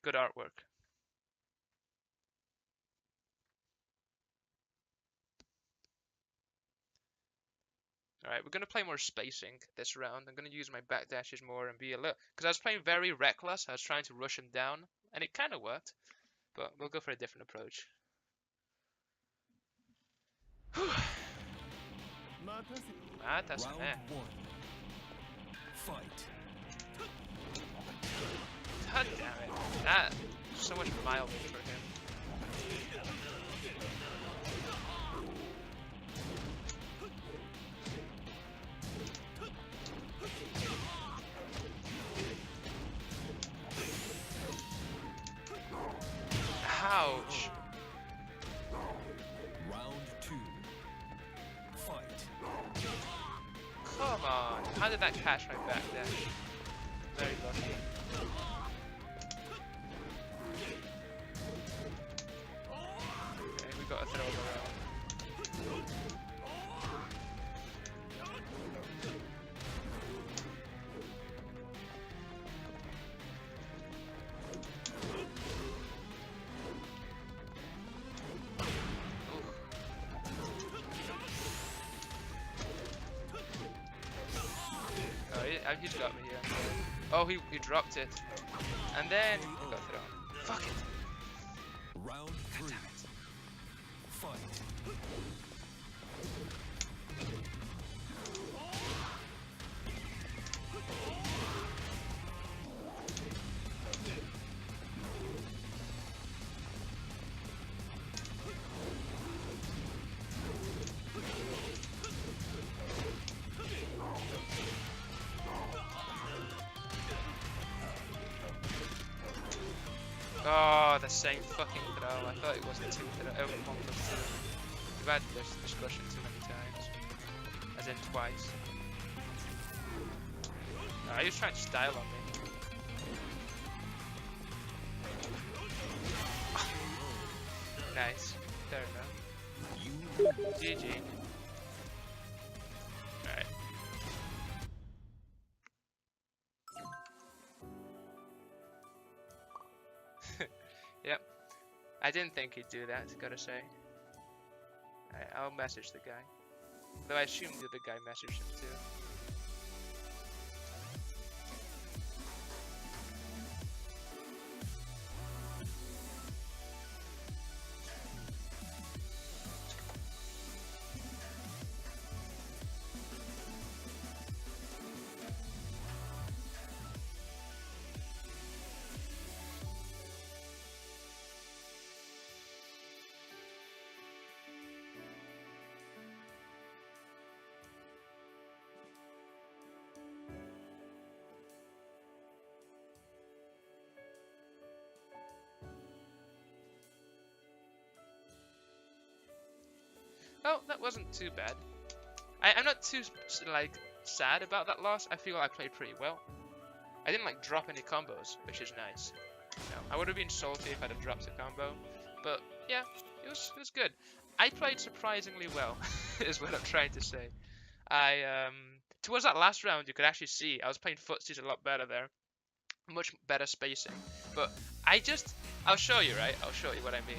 Good artwork. Alright, we're going to play more spacing this round. I'm going to use my backdashes more and be a little... Because I was playing very reckless, I was trying to rush him down, and it kind of worked. But we'll go for a different approach. That's Round man. 1. Fight. God damn it. That so much mileage for him. Ouch. Round 2. Fight. Come on. How did that catch my backdash? Very lucky. Okay, we got to throw him around. He's got me here. Oh, he dropped it. And then he got thrown. Fuck it. Round 3. Fight. Oh, the same fucking throw. I thought it was a 2 throw. Oh, 1+2. We've had this discussion too many times. As in twice. Oh, he was trying to style on me. Nice. Fair enough. GG. Alright. Yep. I didn't think he'd do that, gotta say. Alright, I'll message the guy. Though I assume the other guy messaged him too. Oh, that wasn't too bad. I'm not too, like, sad about that loss. I feel I played pretty well. I didn't, like, drop any combos, which is nice. You know, I would have been salty if I'd have dropped a combo. But, yeah, it was good. I played surprisingly well, is what I'm trying to say. Towards that last round, you could actually see I was playing footsies a lot better there. much better spacing. But I'll show you, right? I'll show you what I mean.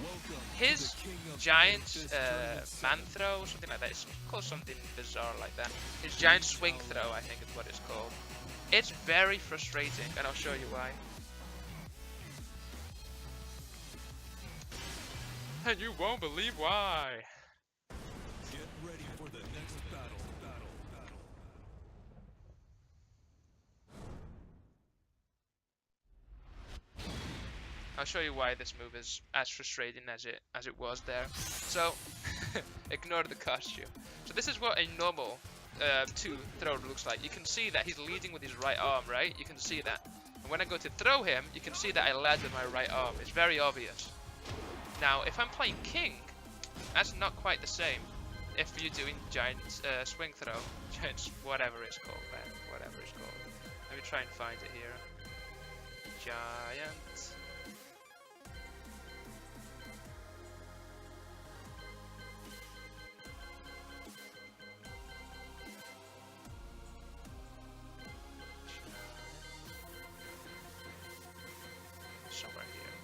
His giant man throw, something like that. It's called something bizarre like that. His giant swing throw, I think is what it's called. It's very frustrating, and I'll show you why. And you won't believe why. Get ready for the next battle. I'll show you why this move is as frustrating as it was there. So, ignore the costume. So this is what a normal 2 throw looks like. You can see that he's leading with his right arm, right? You can see that. And when I go to throw him, you can see that I led with my right arm. It's very obvious. Now, if I'm playing King, that's not quite the same. If you're doing giant swing throw, giant whatever it's called, man, whatever it's called. Let me try and find it here. Giant. Somewhere here.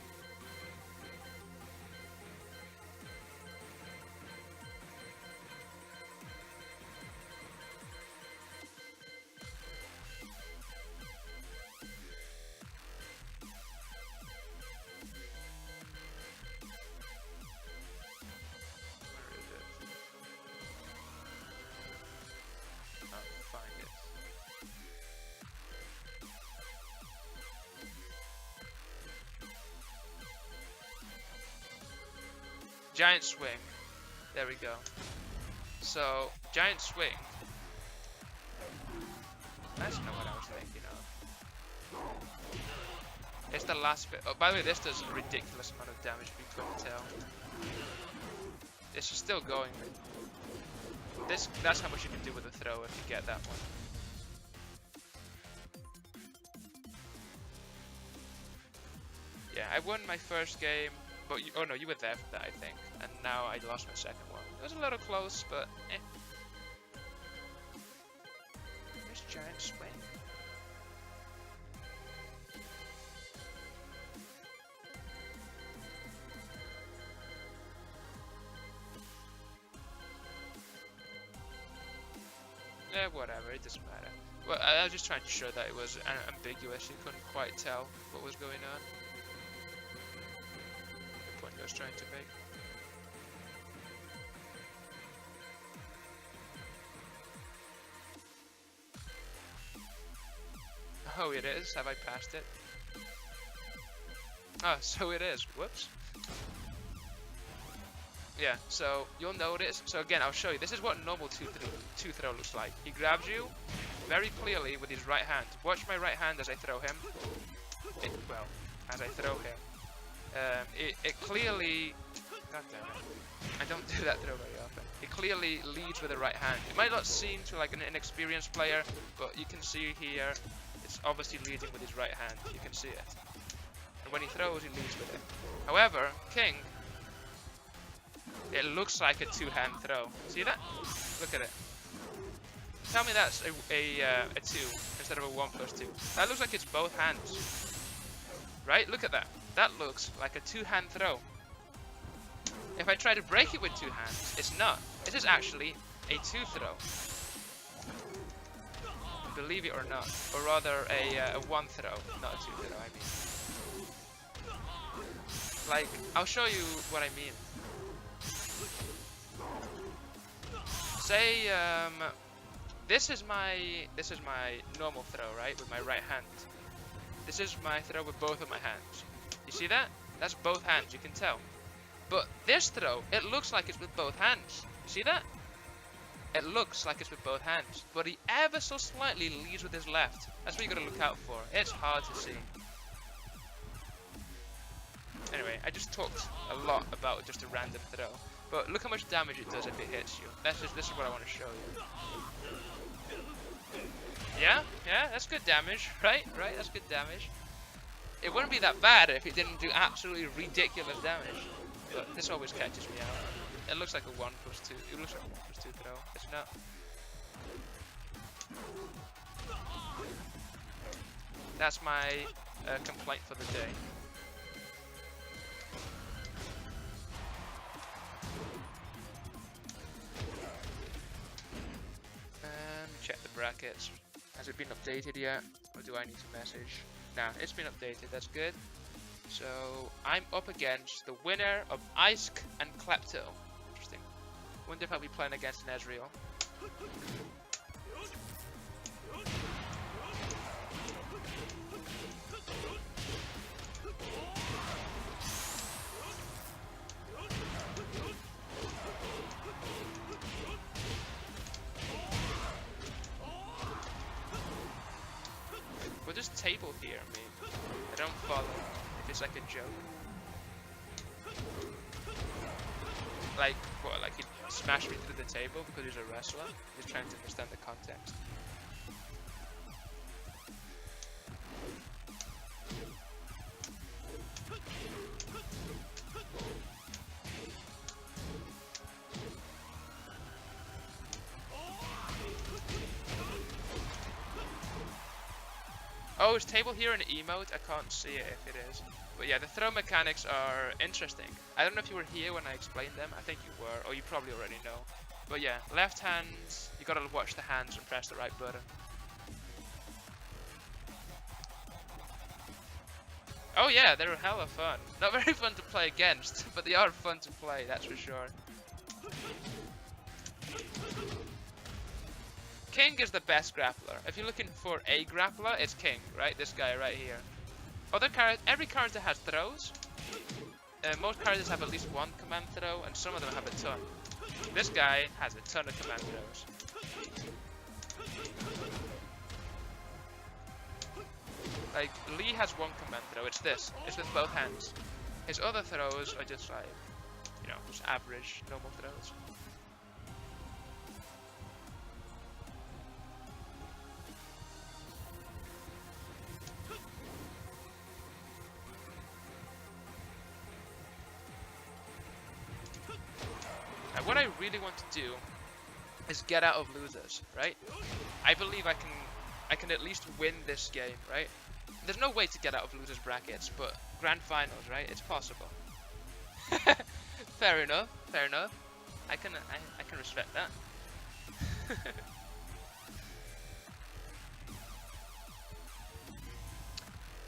Where is it? I'll find it. Giant swing. There we go. So, giant swing. That's not what I was thinking of. It's the last bit. Oh, by the way, this does a ridiculous amount of damage, if you couldn't tell. This is still going. That's how much you can do with a throw if you get that one. Yeah, I won my first game. But oh no, you were there for that, I think. And now I lost my second one. It was a little close, but eh. There's giant swing. Whatever, it doesn't matter. Well, I was just trying to show that it was ambiguous. You couldn't quite tell what was going on. The point I was trying to make. Oh, it is. Have I passed it? Oh, so it is. Whoops. Yeah, so you'll notice. So again, I'll show you. This is what normal two throw looks like. He grabs you very clearly with his right hand. Watch my right hand as I throw him. As I throw him. It clearly... God damn it. I don't do that throw very often. It clearly leads with the right hand. It might not seem to like an inexperienced player, but you can see here, it's obviously leading with his right hand. You can see it. And when he throws, he leads with it. However, King, it looks like a two-hand throw. See that? Look at it. Tell me that's a 2 instead of a 1+2. That looks like it's both hands. Right? Look at that. That looks like a two-hand throw. If I try to break it with two hands, it's not. This is actually a 2 throw. Believe it or not. Or rather a 1 throw, not a 2 throw, I mean. Like, I'll show you what I mean. Say, this is my normal throw, right? With my right hand. This is my throw with both of my hands. You see that? That's both hands, you can tell. But this throw, it looks like it's with both hands. You see that? It looks like it's with both hands. But he ever so slightly leads with his left. That's what you gotta look out for. It's hard to see. Anyway, I just talked a lot about just a random throw. But look how much damage it does if it hits you. This is what I want to show you. Yeah, that's good damage, right? Right, that's good damage. It wouldn't be that bad if it didn't do absolutely ridiculous damage. But this always catches me out. It looks like a 1+2. It looks like a 1+2 throw. It's not. That's my complaint for the day. Check the brackets. Has it been updated yet? Or do I need to message? Nah, it's been updated, that's good. So, I'm up against the winner of Isk and Klepto. Interesting. Wonder if I'll be playing against an Ezreal. We'll just table here, maybe. I don't follow if it's like a joke. Like, what, like he smashed me through the table because he's a wrestler? He's trying to understand the context. Oh, is table here an emote? I can't see it if it is. But yeah, the throw mechanics are interesting. I don't know if you were here when I explained them. I think you were, or you probably already know. But yeah, left hand, you gotta watch the hands and press the right button. Oh yeah, they're hella fun. Not very fun to play against, but they are fun to play, that's for sure. King is the best grappler. If you're looking for a grappler, it's King, right? This guy right here. Every character has throws. Most characters have at least one command throw, and some of them have a ton. This guy has a ton of command throws. Like, Lee has one command throw, it's this. It's with both hands. His other throws are just like, you know, just average, normal throws. What I really want to do is get out of losers, right? I believe I can at least win this game, right? There's no way to get out of losers brackets, but grand finals, right? It's possible. Fair enough, fair enough. I can respect that.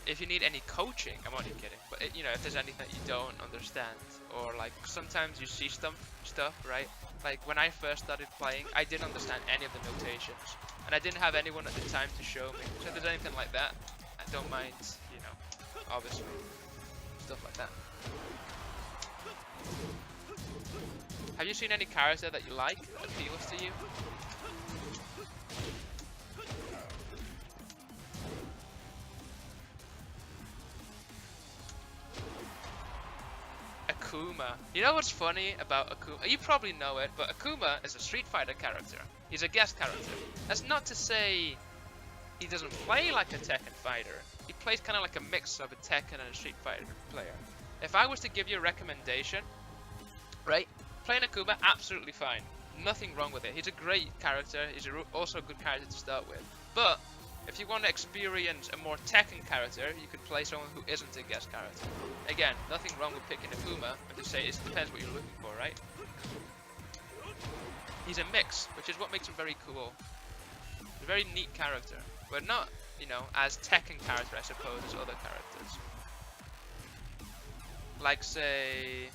If you need any coaching, I'm only kidding, but you know, if there's anything that you don't understand, or like sometimes you see stuff, right? Like when I first started playing, I didn't understand any of the notations, and I didn't have anyone at the time to show me. So if there's anything like that, I don't mind, you know, obviously, stuff like that. Have you seen any character that you like, that appeals to you? Akuma. You know what's funny about Akuma? You probably know it, but Akuma is a Street Fighter character. He's a guest character. That's not to say he doesn't play like a Tekken fighter. He plays kind of like a mix of a Tekken and a Street Fighter player. If I was to give you a recommendation, right? Playing Akuma, absolutely fine. Nothing wrong with it. He's a great character. He's also a good character to start with. But if you want to experience a more Tekken character, you could play someone who isn't a guest character. Again, nothing wrong with picking Akuma, but to say it depends what you're looking for, right? He's a mix, which is what makes him very cool. He's a very neat character, but not, you know, as Tekken character, I suppose, as other characters. Like, say,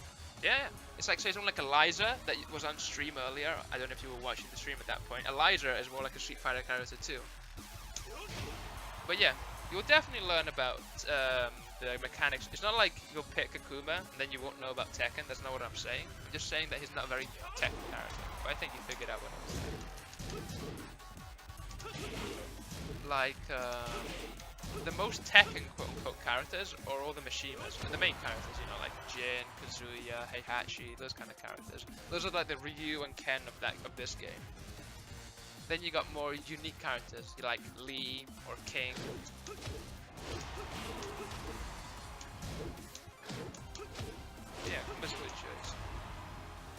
yeah, it's like, say, someone like Eliza that was on stream earlier. I don't know if you were watching the stream at that point. Eliza is more like a Street Fighter character too. But yeah, you'll definitely learn about the mechanics. It's not like you'll pick Akuma and then you won't know about Tekken. That's not what I'm saying. I'm just saying that he's not a very Tekken character. But I think you figured out what I was saying. Like, the most Tekken quote-unquote characters are all the Mishimas. The main characters, you know, like Jin, Kazuya, Heihachi, those kind of characters. Those are like the Ryu and Ken of this game. Then you got more unique characters, you like Lee or King. Yeah, Kuma's a good choice.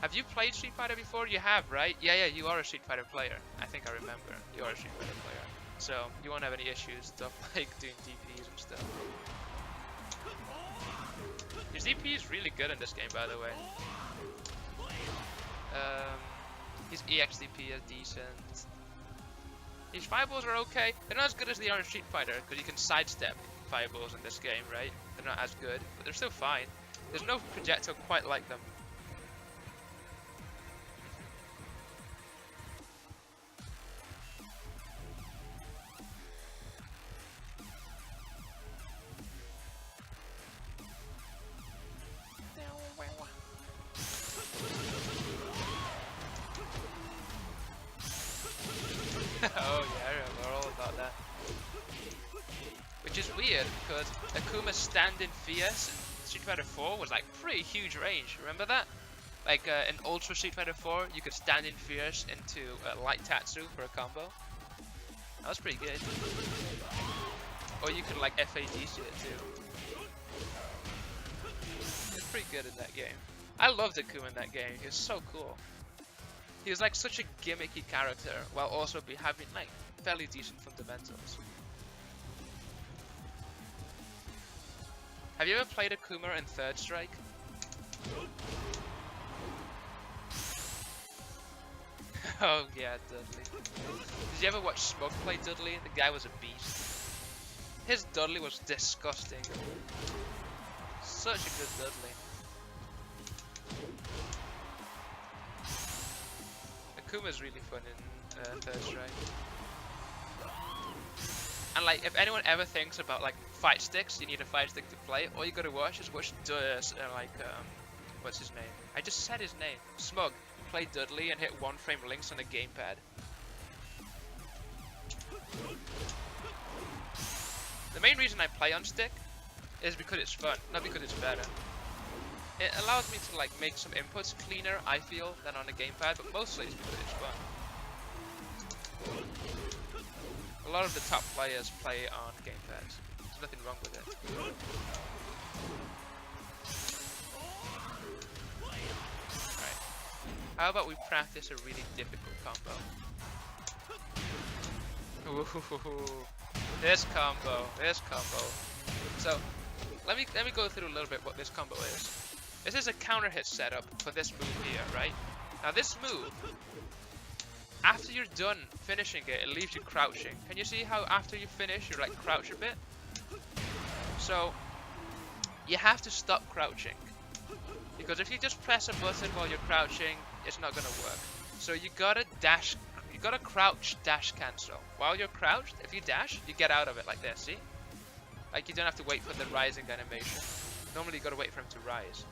Have you played Street Fighter before? You have, right? Yeah, you are a Street Fighter player. I think I remember. You are a Street Fighter player. So you won't have any issues stuff like doing DPs and stuff. His DP is really good in this game, by the way. His EXDP is decent. His fireballs are okay. They're not as good as they are in Street Fighter, because you can sidestep fireballs in this game, right? They're not as good, but they're still fine. There's no projectile quite like them. Oh yeah, I remember all about that. Which is weird, because Akuma's standing Fierce in Street Fighter 4 was like pretty huge range, remember that? Like in Ultra Street Fighter 4, you could stand in Fierce into Light Tatsu for a combo. That was pretty good. Or you could like FADC it too. It's pretty good in that game. I loved Akuma in that game, he was so cool. He was like such a gimmicky character while also having like fairly decent fundamentals. Have you ever played Akuma in Third Strike? Oh yeah, Dudley. Did you ever watch Smug play Dudley? The guy was a beast. His Dudley was disgusting. Such a good Dudley. Akuma's really fun in Third Strike. And like, if anyone ever thinks about like fight sticks, you need a fight stick to play, all you gotta watch is watch what's his name? I just said his name. Smug. Play Dudley and hit 1 frame links on a gamepad. The main reason I play on stick is because it's fun, not because it's better. It allows me to like make some inputs cleaner, I feel, than on a gamepad, but mostly it's because it's fun. A lot of the top players play on gamepads. There's nothing wrong with it. Alright. How about we practice a really difficult combo? Ooh, this combo. So let me go through a little bit what this combo is. This is a counter hit setup for this move here, right? Now this move, after you're done finishing it, it leaves you crouching. Can you see how after you finish, you like crouch a bit? So you have to stop crouching, because if you just press a button while you're crouching, it's not gonna work. So you gotta dash, you gotta crouch dash cancel. While you're crouched, if you dash, you get out of it like this, see? Like you don't have to wait for the rising animation. Normally you gotta wait for him to rise.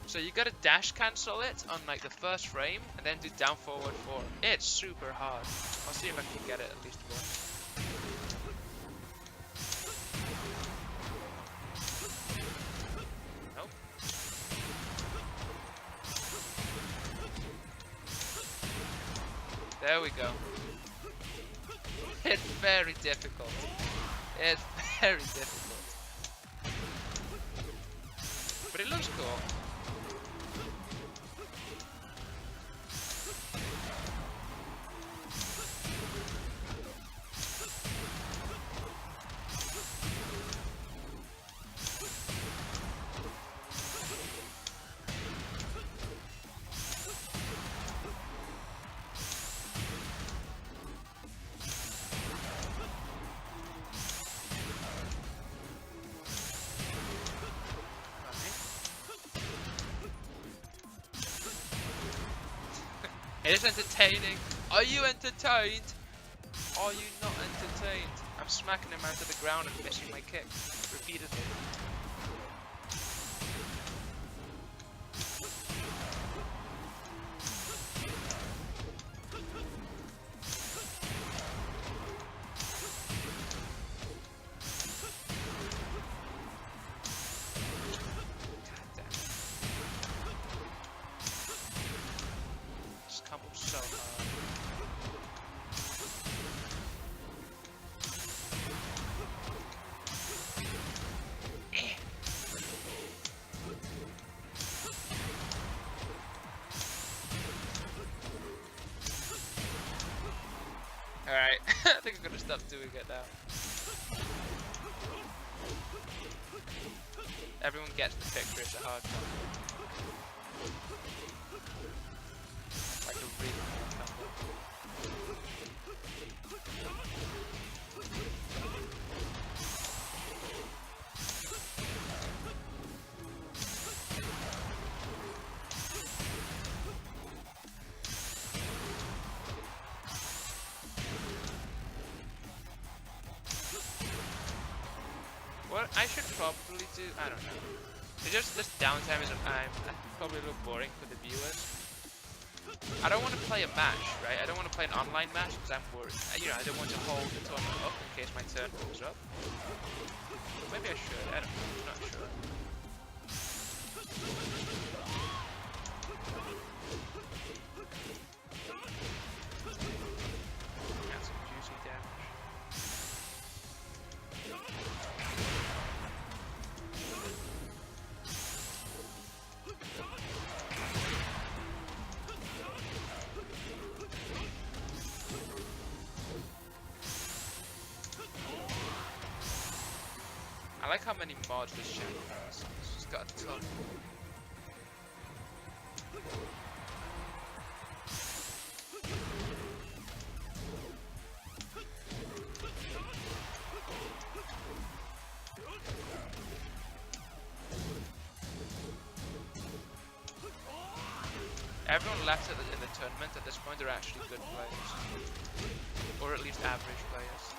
So you gotta dash cancel it on like the first frame and then do down forward 4. It's super hard. I'll see if I can get it at least once. Nope. There we go. It's very difficult. It's very difficult. But it looks cool. It is entertaining. Are you entertained? Are you not entertained? I'm smacking him out of the ground and missing my kick repeatedly. I think I'm gonna stop doing it now. Everyone gets the picture, it's a hard one. Like a really hard combo. What I should probably do, I don't know. It's just this downtime is probably a little boring for the viewers. I don't want to play a match, right? I don't want to play an online match because I'm worried. You know, I don't want to hold the tournament up in case my turn comes up. Maybe I should. I don't know. I'm not sure. That's some juicy damage. I like how many mods this channel has. It's just got a ton. Everyone left in the tournament at this point are actually good players. Or at least average players.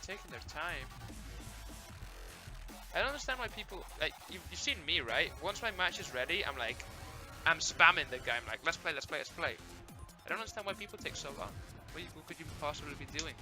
Taking their time. I don't understand why people like you've seen me, right? Once my match is ready, I'm spamming the guy. I'm like, let's play, let's play, let's play. I don't understand why people take so long. What could you possibly be doing?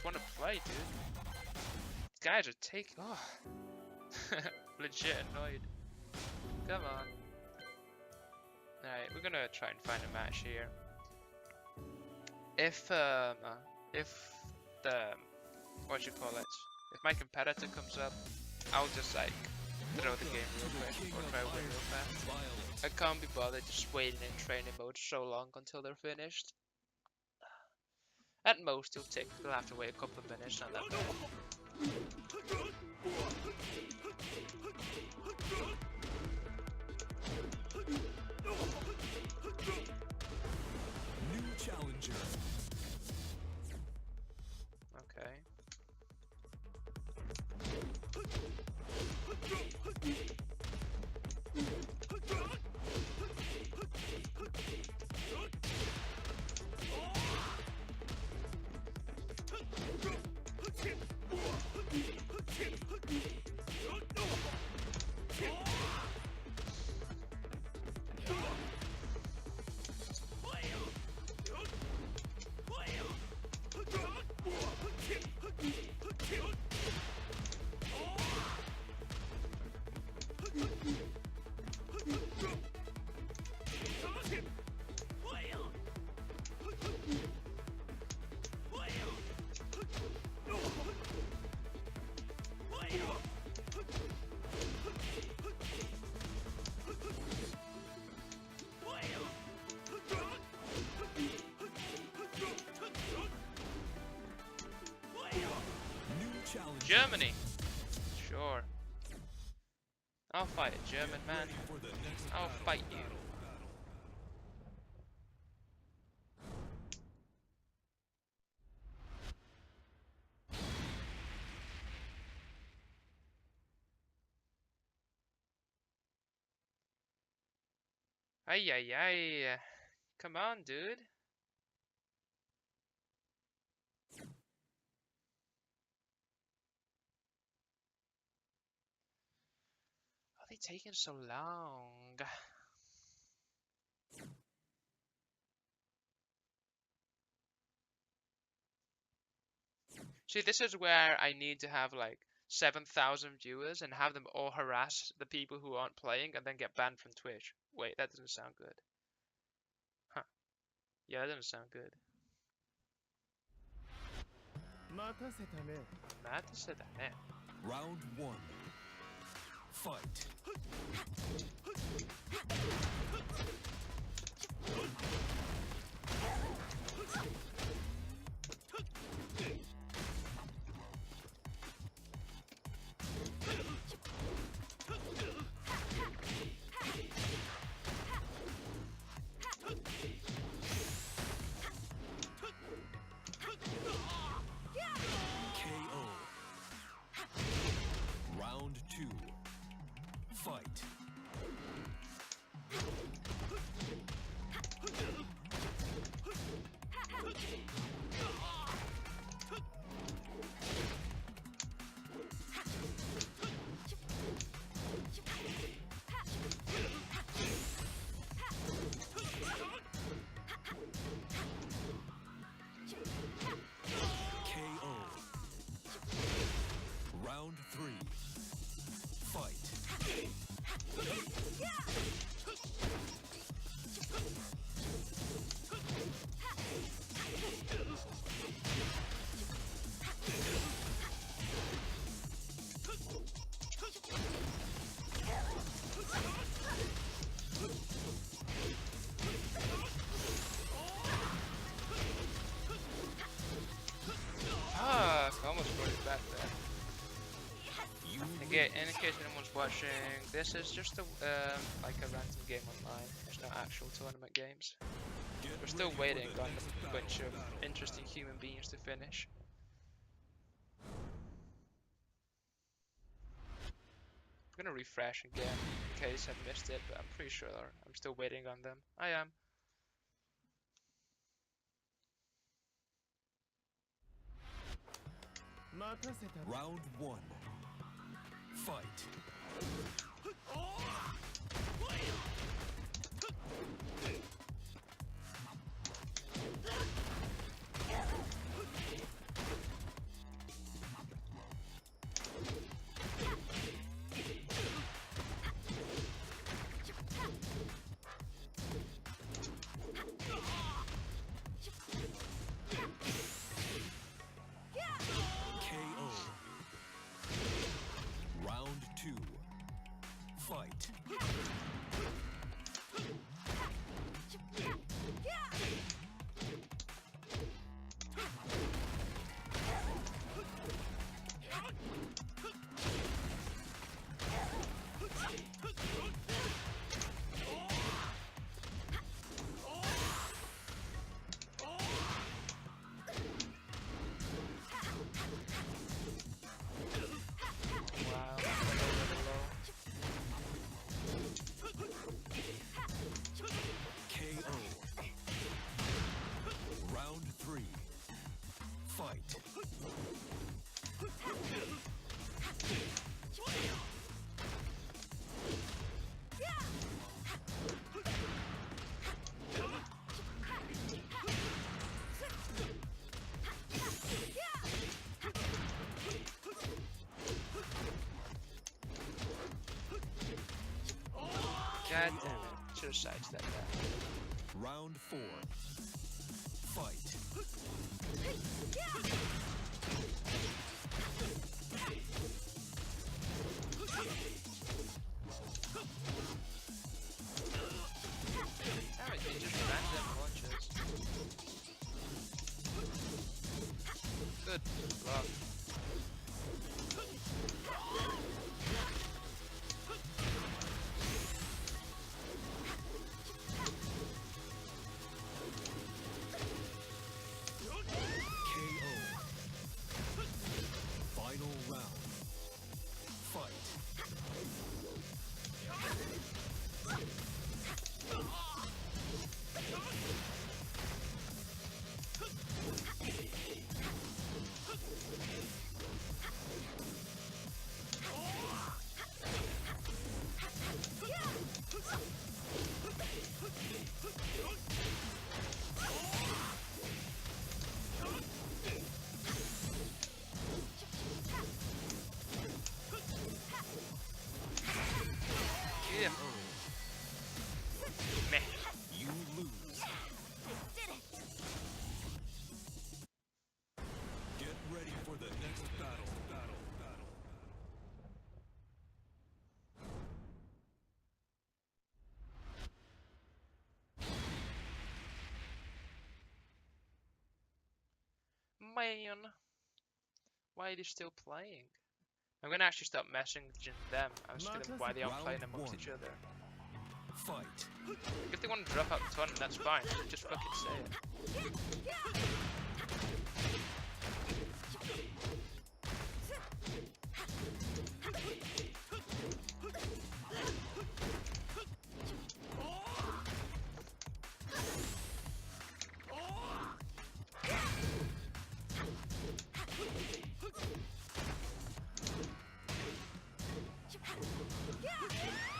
just want to play, dude. These guys are taking. Oh. Legit annoyed. Come on. Alright, we're gonna try and find a match here. If the what you call it? If my competitor comes up, I'll just like throw the game real quick or try to win real fast. I can't be bothered just waiting in training mode so long until they're finished. At most, they'll have to wait a couple of minutes, not that bad. New challenger. Okay. Germany! Sure. I'll fight a German man. I'll fight you. Ay ay ay. Come on, dude. Why are they taking so long? See, this is where I need to have like 7,000 viewers and have them all harass the people who aren't playing and then get banned from Twitch. Wait, that doesn't sound good. Huh. Yeah, that doesn't sound good. 待たせたね。 Mad said that, man. Round one. Fight. KO. Round two. Fight. KO. Round three. Fight. Ah, I almost brought it back there. You Again, in case anyone's watching, this is just a like a random game online. There's no actual tournament games. get We're still ready waiting for the on next a bunch of battle. interesting human beings to finish. I'm gonna refresh again in case I missed it, but I'm pretty sure I'm still waiting on them. I am. Round one. Fight. two. Fight. Wow. KO. Round three. Fight. God damn it. Should have sidestepped that. Round four. Fight. Damn it, he just random launches. Good luck. KO. Final round. Fight. Yeah. Meh. You lose. Get ready for the next battle. Man. Why are they still playing? I'm gonna actually stop messaging them. I'm just gonna why they aren't playing Round amongst one. each other. Fight. If they want to drop out the tournament, that's fine. Just fucking say it.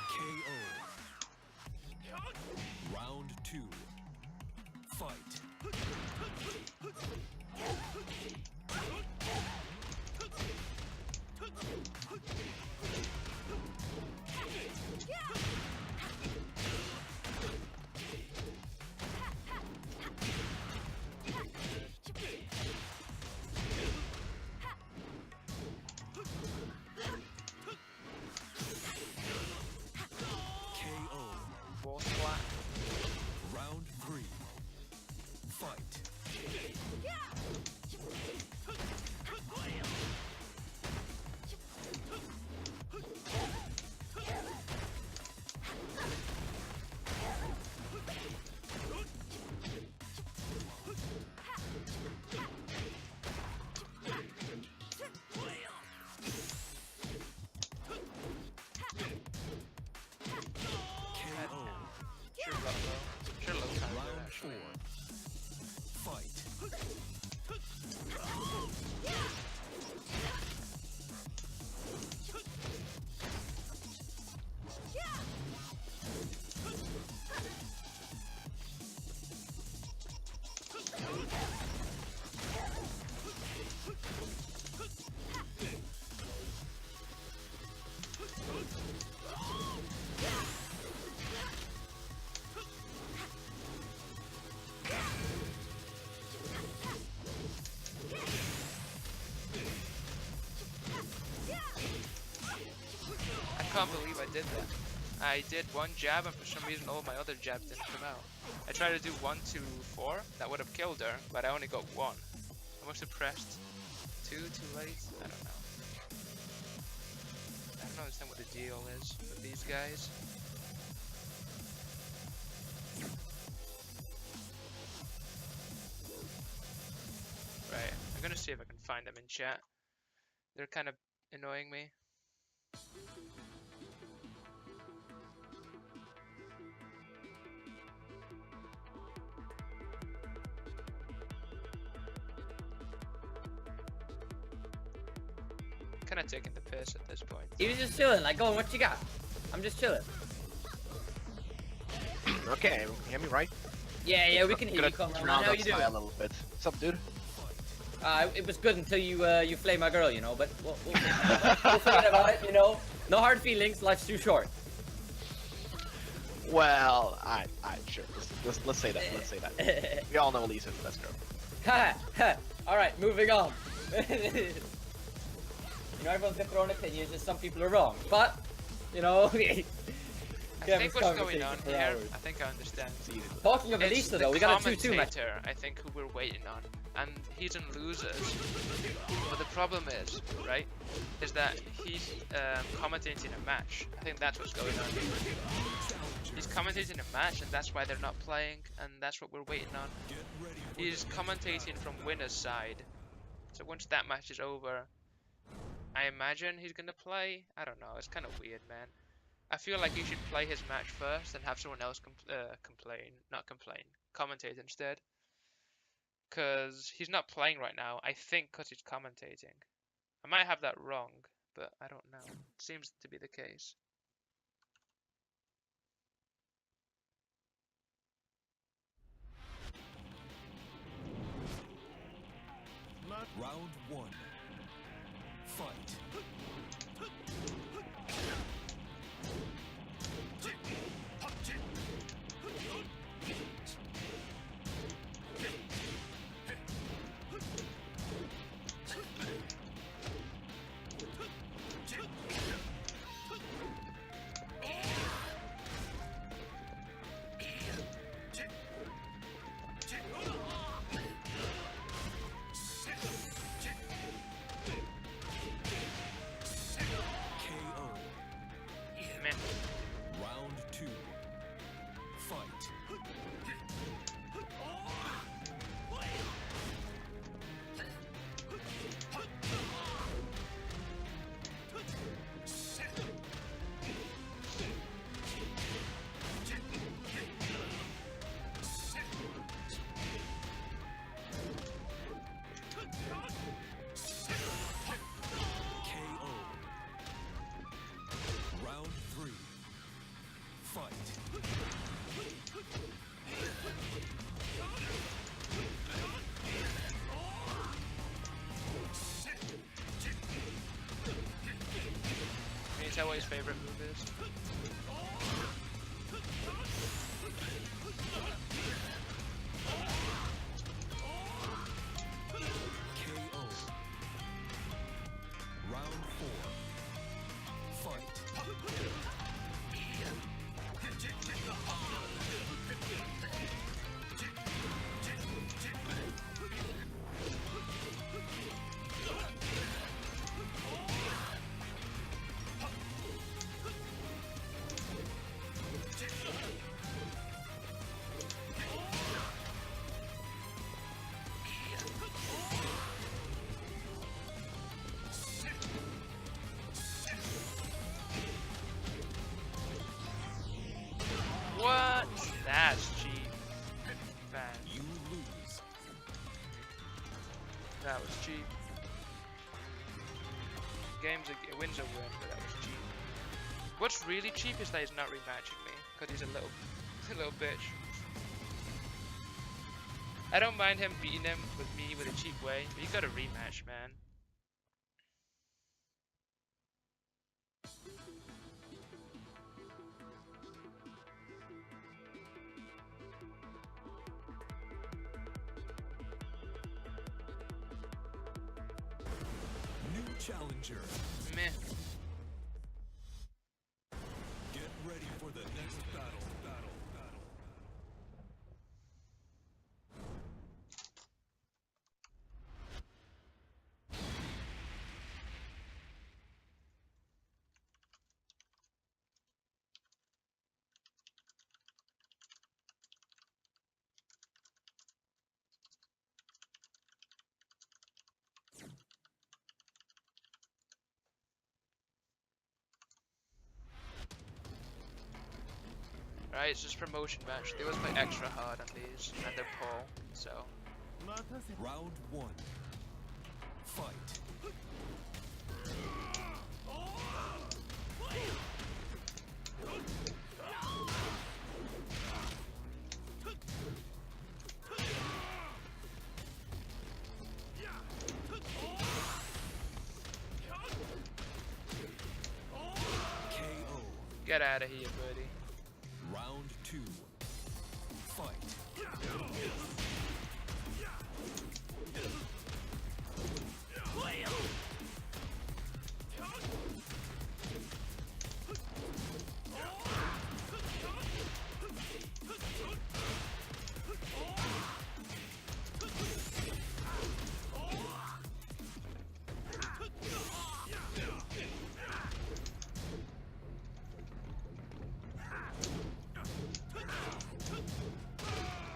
KO. Round two. Fight. can't believe I did that. I did one jab and for some reason all my other jabs didn't come out. I tried to do 1, 2, 4. That would have killed her, but I only got 1. I must have pressed 2 too late. I don't know. I don't understand what the deal is with these guys. Right, I'm gonna see if I can find them in chat. They're kind of annoying me. Kind of taking the piss at this point. He was just chilling, like, going, what you got? I'm just chilling. Okay, hear me right? Yeah, we can hear you, Gonna Conrad. turn on How that you doing? style a little bit. What's up, dude? It was good until you flay my girl, you know, but we'll forget about it, you know. No hard feelings, life's too short. Well, I sure. Let's say that. Let's say that. We all know Lisa's the best girl. Ha ha. Alright, moving on. You know, everyone's got their own opinions and some people are wrong. But, you know, I think what's going on here, I think I understand. talking of It's Elisa the though, we got a 2-2 match. commentator, I think, who we're waiting on, and he's in losers. But the problem is, right, is that he's commentating a match. I think that's what's going on here. He's commentating a match, and that's why they're not playing, and that's what we're waiting on. He's commentating from winner's side. So once that match is over, I imagine he's gonna play. I don't know. It's kind of weird, man. I feel like he should play his match first and have someone else commentate instead. Cause he's not playing right now. I think cause he's commentating. I might have that wrong, but I don't know. Seems to be the case. Round 1. Fight. Meh. Round 2. Fight. KO. Round 3. Fight. Can you tell what his favorite move is? KO. Round 4. Fight. What? That's cheap. Man, You lose. that was cheap. A win's a win, but that was cheap. What's really cheap is that he's not rematching me, because he's a little bitch. I don't mind him beating him with me with a cheap way, but you got a rematch, man. New challenger. Meh. the next battle. Right, it's just promotion match. They always play extra hard on these, and they're Paul, so. 待たせ Round 1. Fight. KO. Get out of here, buddy. Round 2. Fight.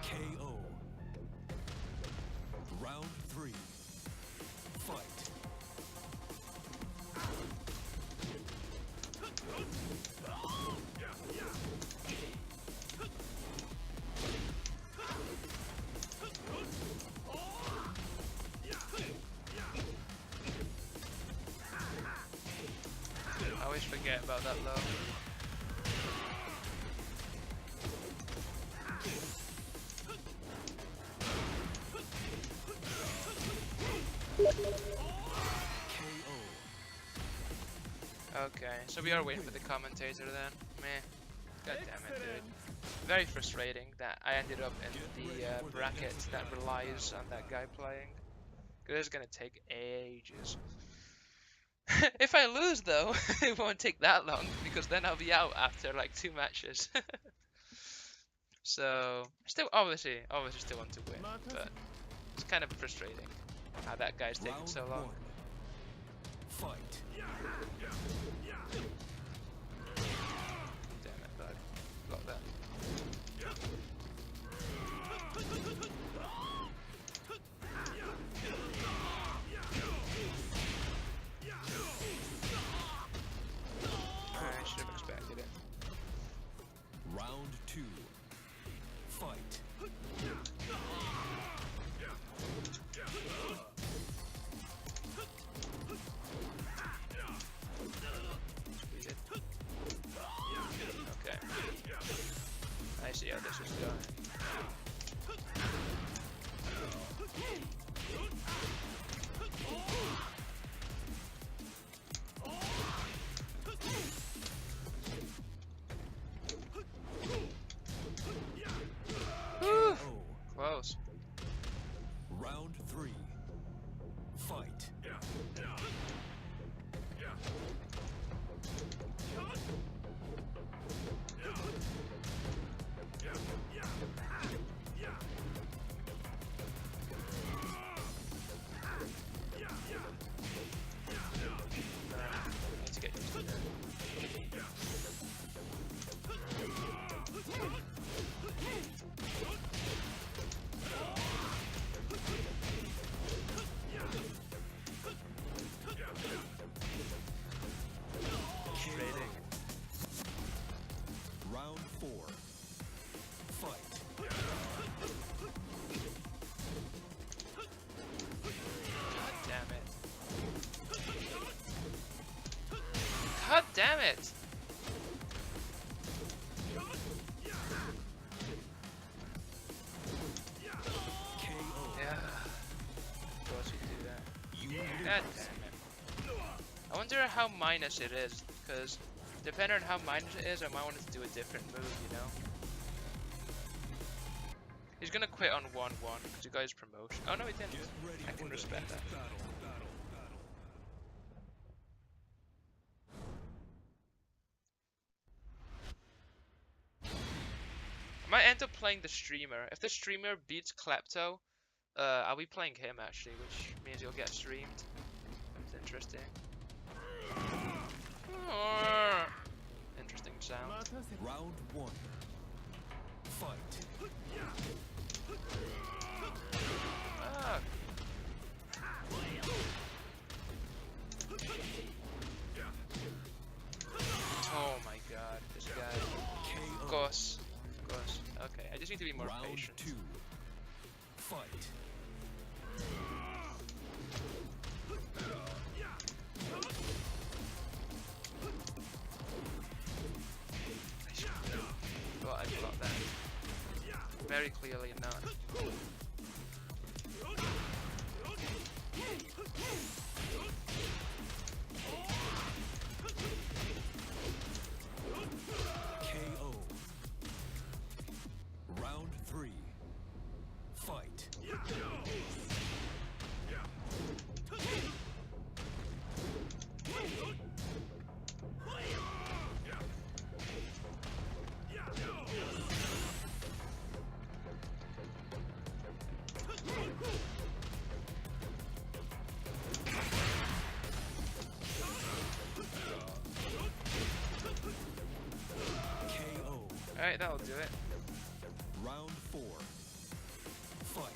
KO. Round 3. Fight. I always forget about that though. Okay, so we are waiting for the commentator then. Meh. God damn it, dude. Very frustrating that I ended up in the bracket that relies on that guy playing. 'Cause it's gonna take ages. If I lose though, it won't take that long because then I'll be out after like 2 matches. So still obviously still want to win, but it's kind of frustrating how that guy's taking Round so long. 1. Fight. Damn it, bud. Block that. I should have expected it. Round 2. Fight. Squeeze it. Okay. I see how this is going. Whew, KO. close. Round 3. Fight. Need to get used to that. Frustrating. Round 4. Fight. God damn it. God damn it! KO. Yeah. Of course you do that. You God lose. damn it. I wonder how minus it is, because depending on how minus it is, I might want it to do a different move, you know? He's gonna quit on 1-1 because he got his promotion. Oh no, he didn't. Get ready I for can the respect next that. battle. end up playing the streamer. If the streamer beats Klepto, I'll be playing him actually, which means he'll get streamed. That's interesting. Interesting sound. 待たせ Round one. Fight. Ah. Oh my god, this guy. Of KO. course. Of course. Okay, I just need to be more Round patient. two. Fight. Thought I blocked that. Very clearly not. KO. Round three. Fight. KO. Alright, that'll do it. Round four. Fight.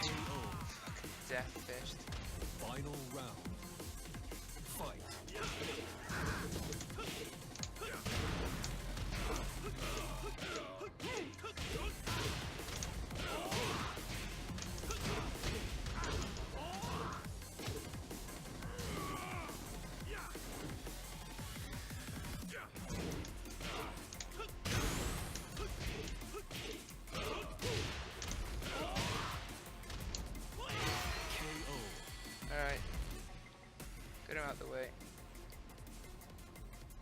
KO. Death fist. Final round. Fight. KO. Alright. Get him out the way.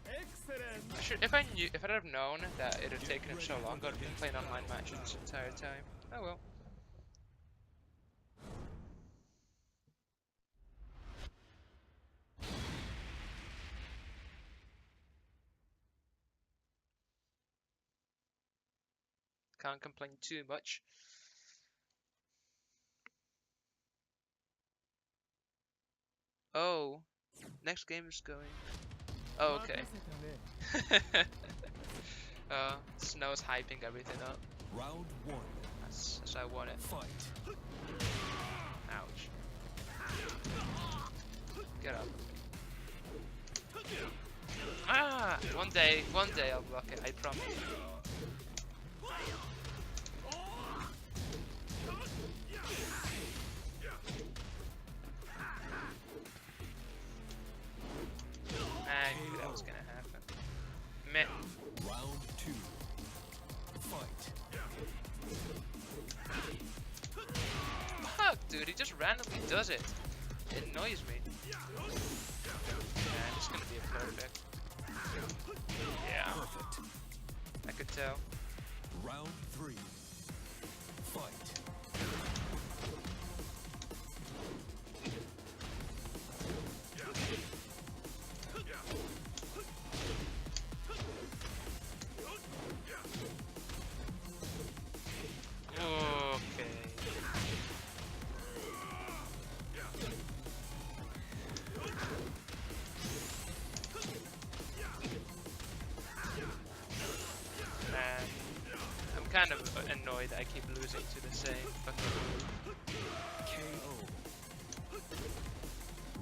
Excellent. If I'd have known that it'd have taken him so long, I'd have been playing online matches this entire time. Oh well. Can't complain too much. Oh, next game is going. Oh, okay. 待たせたね Snow's hyping everything up. Round one. That's I want it. Fight. Ouch. Get up. Ah! One day I'll block it, I promise. I knew that was gonna happen. Meh. Round two. Fight. Fuck, dude, he just randomly does it. It annoys me. Man, it's gonna be a perfect. Yeah, Perfect. I could tell. Round three. Fight. Okay. Man, I'm kind of annoyed that I keep losing to the same fucking move. KO.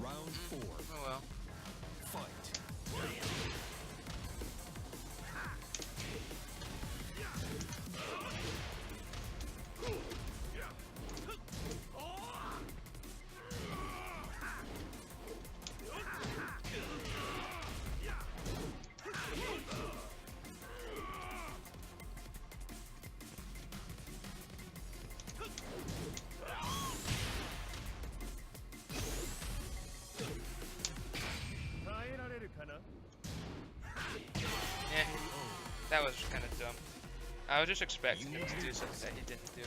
Round four. Oh well. Fight. that was kind of dumb. I was just expecting him to do something that he didn't do.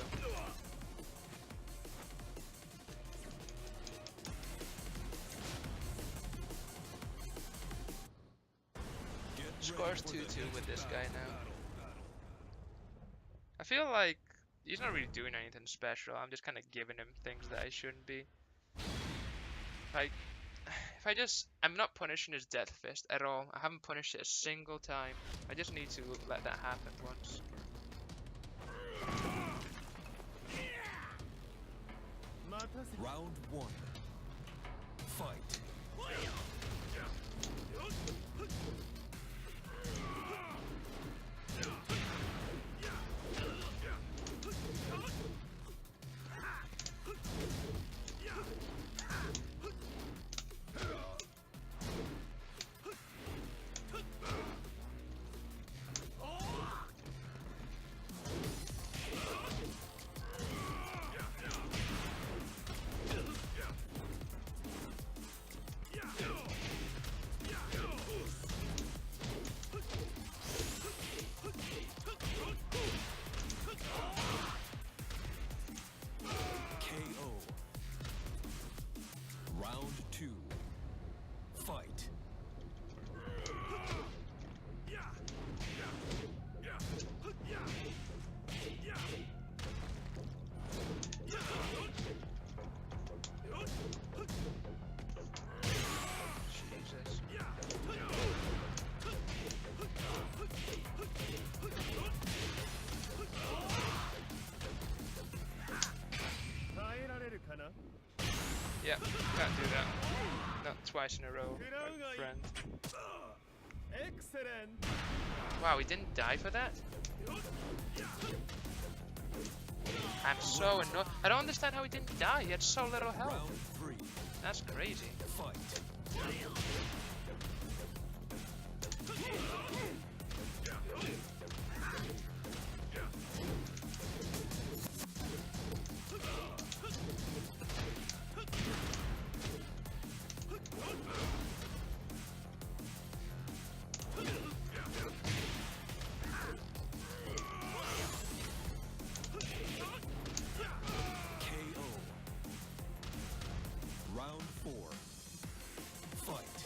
Scores 2-2 with this guy now. I feel like he's not really doing anything special. I'm just kind of giving him things that I shouldn't be. Like, I'm not punishing his death fist at all. I haven't punished it a single time. I just need to let that happen once. Round 1. Fight. Round 2. Fight. Jesus. Yeah, can't do that. Not twice in a row, my friend. Excellent. Wow, he didn't die for that? I'm so annoyed. I don't understand how he didn't die. He had so little health. Round 3. That's crazy. Fight. KO. Round 4. Fight.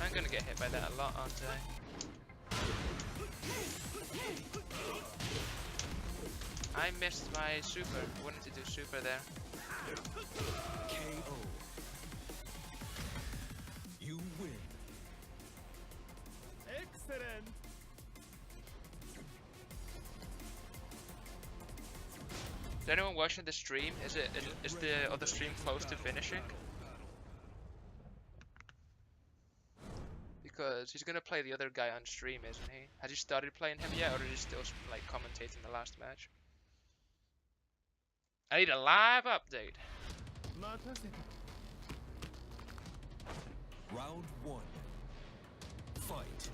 I'm gonna get hit by that a lot, aren't I? I missed my super. I wanted to do super there. KO. You win. Excellent. Is anyone watching the stream? Is the other stream close to finishing? Because he's gonna play the other guy on stream, isn't he? Has he started playing him yet, or is he still like commentating the last match? I need a live update. Round 1. Fight.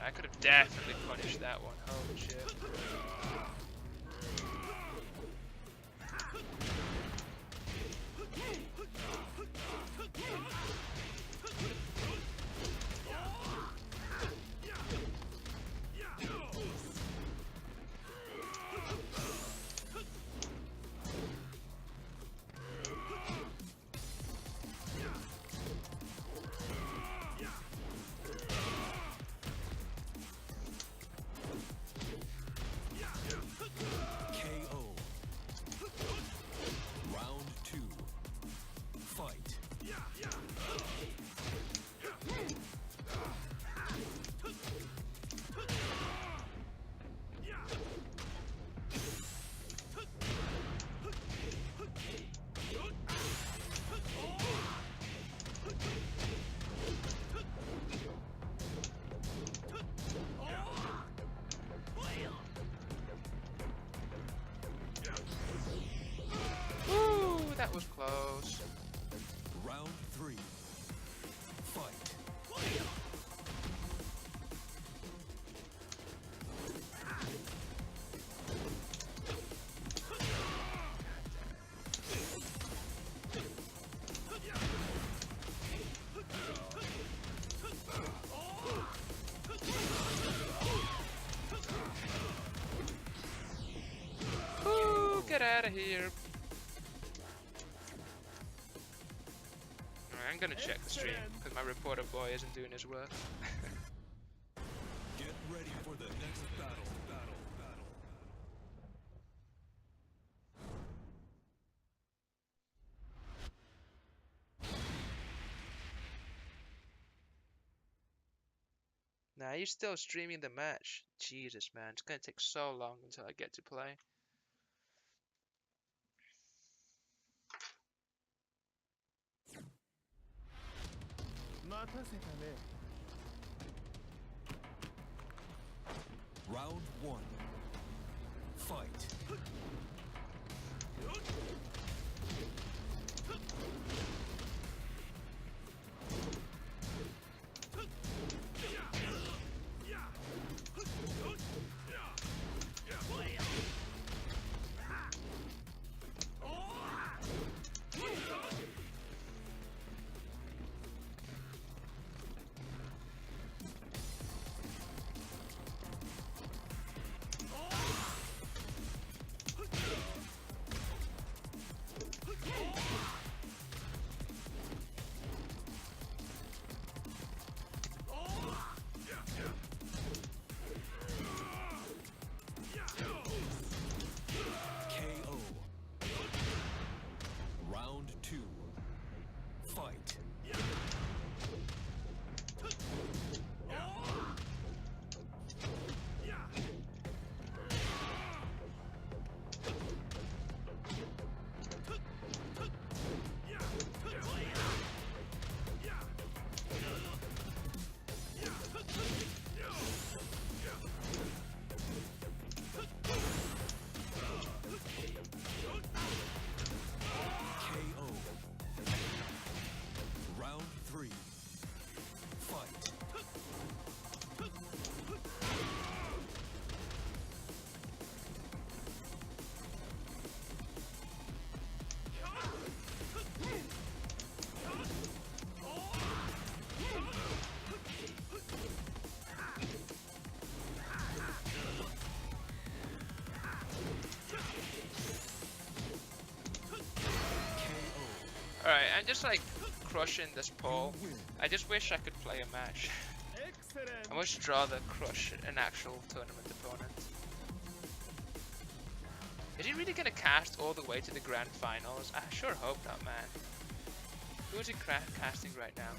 I could have definitely punished that one. Holy shit. close. Round 3. Fight. Ooh, get out of here. Alright, I'm gonna check the stream because my reporter boy isn't doing his work. Get ready for the next battle. Nah, you're still streaming the match. Jesus, man, it's gonna take so long until I get to play. Round 1. Fight. KO. Round 2. Fight. KO. Round 3. Fight. KO. Alright, I'm just like crushing this pole. You win. I just wish I could play a match. Excellent. I much rather crush an actual tournament opponent. Is he really gonna cast all the way to the grand finals? I sure hope not, man. Who is he casting right now?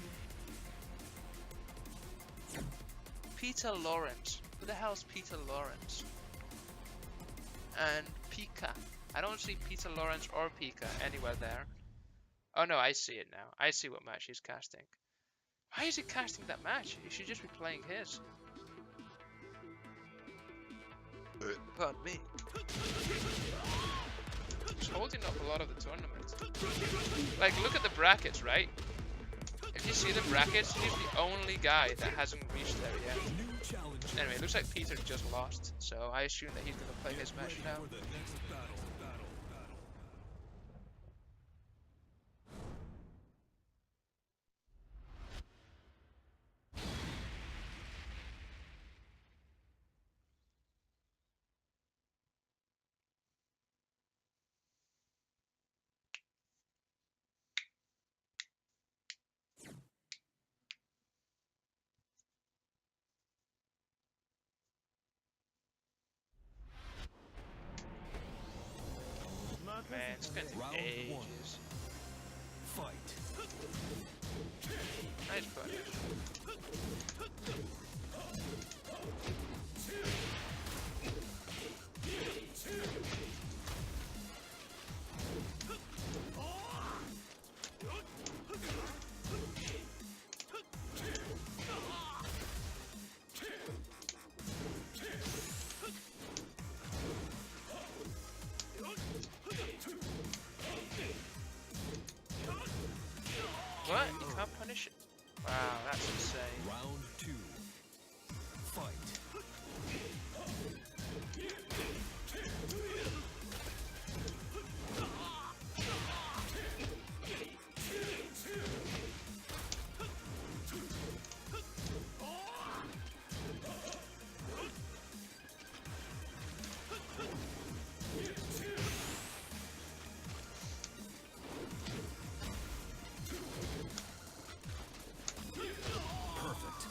Peter Lawrence. Who the hell's Peter Lawrence? And Pika. I don't see Peter Lawrence or Pika anywhere there. Oh no, I see it now. I see what match he's casting. Why is he casting that match? He should just be playing his. Pardon me. He's holding up a lot of the tournament. Like, look at the brackets, right? If you see the brackets, he's the only guy that hasn't reached there yet. New challenge. Anyway, it looks like Peter just lost, so I assume that he's gonna play his Get match ready now. for the next battle. Man, it's gonna take Round ages. 1. Fight. Nice punish. What? You can't punish it? Wow, that's insane. Round 2. Fight.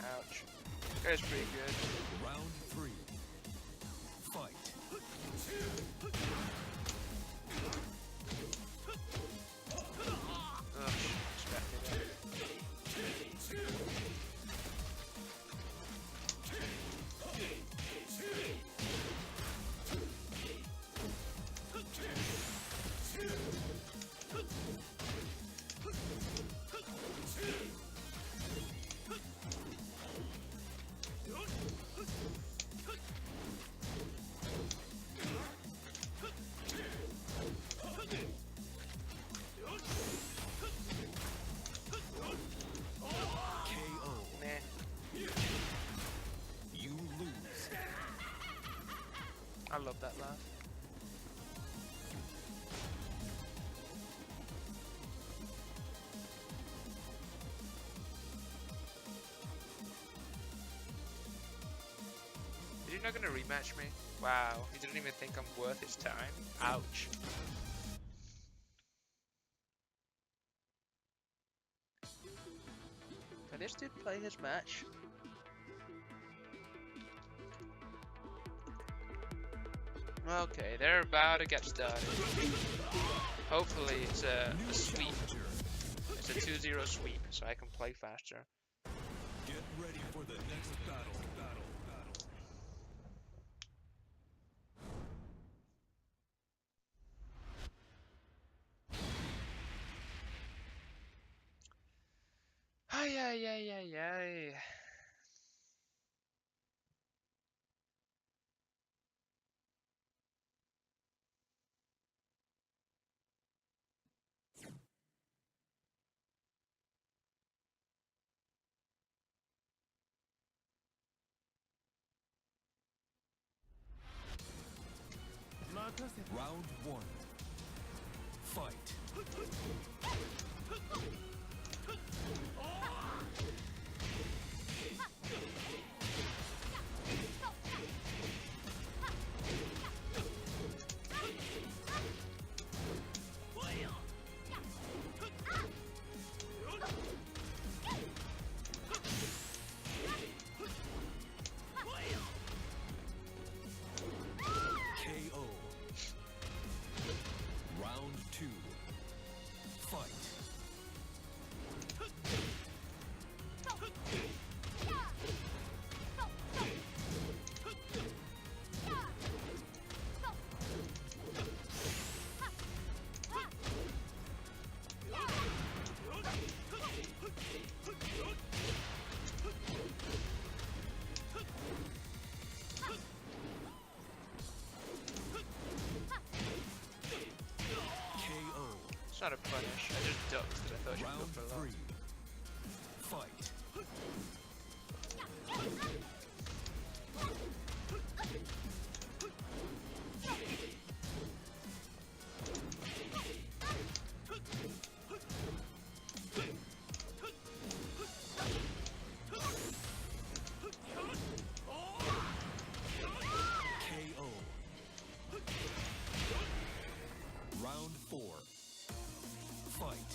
Ouch. Guy's pretty good. Round 3. Fight. Ugh, expected it. KO. Meh. You lose. I love that laugh. You're not gonna rematch me? Wow, he didn't even think I'm worth his time. Ouch. Can this dude play his match? Okay, they're about to get started. Hopefully it's a sweep. It's a 2-0 sweep, so I can play faster. Get ready for the next battle. Ay, ay, ay, ay, ay. Round 1. Fight. KO. Round 2. Fight. KO. It's not a punish. I just ducked because I thought she'd go Round for a 3. lot. Fight. KO. Round 4. Fight.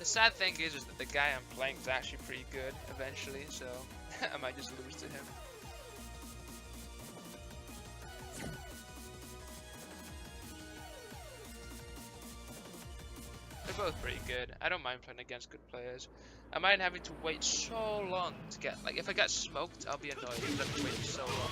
sad thing is that the guy I'm playing is actually pretty good eventually, so I might just lose to him. They're both pretty good. I don't mind playing against good players. I mind having to wait so long to get, like, if I get smoked, I'll be annoyed because I've been waiting so long.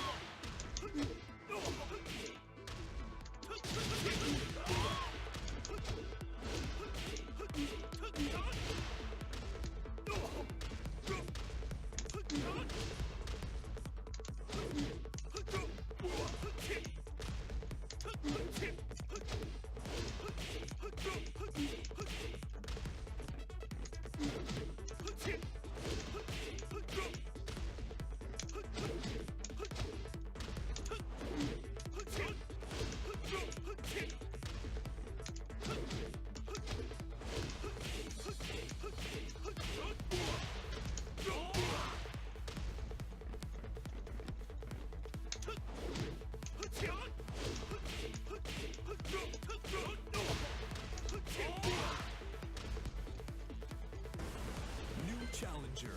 New challenger.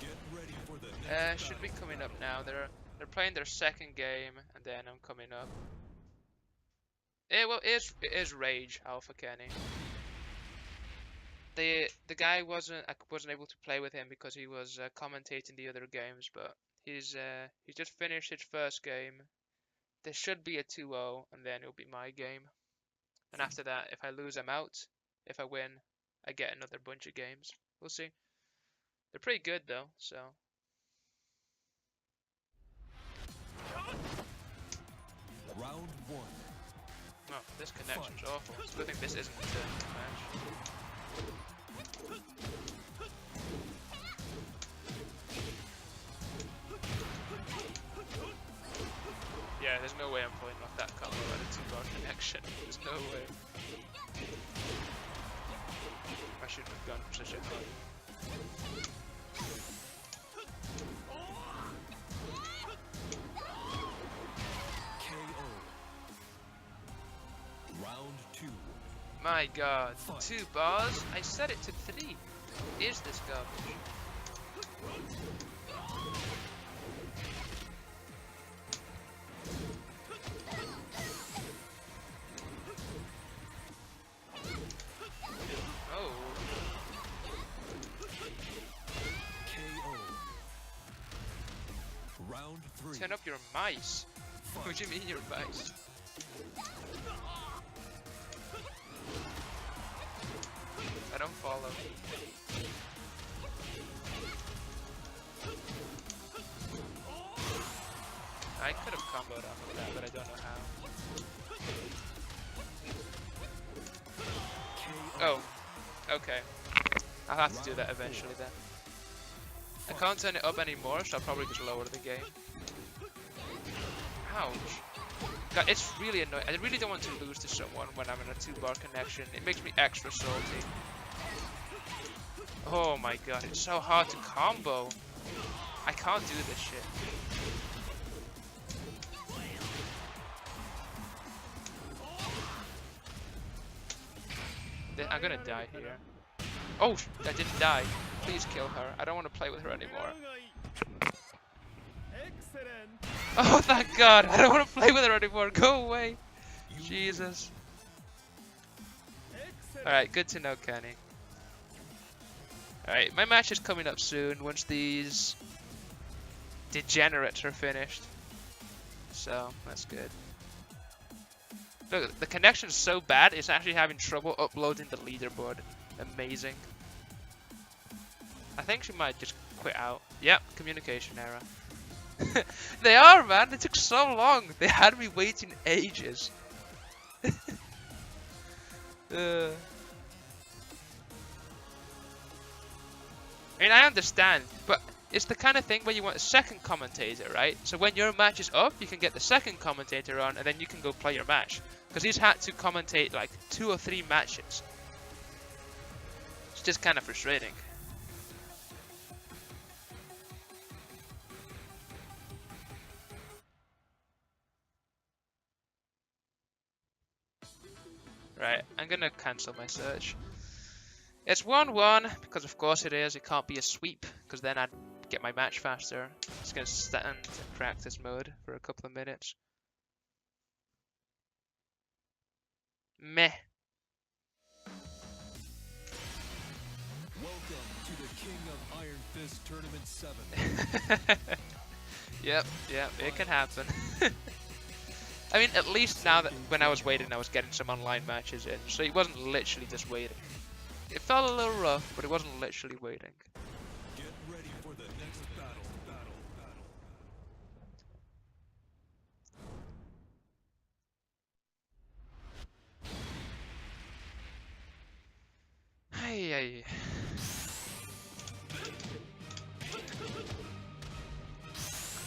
Get ready for the next Should be battle. coming up now. They're playing their second game, and then I'm coming up. Well, it is Rage Alpha Kenny. The guy I wasn't able to play with him because he was commentating the other games, but he's just finished his first game. There should be a 2-0, and then it'll be my game. And after that, if I lose, I'm out. If I win, I get another bunch of games. We'll see. They're pretty good though, so. Round one. Oh, this connection's awful. It's a good thing this isn't a match. Yeah, there's no way I'm pulling off that combo at a 2-bar connection. There's no way. I shouldn't have gone for such a high. KO. Round two. My god, 2 bars? I set it to 3. Is this garbage? Oh. KO. Round three. Turn up your mice. What do you mean your mice? I don't follow. I could have comboed off of that, but I don't know how. Oh, okay. I'll have to do that eventually then. I can't turn it up anymore, so I'll probably just lower the game. Ouch. God, it's really annoying. I really don't want to lose to someone when I'm in a 2-bar connection. It makes me extra salty. Oh my god, it's so hard to combo. I can't do this shit. I'm gonna die here. Oh, I didn't die. Please kill her. I don't want to play with her anymore. Excellent. Oh, thank God. I don't want to play with her anymore. Go away. Jesus. Excellent. Alright, good to know, Kenny. Alright, my match is coming up soon once these degenerates are finished. So, that's good. Look, the connection's so bad, it's actually having trouble uploading the leaderboard. Amazing. I think she might just quit out. Yep, communication error. They are, man. It took so long. They had me waiting ages. I mean, I understand, but it's the kind of thing where you want a second commentator, right? So when your match is up, you can get the second commentator on, and then you can go play your match. Because he's had to commentate like 2 or 3 matches. It's just kind of frustrating. Right, I'm gonna cancel my search. It's 1-1, because of course it is. It can't be a sweep, because then I'd get my match faster. Just gonna stand in practice mode for a couple of minutes. Meh. Welcome to the King of Iron Fist Tournament 7. Yep, it can happen. I mean, at least now that when I was waiting, I was getting some online matches in, so it wasn't literally just waiting. It felt a little rough, but it wasn't literally waiting. Get ready for the next battle. Hey.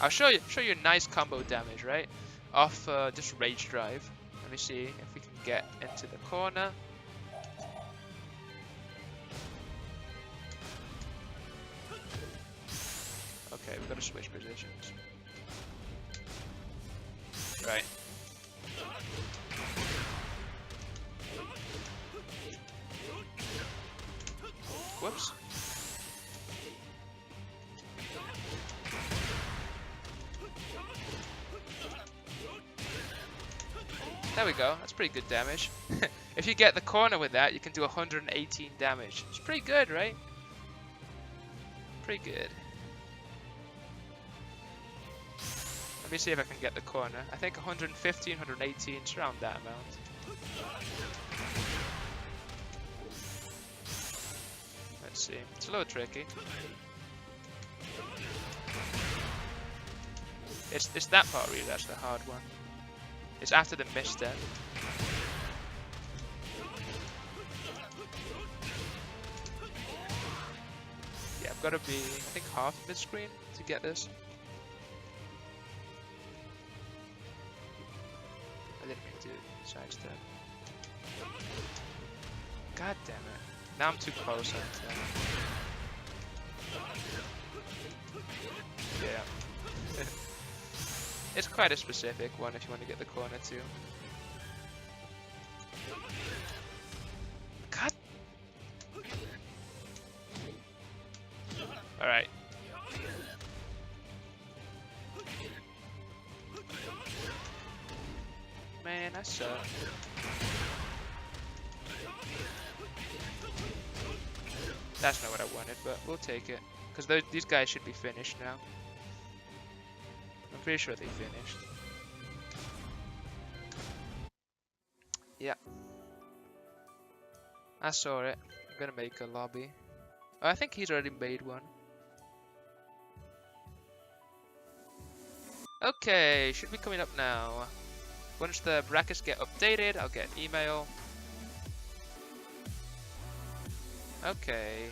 I'll show you nice combo damage, right? Off just rage drive. Let me see if we can get into the corner. Okay, we've got to switch positions. Right. Whoops. There we go, that's pretty good damage. If you get the corner with that, you can do 118 damage. It's pretty good, right? Pretty good. Let me see if I can get the corner. I think 115, 118, it's around that amount. Let's see, it's a little tricky. It's that part really that's the hard one. It's after the misstep. Yeah, I've got to be, I think, half mid-screen to get this. I didn't mean to sidestep. God damn it. Now I'm too close, aren't I? Yeah. It's quite a specific one if you want to get the corner too. God. Alright. Man, I suck. That's not what I wanted, but we'll take it. Because these guys should be finished now. I'm pretty sure they finished. Yeah. I saw it. I'm gonna make a lobby. Oh, I think he's already made one. Okay, should be coming up now. Once the brackets get updated, I'll get an email. Okay.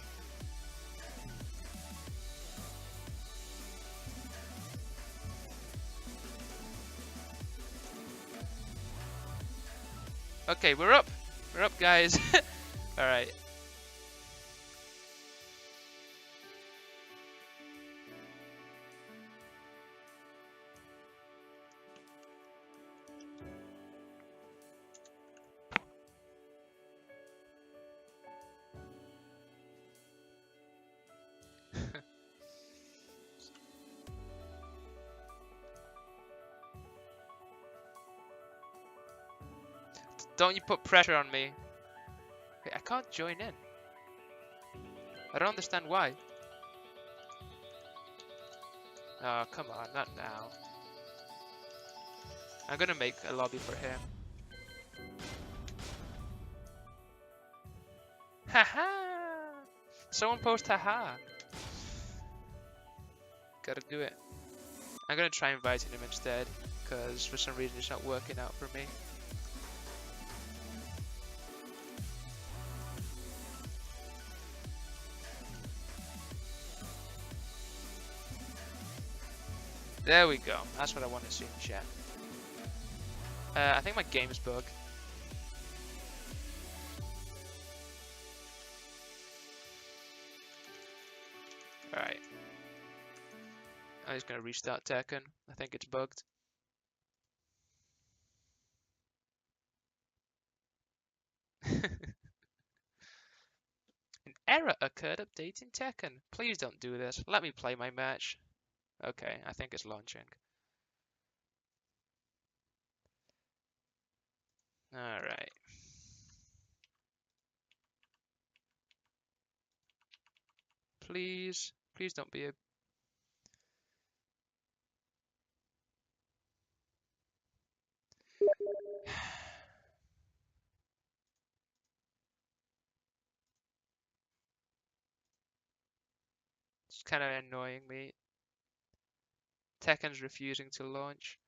Okay, we're up. We're up, guys. Alright. Don't you put pressure on me. Hey, I can't join in. I don't understand why. Oh, come on, not now. I'm gonna make a lobby for him. Haha! Someone post haha! Gotta do it. I'm gonna try inviting him instead, because for some reason it's not working out for me. There we go. That's what I want to see in chat. I think my game's bugged. Alright. I'm just gonna restart Tekken. I think it's bugged. An error occurred updating Tekken. Please don't do this. Let me play my match. Okay, I think it's launching. Alright. Please. Please don't be a... It's kind of annoying me. Tekken's refusing to launch.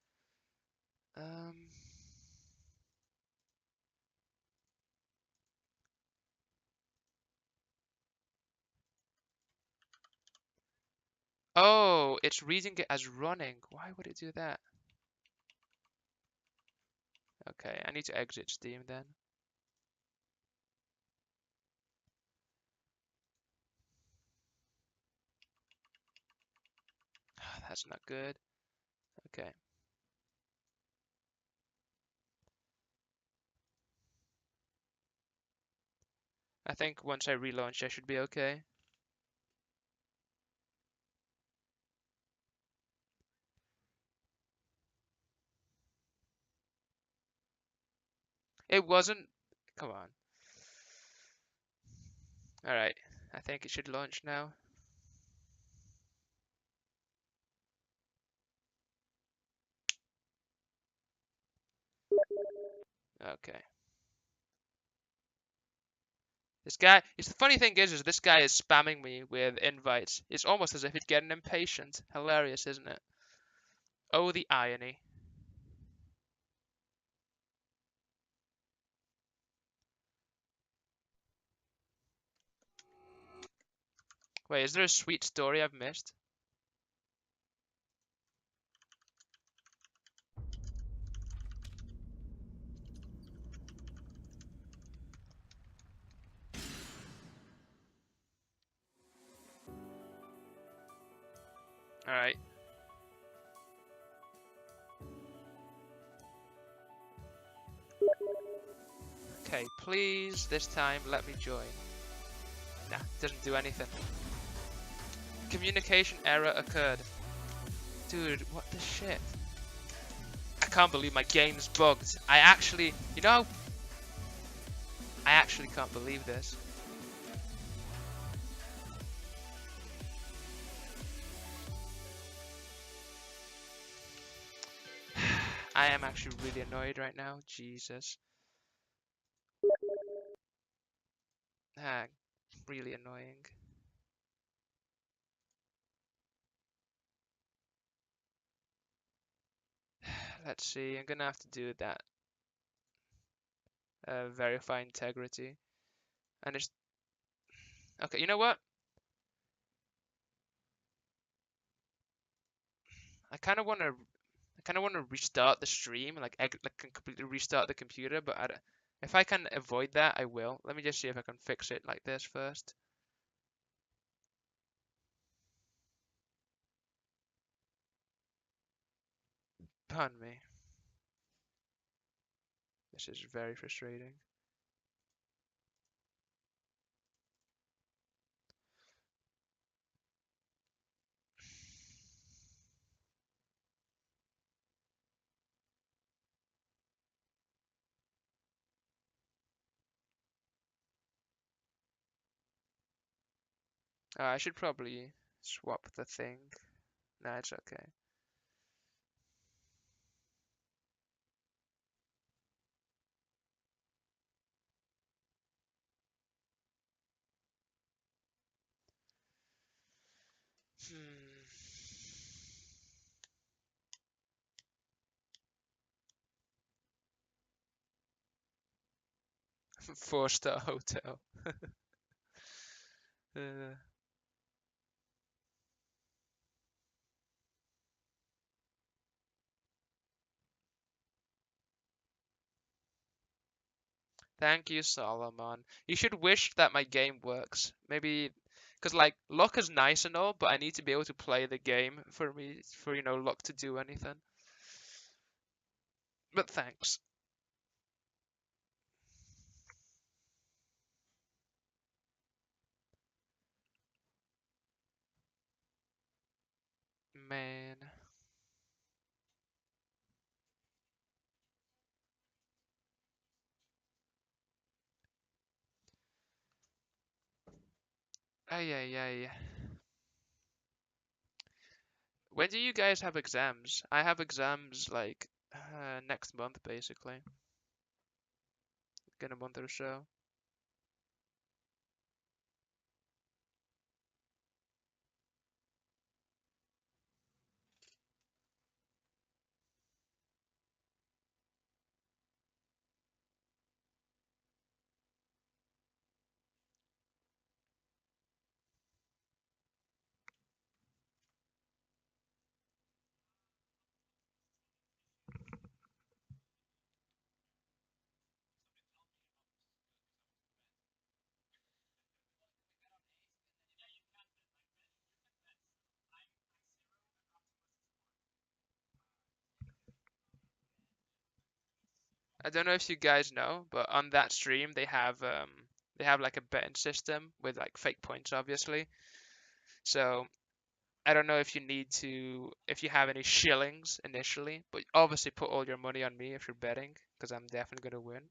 Oh, it's reading it as running. Why would it do that? Okay, I need to exit Steam then. That's not good. Okay. I think once I relaunch, I should be okay. It wasn't... Come on. Alright. I think it should launch now. Okay. This guy... The funny thing is this guy is spamming me with invites. It's almost as if he's getting impatient. Hilarious, isn't it? Oh, the irony. Wait, is there a sweet story I've missed? Alright. Okay, please, this time, let me join. Nah, doesn't do anything. Communication error occurred. Dude, what the shit? I can't believe my game's bugged. I actually, you know, I actually can't believe this. I am actually really annoyed right now. Jesus. Ah, really annoying. Let's see, I'm gonna have to do that. Verify integrity. And it's... Okay, you know what? I kind of want to restart the stream, like completely restart the computer, but if I can avoid that, I will. Let me just see if I can fix it like this first. Pardon me. This is very frustrating. I should probably swap the thing. Nah, it's okay. Four-star hotel. uh, Thank you, Solomon. You should wish that my game works. Maybe, because like luck is nice and all, but I need to be able to play the game for you know luck to do anything. But thanks. man. Ay, ay, ay. When do you guys have exams? I have exams like next month, basically. In a month or so. I don't know if you guys know, but on that stream they have like a betting system with like fake points, obviously. So I don't know if you need to, if you have any shillings initially, but obviously put all your money on me if you're betting, because I'm definitely gonna win.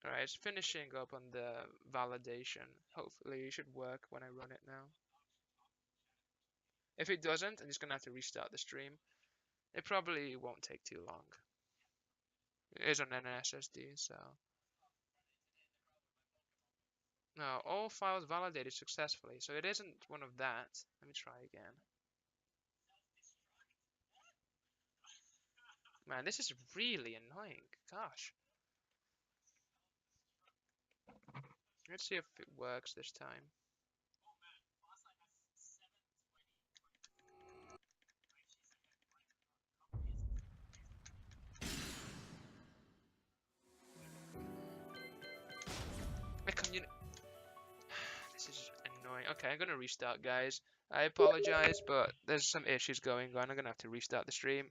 Alright, it's finishing up on the validation. Hopefully it should work when I run it now. If it doesn't, I'm just gonna have to restart the stream. It probably won't take too long. It is on an SSD, so. No, all files validated successfully, so it isn't one of that. Let me try again. Man, this is really annoying. Gosh. Let's see if it works this time. This is annoying. Okay, I'm gonna restart, guys. I apologize, but there's some issues going on. I'm gonna have to restart the stream.